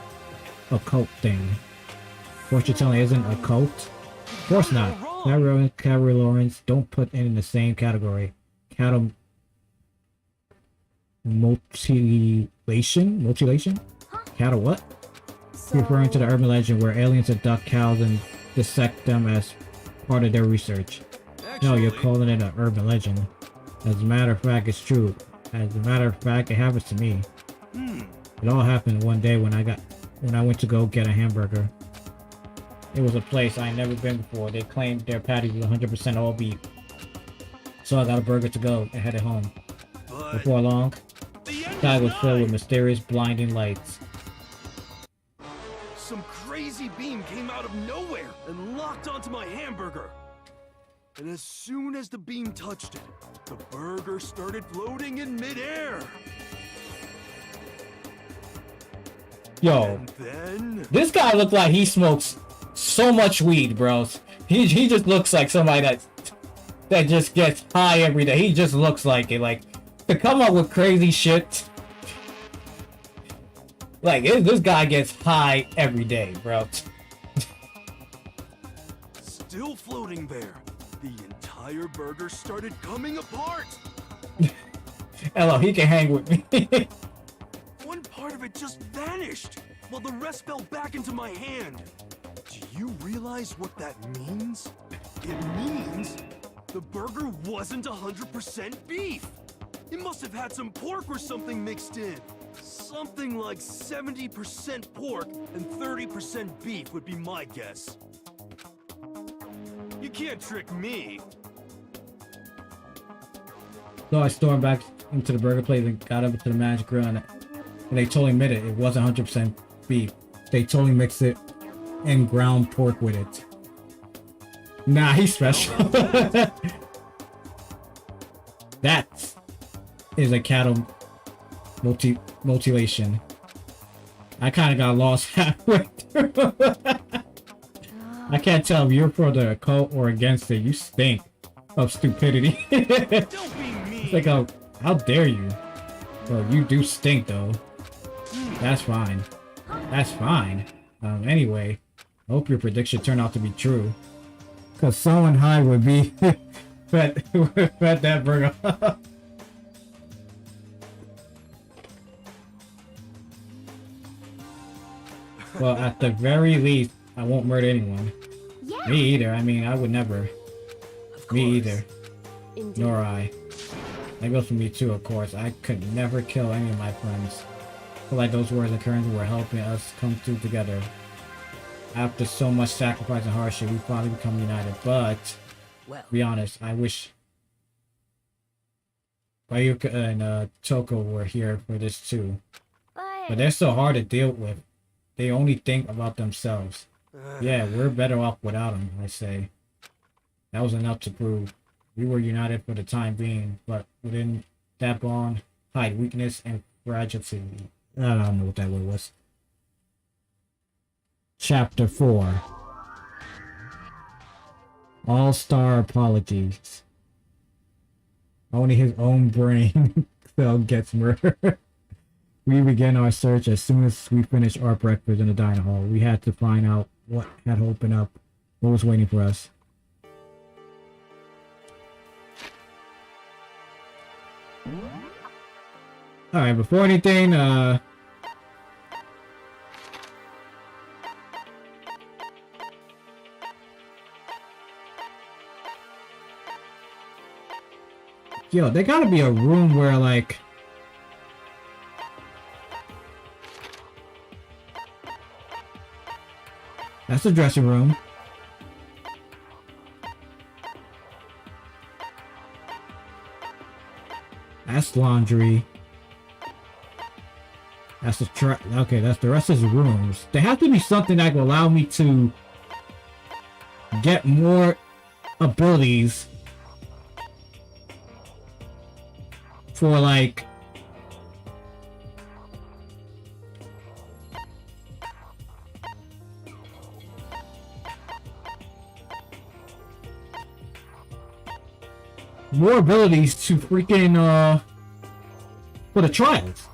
occult thing. Fortune telling isn't a cult? Of course not. Cavalry Lawrence don't put in the same category. Cattle mutilation? Cattle what? Referring to the urban legend where aliens abduct cows and dissect them as part of their research. No, actually. you're calling it an urban legend. As a matter of fact, it's true. As a matter of fact, it happens to me. It all happened one day when I went to go get a hamburger. It was a place I had never been before. They claimed their patties was 100% all beef. So I got a burger to go and headed home. But Before long, the the end sky is was filled with nigh. mysterious, blinding lights. Some crazy beam came out of nowhere and locked onto my hamburger. And as soon as the beam touched it, the burger started floating in midair. Yo, And then this guy looks like he smokes so much weed, bro. He just looks like somebody that just gets high every day. He just looks like it. Like, to come up with crazy shit. Like, this guy gets high every day, bro. still floating there, the entire burger started coming apart. Hello, he can hang with me. One part of it just vanished, while the rest fell back into my hand. Do you realize what that means? It means the burger wasn't 100% beef. It must have had some pork or something mixed in. Something like 70% pork and 30% beef would be my guess. You can't trick me. So I stormed back into the burger place and got up to the Magic Grill, and they totally admitted it wasn't 100% beef. They totally mixed it and ground pork with it. Nah, he's special. That is a cattle mutilation. I kind of got lost halfway through. I can't tell if you're for the cult or against it. You stink of stupidity. Don't be mean. It's like, oh, how dare you? Well, you do stink, though. That's fine. That's fine. Anyway, I hope your prediction turned out to be true. Because someone high would be fed that burger. Well, at the very least, I won't murder anyone. Yeah. Me either. I mean, I would never. Of Me course. either. Indeed. Nor I. That goes for me too, of course. I could never kill any of my friends. I feel like those words and occurrences were helping us come through together. After so much sacrifice and hardship, we finally become united. But, Well, to be honest, I wish Bayuka and Toko were here for this too. But they're so hard to deal with. They only think about themselves. Yeah, we're better off without them, I say. That was enough to prove. We were united for the time being, but within that bond hide weakness and fragility. I don't know what that word was. Chapter 4. All-star apologies. Only his own brain cell gets murdered. We began our search as soon as we finished our breakfast in the dining hall. We had to find out what had opened up, what was waiting for us. Alright, before anything, yo, there gotta be a room where, like, that's the dressing room. That's laundry. That's the okay, that's the rest of the rooms. There has to be something that will allow me to get more abilities for, like, more abilities to freaking for the trials.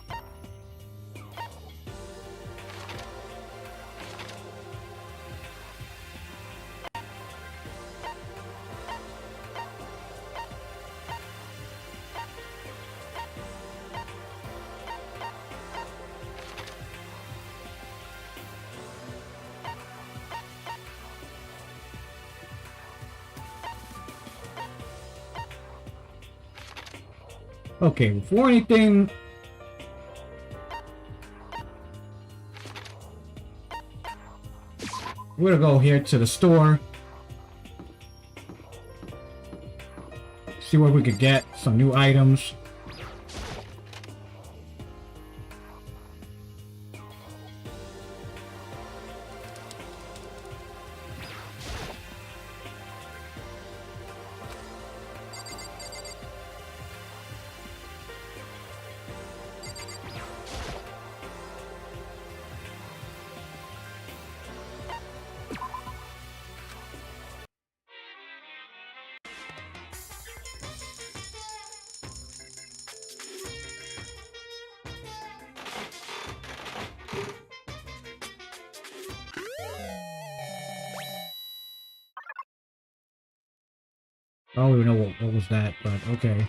Okay, before anything, we're gonna go here to the store. See what we could get, some new items. I don't even know what was that, but okay.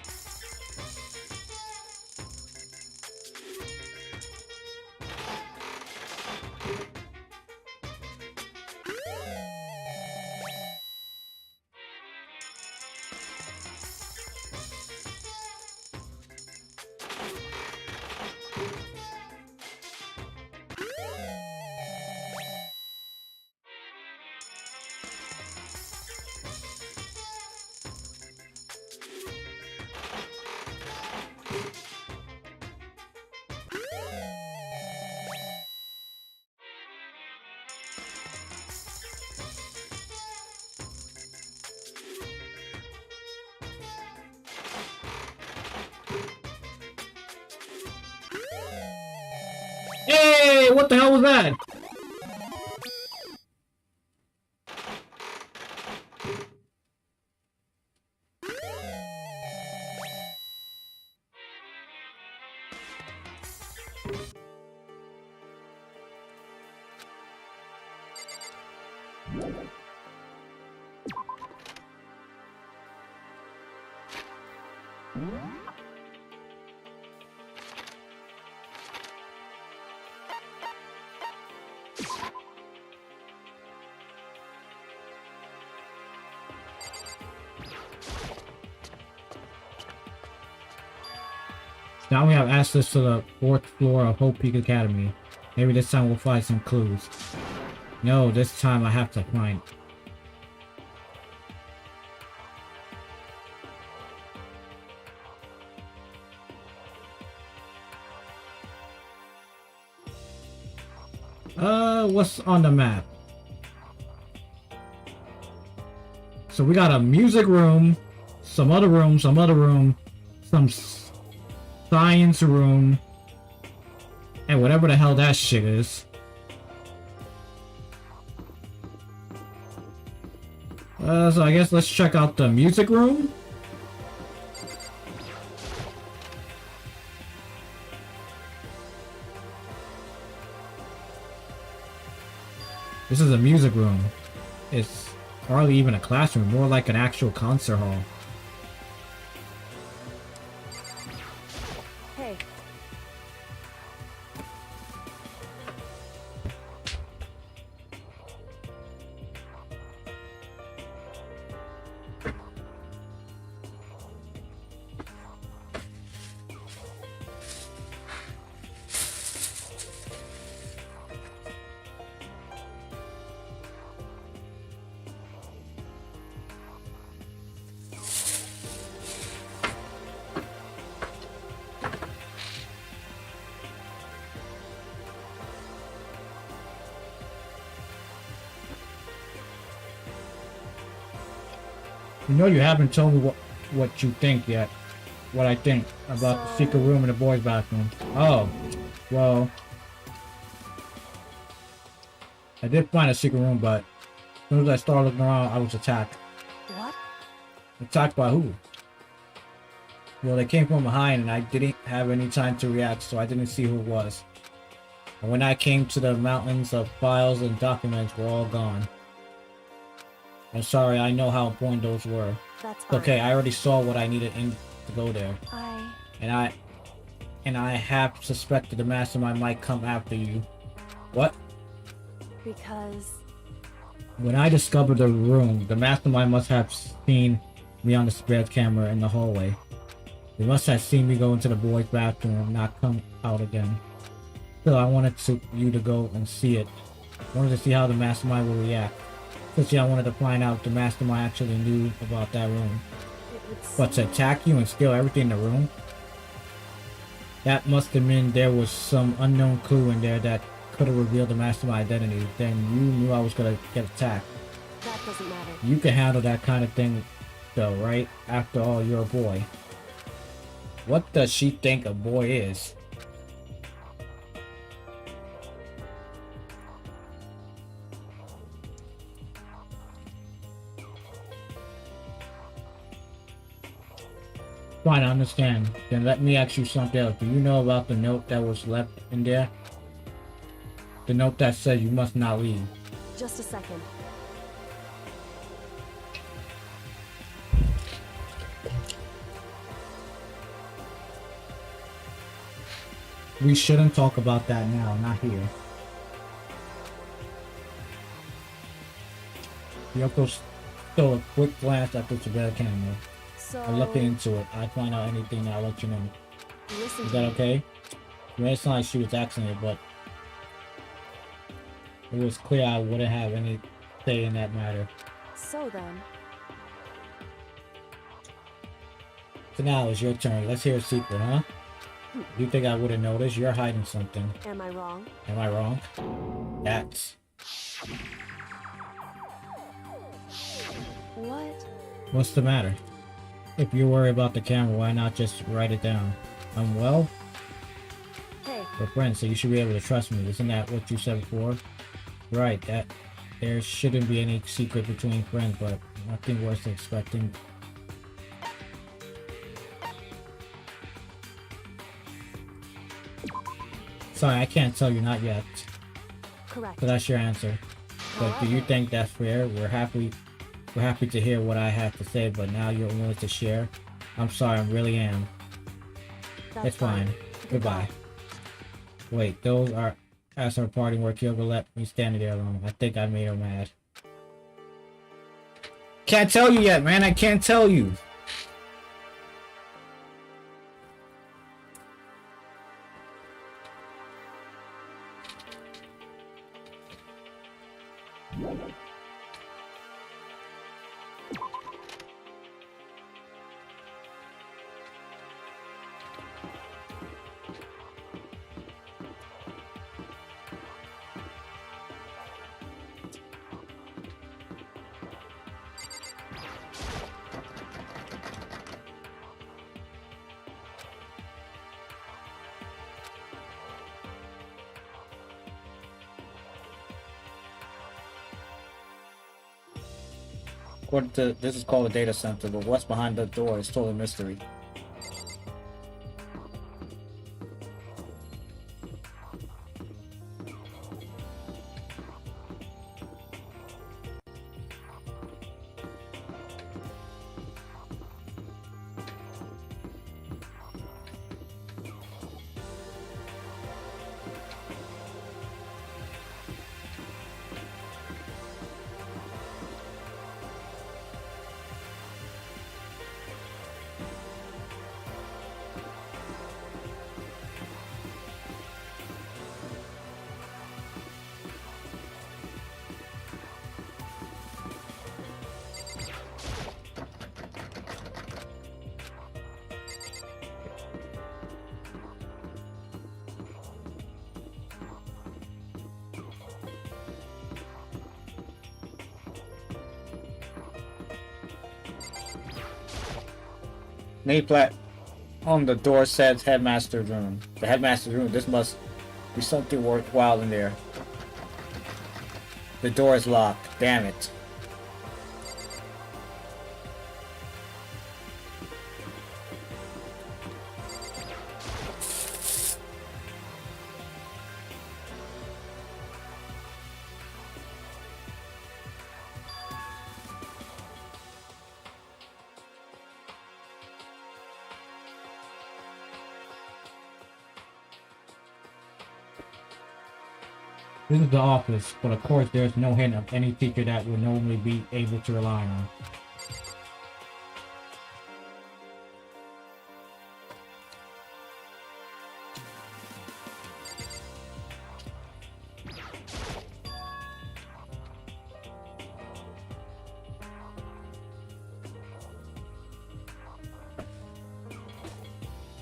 Hey, what the hell was that? Now we have access to the 4th floor of Hope Peak Academy. Maybe this time we'll find some clues. No, this time I have to find. What's on the map? So we got a music room, some other room, some science room, and whatever the hell that shit is. So I guess let's check out the music room. This is a music room. It's hardly even a classroom, more like an actual concert hall. Hey. You know you haven't told me what you think yet. What I think about the secret room in the boys' bathroom. Oh, well, I did find a secret room, but as soon as I started looking around, I was attacked. What? Attacked by who? Well, they came from behind, and I didn't have any time to react, so I didn't see who it was. And when I came to the mountains of files and documents were all gone. I'm sorry, I know how important those were. That's okay. I already saw what I needed to go there. And I have suspected the mastermind might come after you. What? Because when I discovered the room, the mastermind must have seen me on the spare camera in the hallway. You must have seen me go into the boys' bathroom and not come out again. Still, I wanted you to go and see it. I wanted to see how the mastermind will react. Especially I wanted to find out if the mastermind actually knew about that room. But to attack you and steal everything in the room? That must have meant there was some unknown clue in there that could have revealed the mastermind identity. Then you knew I was gonna get attacked. That doesn't matter. You can handle that kind of thing though, right? After all, you're a boy. What does she think a boy is? Fine, I understand. Then let me ask you something else. Do you know about the note that was left in there? The note that says you must not leave. Just a second. We shouldn't talk about that now, not here. Yoko stole a quick glance at the surveillance camera. So, I'll look into it. I'll find out anything, I'll let you know. listen Is to that me. okay? It may sound like she was asking it, but it was clear I wouldn't have any say in that matter. So then, So now it's your turn. Let's hear a secret, huh? You think I would have noticed? You're hiding something. am I wrong? Am I wrong? That's... What? What's the matter? If you're worried about the camera, why not just write it down? Well, Hey, we're friends, so you should be able to trust me. Isn't that what you said before? Right, that there shouldn't be any secret between friends, but nothing worth expecting. Sorry, I can't tell you, not yet. correct. So that's your answer. But do you think that's fair? We're happy to hear what I have to say, but now you're willing to share. I'm sorry, I really am. That's It's fine. Goodbye. Wait, those are as her parting where Kyoko let me standing there alone. I think I made her mad. Can't tell you yet, man. I can't tell you. According to this is called a data center, but what's behind the door is total mystery. Nameplate on the door says headmaster's room. The headmaster's room. This must be something worthwhile in there. The door is locked. Damn it. This is the office, but of course there's no hint of any teacher that would normally be able to rely on.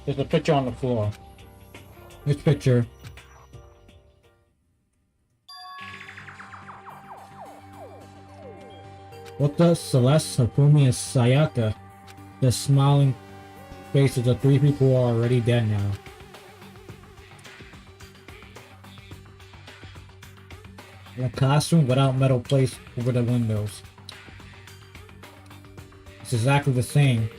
There's a picture on the floor. This picture. What the Celeste, Hifumi, and Sayaka? The smiling faces of 3 people who are already dead now. In a classroom without metal placed over the windows. It's exactly the same.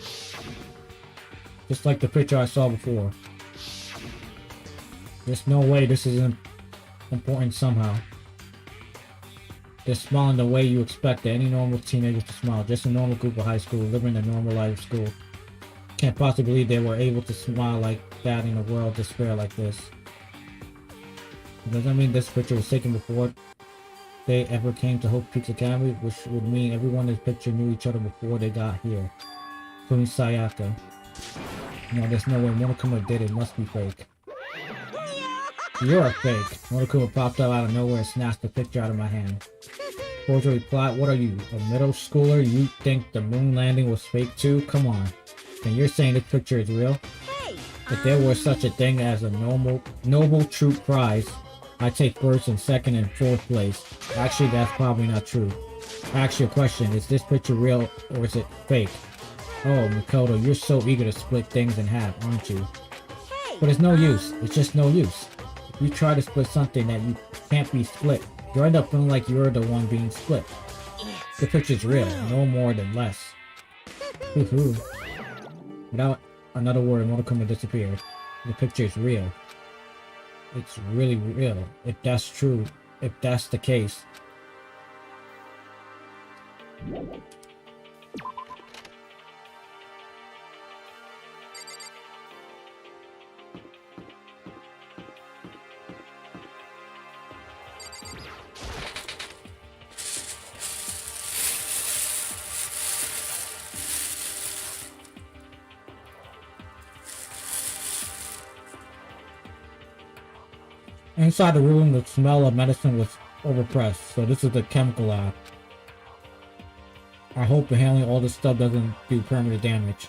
Just like the picture I saw before. There's no way this isn't important somehow. They're smiling the way you expect any normal teenager to smile. Just a normal group of high school living a normal life of school. Can't possibly believe they were able to smile like that in a world of despair like this. Does that mean this picture was taken before they ever came to Hope Peaks Academy? Which would mean everyone in this picture knew each other before they got here. Including Sayaka. No, there's no way Monokuma did it. Must be fake. You're a fake. Monokuma popped up out of nowhere and snatched the picture out of my hand. Cordial replied, what are you, a middle schooler? You think the moon landing was fake too? Come on. And you're saying this picture is real? If there were such a thing as a noble troop prize, I'd take first and second and fourth place. Actually, that's probably not true. I ask you a question, is this picture real or is it fake? Oh, Makoto, you're so eager to split things in half, aren't you? But it's no use. It's just no use. If you try to split something that you can't be split, you'll end up feeling like you're the one being split. The picture's real, no more than less. Hoo-hoo. Without another word, Monokuma disappeared. The picture is real. It's really real. If that's true, if that's the case. Inside the room, the smell of medicine was overpressed, so this is the chemical lab. I hope inhaling all this stuff doesn't do permanent damage.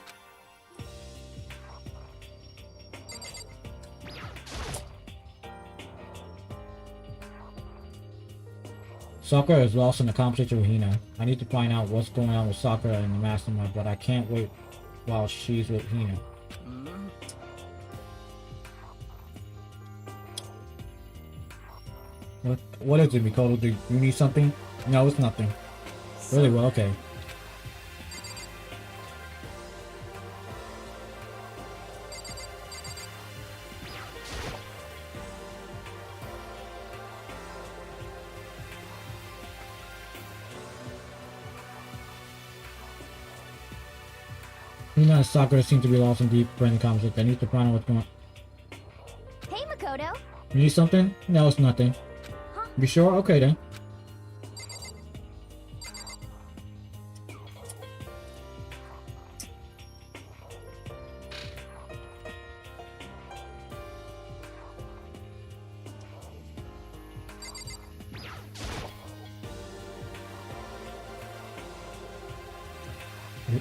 Sakura is lost in the conversation with Hina. I need to find out what's going on with Sakura and the mastermind, but I can't wait while she's with Hina. What is it, Mikoto? Do you need something? No, it's nothing. Really well, okay. Hina and Sakura seem to be lost in deep friendly conversation. I need to find out what's going on. Hey, Makoto. You need something? No, it's nothing. You sure? Okay then.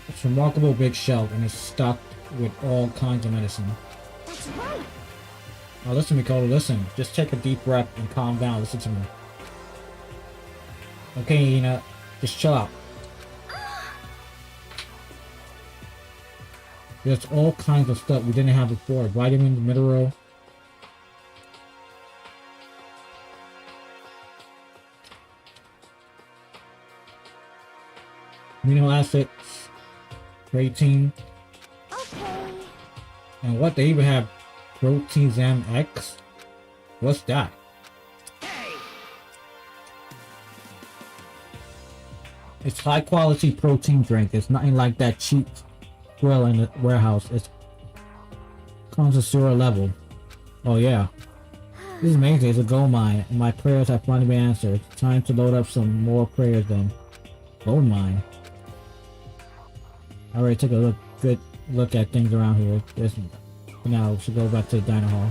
It's a remarkable big shelf and it's stocked with all kinds of medicine. That's right. Now listen, Mikoto, listen. Just take a deep breath and calm down. Listen to me. Okay, Hina. Just chill out. There's all kinds of stuff we didn't have before. Vitamins, mineral. Amino acids. Protein. Okay. And what, they even have Protein Zam X? What's that? It's high quality protein drink. It's nothing like that cheap grill in the warehouse. It's connoisseur level. Oh yeah. This is amazing. It's a gold mine. And my prayers have finally been answered. It's time to load up some more prayers then. Gold mine. I already took a good look at things around here. Now we should go back to the diner hall.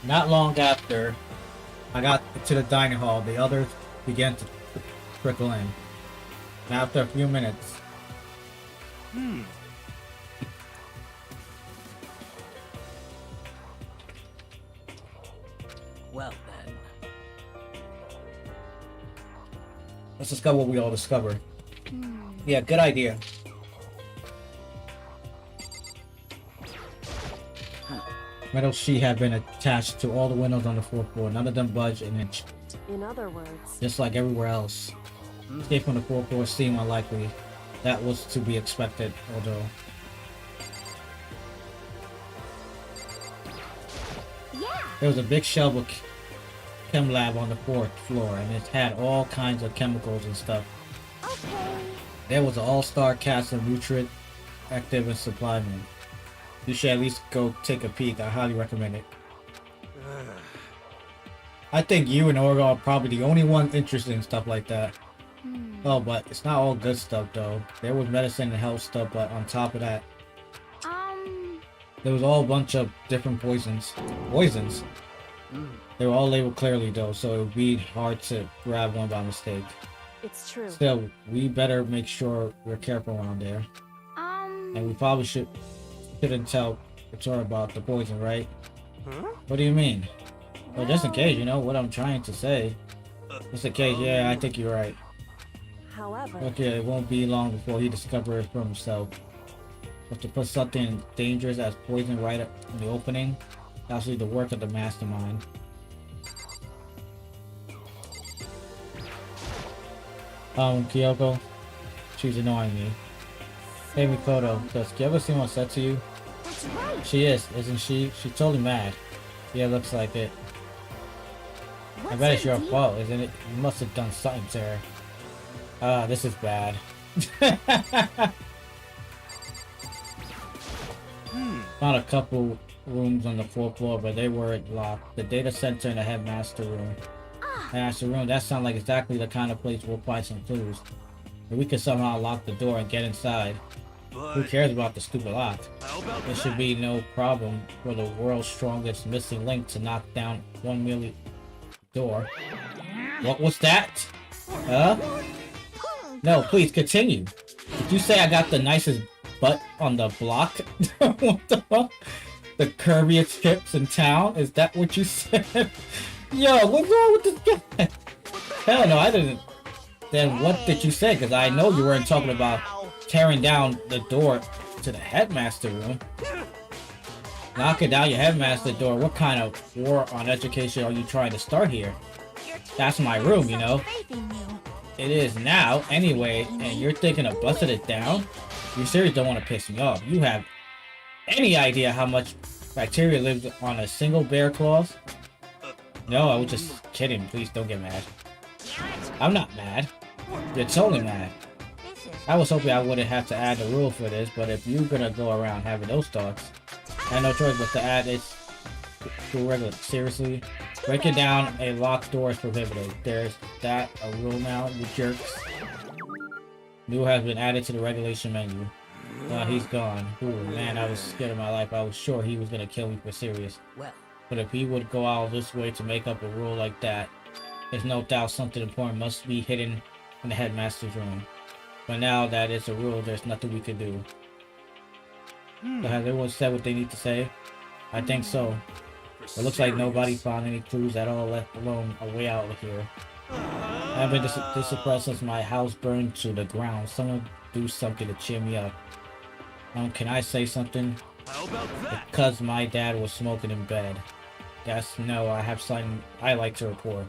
Not long after I got to the dining hall, the others began to trickle in. And after a few minutes, Well then, let's discover what we all discovered. Yeah, good idea. Metal sheet had been attached to all the windows on the fourth floor. None of them budged an inch. In other words, Just like everywhere else. Escape from the fourth floor seemed unlikely. That was to be expected, although... There was a big shelf of chem lab on the fourth floor, and it had all kinds of chemicals and stuff. There was an all-star cast of nutrient, active, and supply men. You should at least go take a peek. I highly recommend it. I think you and Orga are probably the only ones interested in stuff like that. Oh, but it's not all good stuff though. There was medicine and health stuff, but on top of that, there was all a bunch of different poisons. They were all labeled clearly though, so it would be hard to grab one by mistake. it's true. Still, we better make sure we're careful around there. And we probably shouldn't tell Victoria about the poison, right? What do you mean? Well, just in case, you know what I'm trying to say. Just in case, yeah, I think you're right. However, Okay, it won't be long before he discovers it for himself. But to put something dangerous as poison right up in the opening, that's really the work of the mastermind. Kyoko, she's annoying me. Hey Mikoto, does Kyoko seem upset to you? That's right. She is, isn't she? She's totally mad. Yeah, looks like it. I bet it's your fault, isn't it? You must have done something to her. Ah, this is bad. Found a couple rooms on the fourth floor, but they weren't locked. The data center and the headmaster room. Headmaster room, that sounds like exactly the kind of place we'll find some clues. If we could somehow lock the door and get inside. Who cares about the stupid lock? There should be no problem for the world's strongest missing link to knock down 1 million door. What was that? Huh? No, please continue. Did you say I got the nicest butt on the block? What the fuck? The curviest hips in town? Is that what you said? Yo, what's wrong with this guy? Hell no, I didn't. Then what did you say? Because I know you weren't talking about tearing down the door to the headmaster room. Knocking down your headmaster door. What kind of war on education are you trying to start here? That's my room, you know. It is now, anyway, and you're thinking of busting it down? You seriously don't want to piss me off. You have any idea how much bacteria lives on a single bear claws? No, I was just kidding. Please don't get mad. I'm not mad. You're totally mad. I was hoping I wouldn't have to add a rule for this, but if you're gonna go around having those thoughts, I have no choice but to add it to regular. Seriously? Breaking down a locked door is prohibited. There's that a rule now, you jerks. New has been added to the regulation menu. He's gone. Ooh, man, I was scared of my life. I was sure he was gonna kill me for serious. well, But if he would go out this way to make up a rule like that, there's no doubt something important must be hidden in the headmaster's room. But now that it's a rule, there's nothing we can do. So has everyone said what they need to say? I think so. It looks like nobody found any clues at all, let alone a way out of here. I've been distressed since my house burned to the ground. Someone do something to cheer me up. Can I say something? How about that? Because my dad was smoking in bed. Yes, no, I have something I like to report.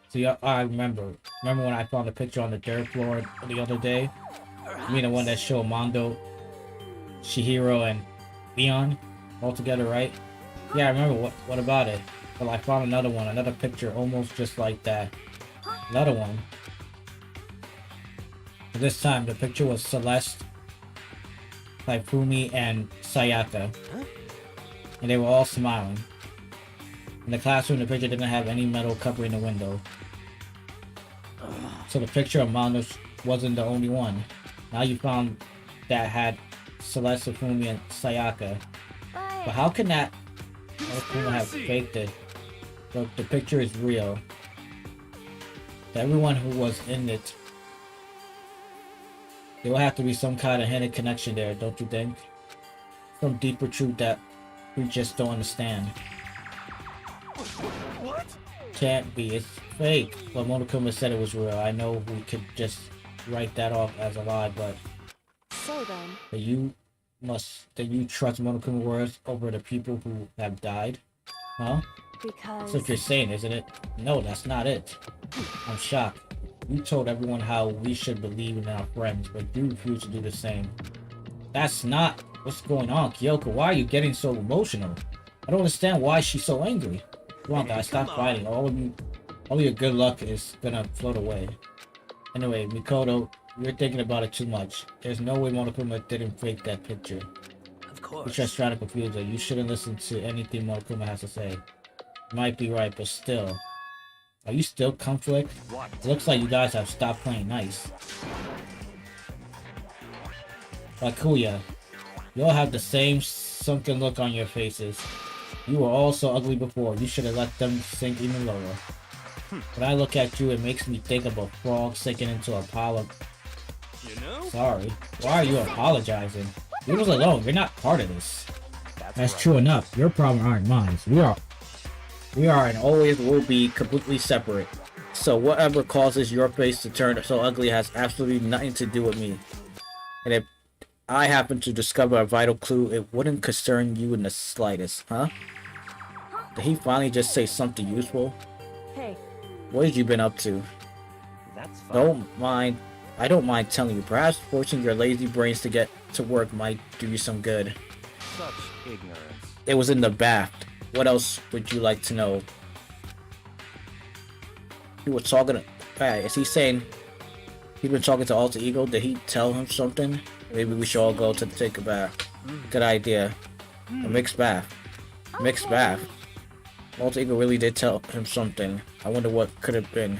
See, I remember when I found a picture on the third floor the other day? I mean the one that showed Mondo, Chihiro, and Leon all together, right? Yeah, I remember. What about it? Well, I found another picture almost just like that. Another one. This time, the picture was Celeste, Taifumi, and Sayaka. And they were all smiling. In the classroom, the picture didn't have any metal covering the window. So the picture of Mondo wasn't the only one. Now you found that had Celeste, Fumi, and Sayaka. But how can that... How can I have faked it? Look, the picture is real. Everyone who was in it, there will have to be some kind of hidden connection there, don't you think? Some deeper truth that we just don't understand. What? Can't be, it's fake. But Monokuma said it was real. I know we could just write that off as a lie, but So then, that you trust Monokuma words over the people who have died? Huh? because That's what you're saying, isn't it? No, that's not it. I'm shocked. You told everyone how we should believe in our friends, but you refuse to do the same. That's not what's going on, Kyoko. Why are you getting so emotional? I don't understand why she's so angry. Come on, guys, stop fighting. All your good luck is gonna float away. Anyway, Mikoto, you're thinking about it too much. There's no way Monokuma didn't fake that picture. Of course. You're just trying to confuse her. You shouldn't listen to anything Monokuma has to say. You might be right, but still. Are you still conflict? What? It looks like you guys have stopped playing nice. Bakuya, you all have the same sunken look on your faces. You were all so ugly before. You should have let them sink even lower. When I look at you, it makes me think of a frog sinking into a pile of... You know? Sorry. Why are you apologizing? Leave us alone. You're not part of this. That's true enough. Your problem aren't mine. We are and always will be completely separate. So whatever causes your face to turn so ugly has absolutely nothing to do with me. And if I happen to discover a vital clue, it wouldn't concern you in the slightest, huh? Did he finally just say something useful? hey, What have you been up to? That's fine. I don't mind telling you. Perhaps forcing your lazy brains to get to work might do you some good. Such ignorance. It was in the bath. What else would you like to know? He was talking to... Hey, is he saying... He's been talking to Alter Ego? Did he tell him something? Maybe we should all go to take a bath. Good idea. A mixed bath. Mixed bath. Alter Ego really did tell him something. I wonder what could have been.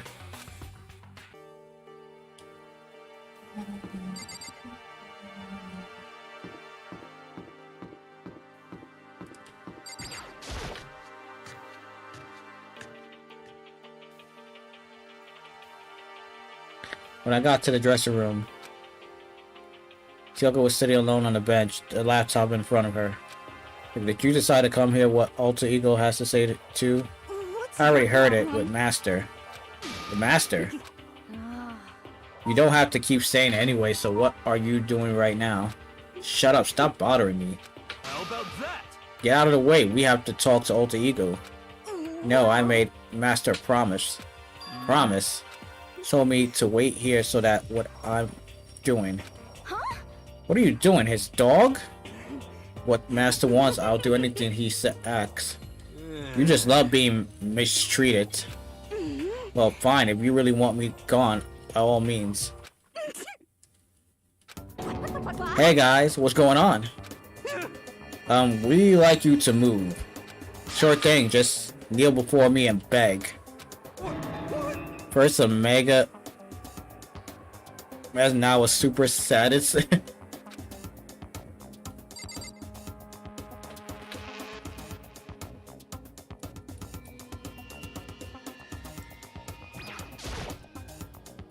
When I got to the dressing room, Kyoko was sitting alone on the bench, the laptop in front of her. Did you decide to come here? What Alter Ego has to say too? I already heard it with Master. The Master? You don't have to keep saying it anyway, so what are you doing right now? Shut up, stop bothering me. How about that? Get out of the way, we have to talk to Alter Ego. No, I made Master a promise. Promise? Told me to wait here so that what I'm doing. What are you doing, his dog? What Master wants, I'll do anything he asks. You just love being mistreated. Well, fine, if you really want me gone, by all means. Hey guys, what's going on? We'd like you to move. Sure thing, just kneel before me and beg. First a mega... As now a super status.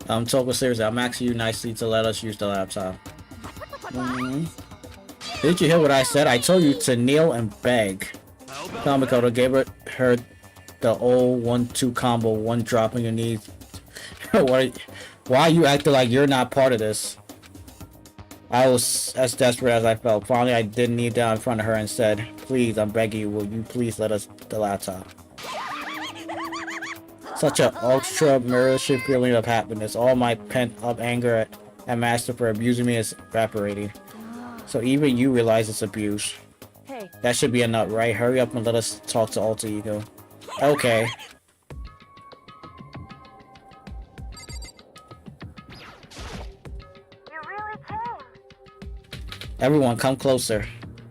Toko, seriously, I'm asking you nicely to let us use the laptop. Did you hear what I said? I told you to kneel and beg. Kamikoto gave her the old 1-2 combo, one drop on your knees. Why are you acting like you're not part of this? I was as desperate as I felt. Finally, I did kneel down in front of her and said, please, I'm begging you, will you please let us the laptop? Such an ultra mirrorship feeling of happiness. All my pent-up anger at Master for abusing me is evaporating. So even you realize it's abuse. hey, That should be enough, right? Hurry up and let us talk to Alter Ego. Okay. You really came. Everyone, come closer.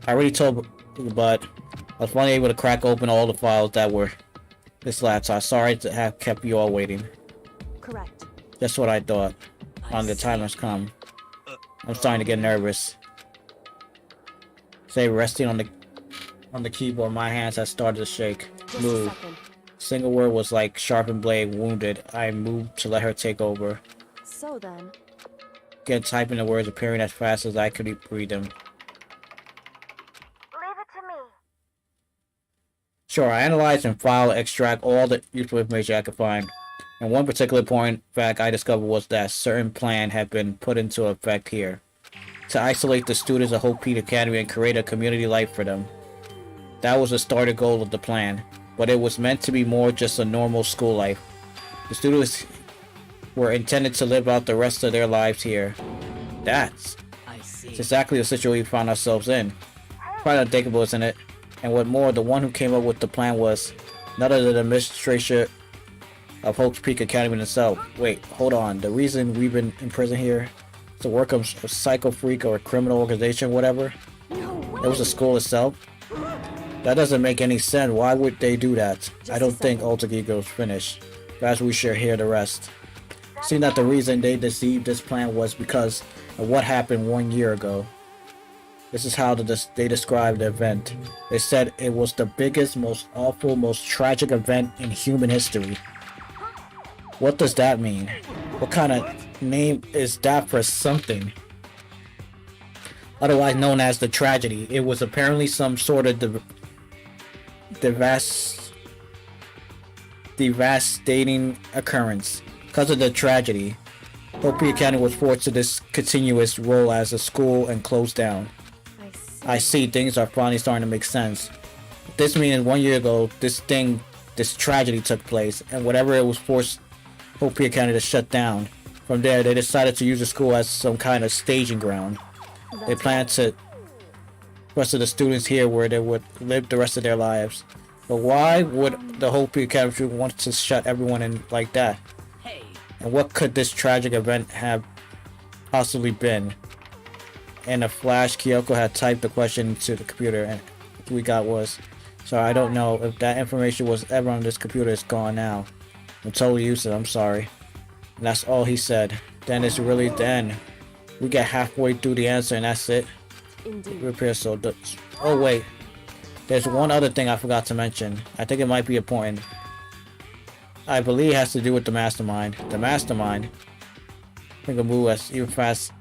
I already told you, but I was finally able to crack open all the files that were this laptop. Sorry to have kept you all waiting. correct. That's what I thought. The time has come. I'm starting to get nervous. Say, resting on the keyboard, my hands have started to shake. Just a Move. second. Single word was like sharpened blade, wounded. I moved to let her take over. So then, Again, typing the words appearing as fast as I could read them. Leave it to me. Sure, I analyzed and filed, extract all the useful information I could find. And one particular point fact I discovered was that a certain plan had been put into effect here. To isolate the students of Hope Peak Academy and create a community life for them. That was the starting goal of the plan, but it was meant to be more just a normal school life. The students were intended to live out the rest of their lives here. That's I see. exactly the situation we found ourselves in. Quite unthinkable, isn't it? And what more, the one who came up with the plan was none other than the administrator of Hope's Peak Academy itself. Wait, hold on. The reason we've been in prison here is the work of a psycho freak or a criminal organization, whatever. It was the school itself. That doesn't make any sense. Why would they do that? I don't think Alter Ego is finished. Perhaps we should hear the rest. Seeing that the reason they deceived this plan was because of what happened 1 year ago. This is how they described the event. They said it was the biggest, most awful, most tragic event in human history. What does that mean? What kind of name is that for something? Otherwise known as the tragedy. It was apparently some sort of devastating occurrence. Because of the tragedy, Hope Peak Academy was forced to discontinue its role as a school and closed down. I see, things are finally starting to make sense. This means 1 year ago, this tragedy took place, and whatever it was forced Hope Peak Academy to shut down. From there, they decided to use the school as some kind of staging ground. They planned to rest of the students here where they would live the rest of their lives. But why would the Hope Peak Academy want to shut everyone in like that? Hey, And what could this tragic event have possibly been? In a flash, Kyoko had typed the question into the computer, and what we got was, sorry, I don't know if that information was ever on this computer. It's gone now. I'm totally useless, I'm sorry. And that's all he said. Then it's really the end. We get halfway through the answer and that's it. indeed. Repair oh wait. There's one other thing I forgot to mention. I think it might be important. I believe it has to do with the mastermind. The mastermind. I think a move as even fast.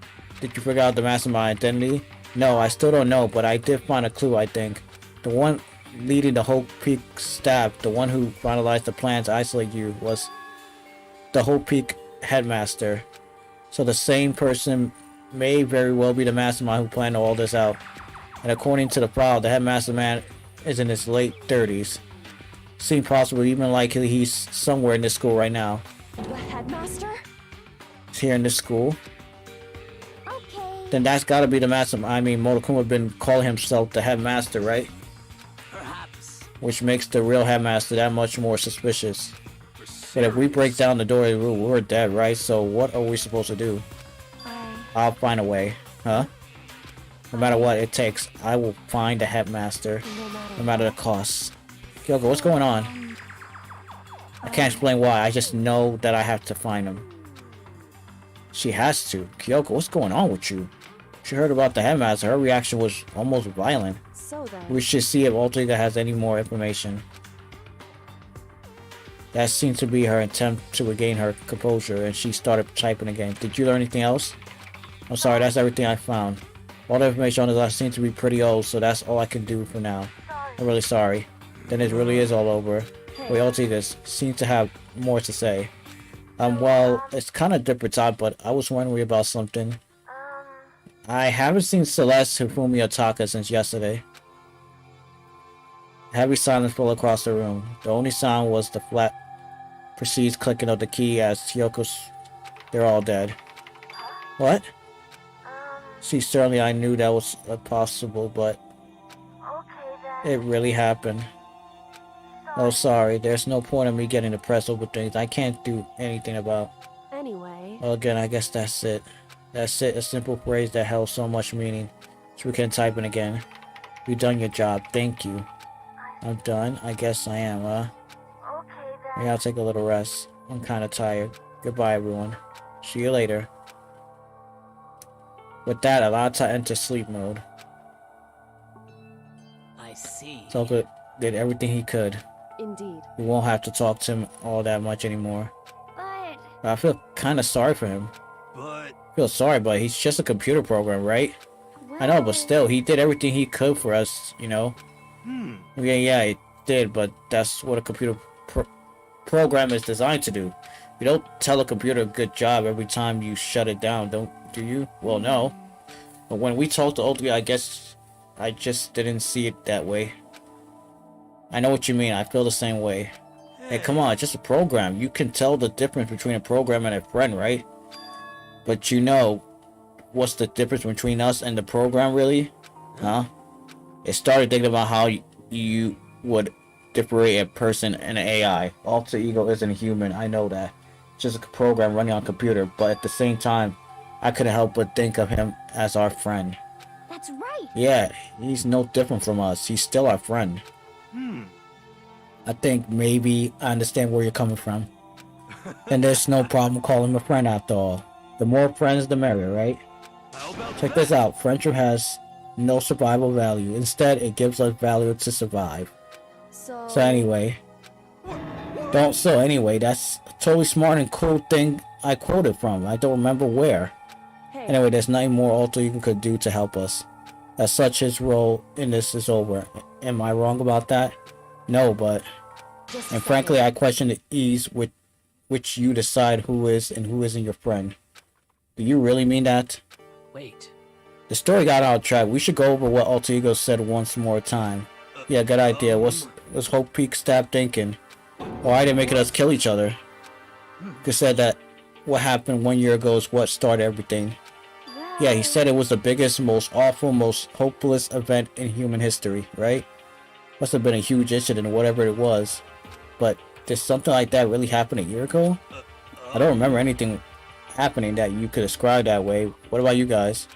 Did you figure out the mastermind identity? No, I still don't know, but I did find a clue, I think. The one leading the Hope Peak staff, the one who finalized the plan to isolate you, was the Hope Peak headmaster. So the same person may very well be the mastermind who planned all this out. And according to the file, the headmaster man is in his late 30s. Seems possible, even likely he's somewhere in this school right now. The headmaster? He's here in this school. Okay. Then that's gotta be the master. I mean, Monokuma been calling himself the headmaster, right? perhaps. Which makes the real headmaster that much more suspicious. But if we break down the door, we're dead, right? So what are we supposed to do? I'll find a way. Huh? No matter what it takes, I will find the headmaster. No matter the cost. Kyoko, what's going on? I can't explain why. I just know that I have to find him. She has to. Kyoko, what's going on with you? She heard about the headmaster. Her reaction was almost violent. So then, We should see if Ultiga has any more information. That seemed to be her attempt to regain her composure, and she started typing again. Did you learn anything else? I'm sorry, that's everything I found. All the information on this list seems to be pretty old, so that's all I can do for now. I'm really sorry. Then it really is all over. Wait, Ultigas seems to have more to say. Well, it's kind of different time, but I was wondering about something. I haven't seen Celeste Hifumi Otaka since yesterday. Heavy silence fell across the room. The only sound was the flat, precise clicking of the key as Kyoko's... They're all dead. What? See, certainly I knew that was possible, but... It really happened. Oh, sorry. There's no point in me getting depressed over things I can't do anything about. anyway, Well, again, I guess that's it. That's it. A simple phrase that held so much meaning. So we can type it again. You've done your job. Thank you. I'm done. I guess I am, huh? Maybe I'll take a little rest. I'm kind of tired. Goodbye, everyone. See you later. With that, Alata entered sleep mode. I see. Toka did everything he could. indeed. We won't have to talk to him all that much anymore. But I feel kind of sorry for him. But I feel sorry, but he's just a computer program, right? I know, but still, he did everything he could for us, you know? Yeah, he did, but that's what a computer program is designed to do. You don't tell a computer a good job every time you shut it down, do you? Well, no. But when we talked to Oldie, I guess I just didn't see it that way. I know what you mean. I feel the same way. Hey, come on, it's just a program. You can tell the difference between a program and a friend, right? But you know what's the difference between us and the program, really? Huh? It started thinking about how you would differentiate a person and an AI. Alter ego isn't a human, I know that. It's just a program running on a computer, but at the same time, I couldn't help but think of him as our friend. that's right. Yeah, he's no different from us. He's still our friend. I think maybe I understand where you're coming from. And there's no problem calling him a friend after all. The more friends, the merrier, right? how about Check this out. Friendship has no survival value. Instead, it gives us value to survive. So Anyway, that's a totally smart and cool thing I quoted from. I don't remember where. hey, Anyway, there's nothing more Alter Ego could do to help us. As such, his role in this is over. Am I wrong about that? No, but... just a And frankly, second. I question the ease with which you decide who is and who isn't your friend. Do you really mean that? Wait. The story got out of track. We should go over what Alter Ego said once more time. Yeah, good idea. What's Hope Peak Stab thinking? Why did making us kill each other? He said that what happened 1 year ago is what started everything. Yeah, he said it was the biggest, most awful, most hopeless event in human history, right? Must have been a huge incident, whatever it was. But did something like that really happen a year ago? I don't remember anything happening that you could describe that way. What about you guys?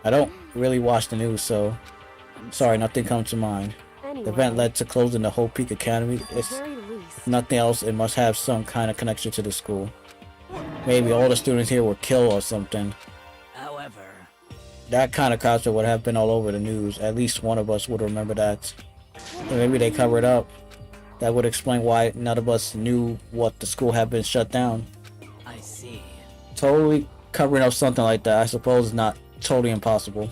I don't really watch the news, so sorry, nothing comes to mind. Anyway, The event led to closing the Hope Peak Academy. at the It's very least, nothing else. It must have some kind of connection to the school. Maybe all the students here were killed or something. However, That kind of concert would have been all over the news. At least one of us would remember that. And maybe they covered up. That would explain why none of us knew what the school had been shut down. I see. Totally covering up something like that, I suppose, is not totally impossible.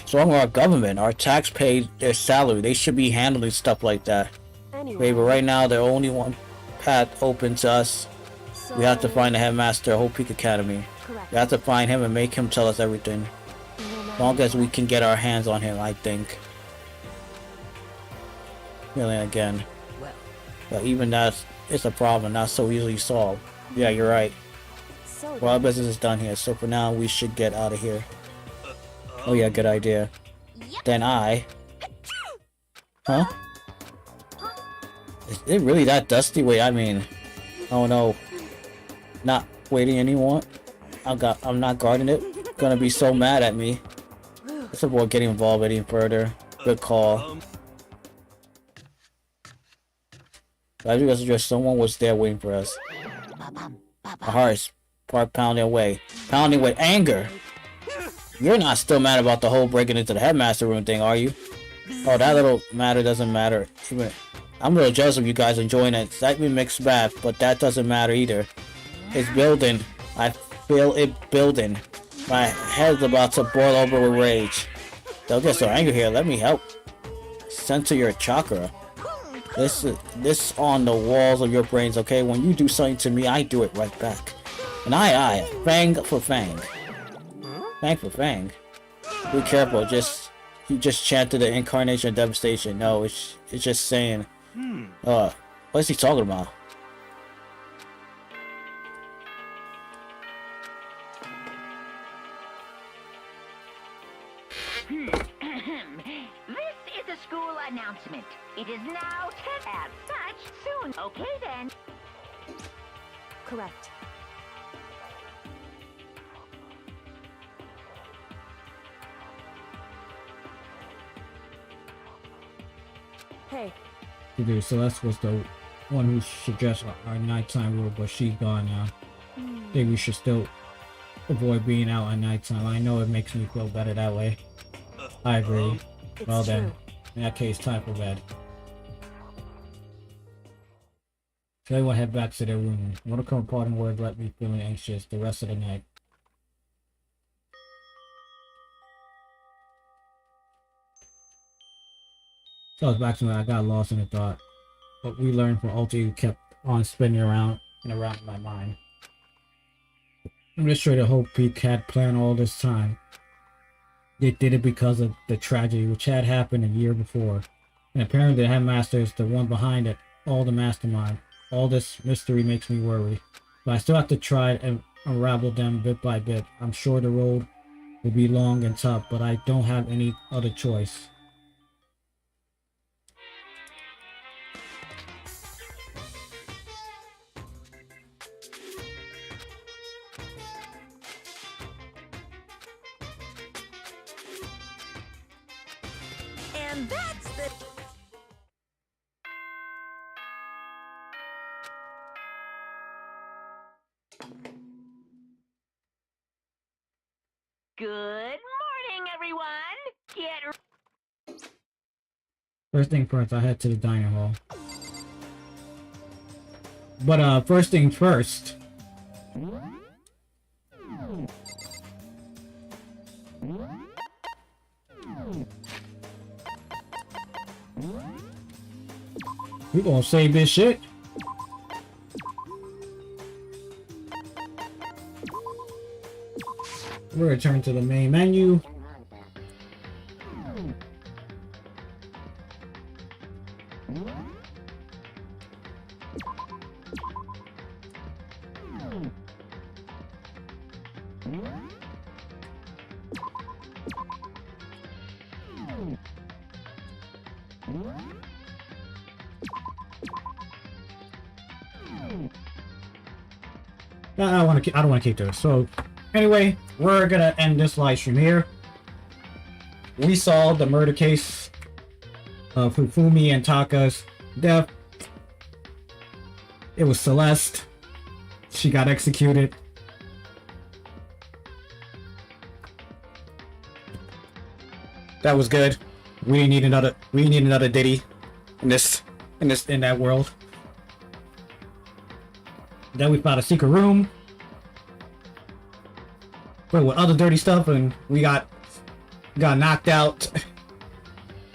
So our government, our tax paid their salary. They should be handling stuff like that. anyway, But right now, there's only one path open to us. so We have to find the headmaster of Hope Peak Academy. correct. We have to find him and make him tell us everything. No matter As long as we can get our hands on him, I think. Really, again. Well, But even that's, it's a problem, not so easily solved. Yeah, you're right. so Well, our business is done here, so for now, we should get out of here. Oh yeah, good idea. Then I... Huh? Is it really that dusty? Wait, I mean... Oh no. Not waiting anymore? I'm not guarding it. Gonna be so mad at me. Let's avoid getting involved any further. Good call. I do suggest someone was there waiting for us. My heart's part pounding away. Pounding with anger. You're not still mad about the whole breaking into the headmaster room thing, are you? Oh, that little matter doesn't matter. I'm a little jealous of you guys enjoying it. Slightly mixed bath, but that doesn't matter either. It's building. I feel it building. My head's about to boil over with rage. Don't get so angry here. Let me help. Center your chakra. This on the walls of your brains, okay? When you do something to me, I do it right back. And I, fang for fang. Fang for fang. Be careful, he just chanted the incarnation of devastation. No, it's just saying, what's he talking about? This is a school announcement. It is now 10 as such soon. Okay then. correct. Hey, Dude, Celeste was the one who suggested our nighttime rule, but she's gone now. I think we should still avoid being out at nighttime. I know it makes me feel better that way. I agree. it's Well true. then, in that case, time for bed. So everyone head back to their room. One of the parting words left me feeling anxious the rest of the night. So I was back to me. I got lost in the thought. What we learned from Ulti kept on spinning around and around in my mind. I'm just sure the whole peak had planned all this time. They did it because of the tragedy which had happened a year before. And apparently the headmaster is the one behind it, all the mastermind. All this mystery makes me worry. But I still have to try and unravel them bit by bit. I'm sure the road will be long and tough, but I don't have any other choice. And that's the... Good morning, everyone. Get First thing first, I head to the dining hall. But first thing first. We gonna save this shit. We'll return to the main menu. I don't want to keep this. So, anyway, we're gonna end this live stream here. We solved the murder case of Fufumi and Taka's death. It was Celeste. She got executed. That was good. We need another Diddy in that world. Then we found a secret room filled with other dirty stuff, and we got knocked out.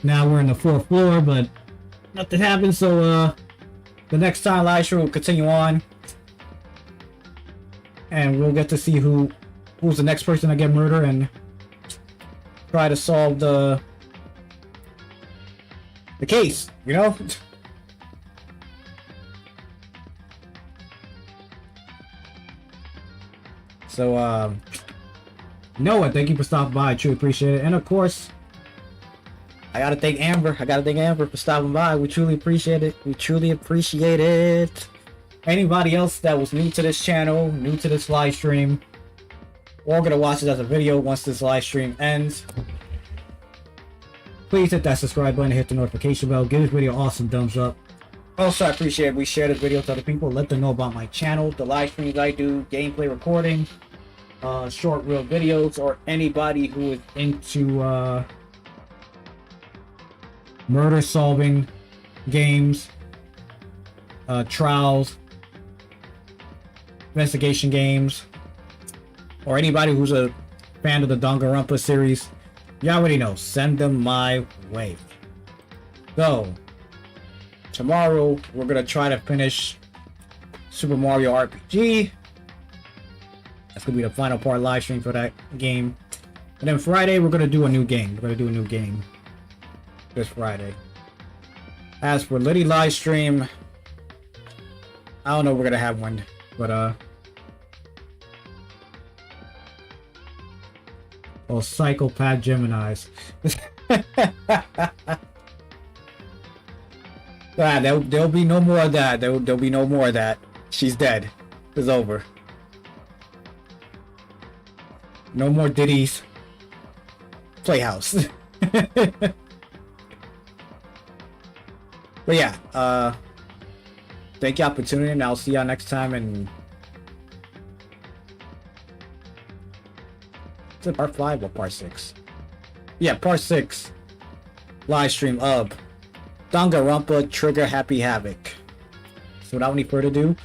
Now we're in the 4th floor, but nothing happened. So the next time live stream will continue on, and we'll get to see who's the next person to get murdered and try to solve the case. You know. So, Noah, thank you for stopping by. I truly appreciate it. And of course, I gotta thank Amber. For stopping by. We truly appreciate it. Anybody else that was new to this channel, new to this live stream, or gonna watch it as a video once this live stream ends, please hit that subscribe button, hit the notification bell, give this video an awesome thumbs up. Also, I appreciate it. We share this video to other people. Let them know about my channel, the live streams I do, gameplay recording, short reel videos, or anybody who is into murder solving games, trials, investigation games, or anybody who's a fan of the Danganronpa series. You already know. Send them my way. So, tomorrow, we're going to try to finish Super Mario RPG. That's going to be the final part live stream for that game. And then Friday, we're going to do a new game. This Friday. As for Liddy live stream, I don't know if we're going to have one. But, oh, psychopath Geminis. There'll be no more of that. There'll be no more of that. She's dead. It's over. No more Diddy's Playhouse. But yeah, thank y'all for tuning in. I'll see y'all next time. And is it part 5 or part 6? Yeah, part 6 live stream of Danganronpa Trigger Happy Havoc. So without any further ado,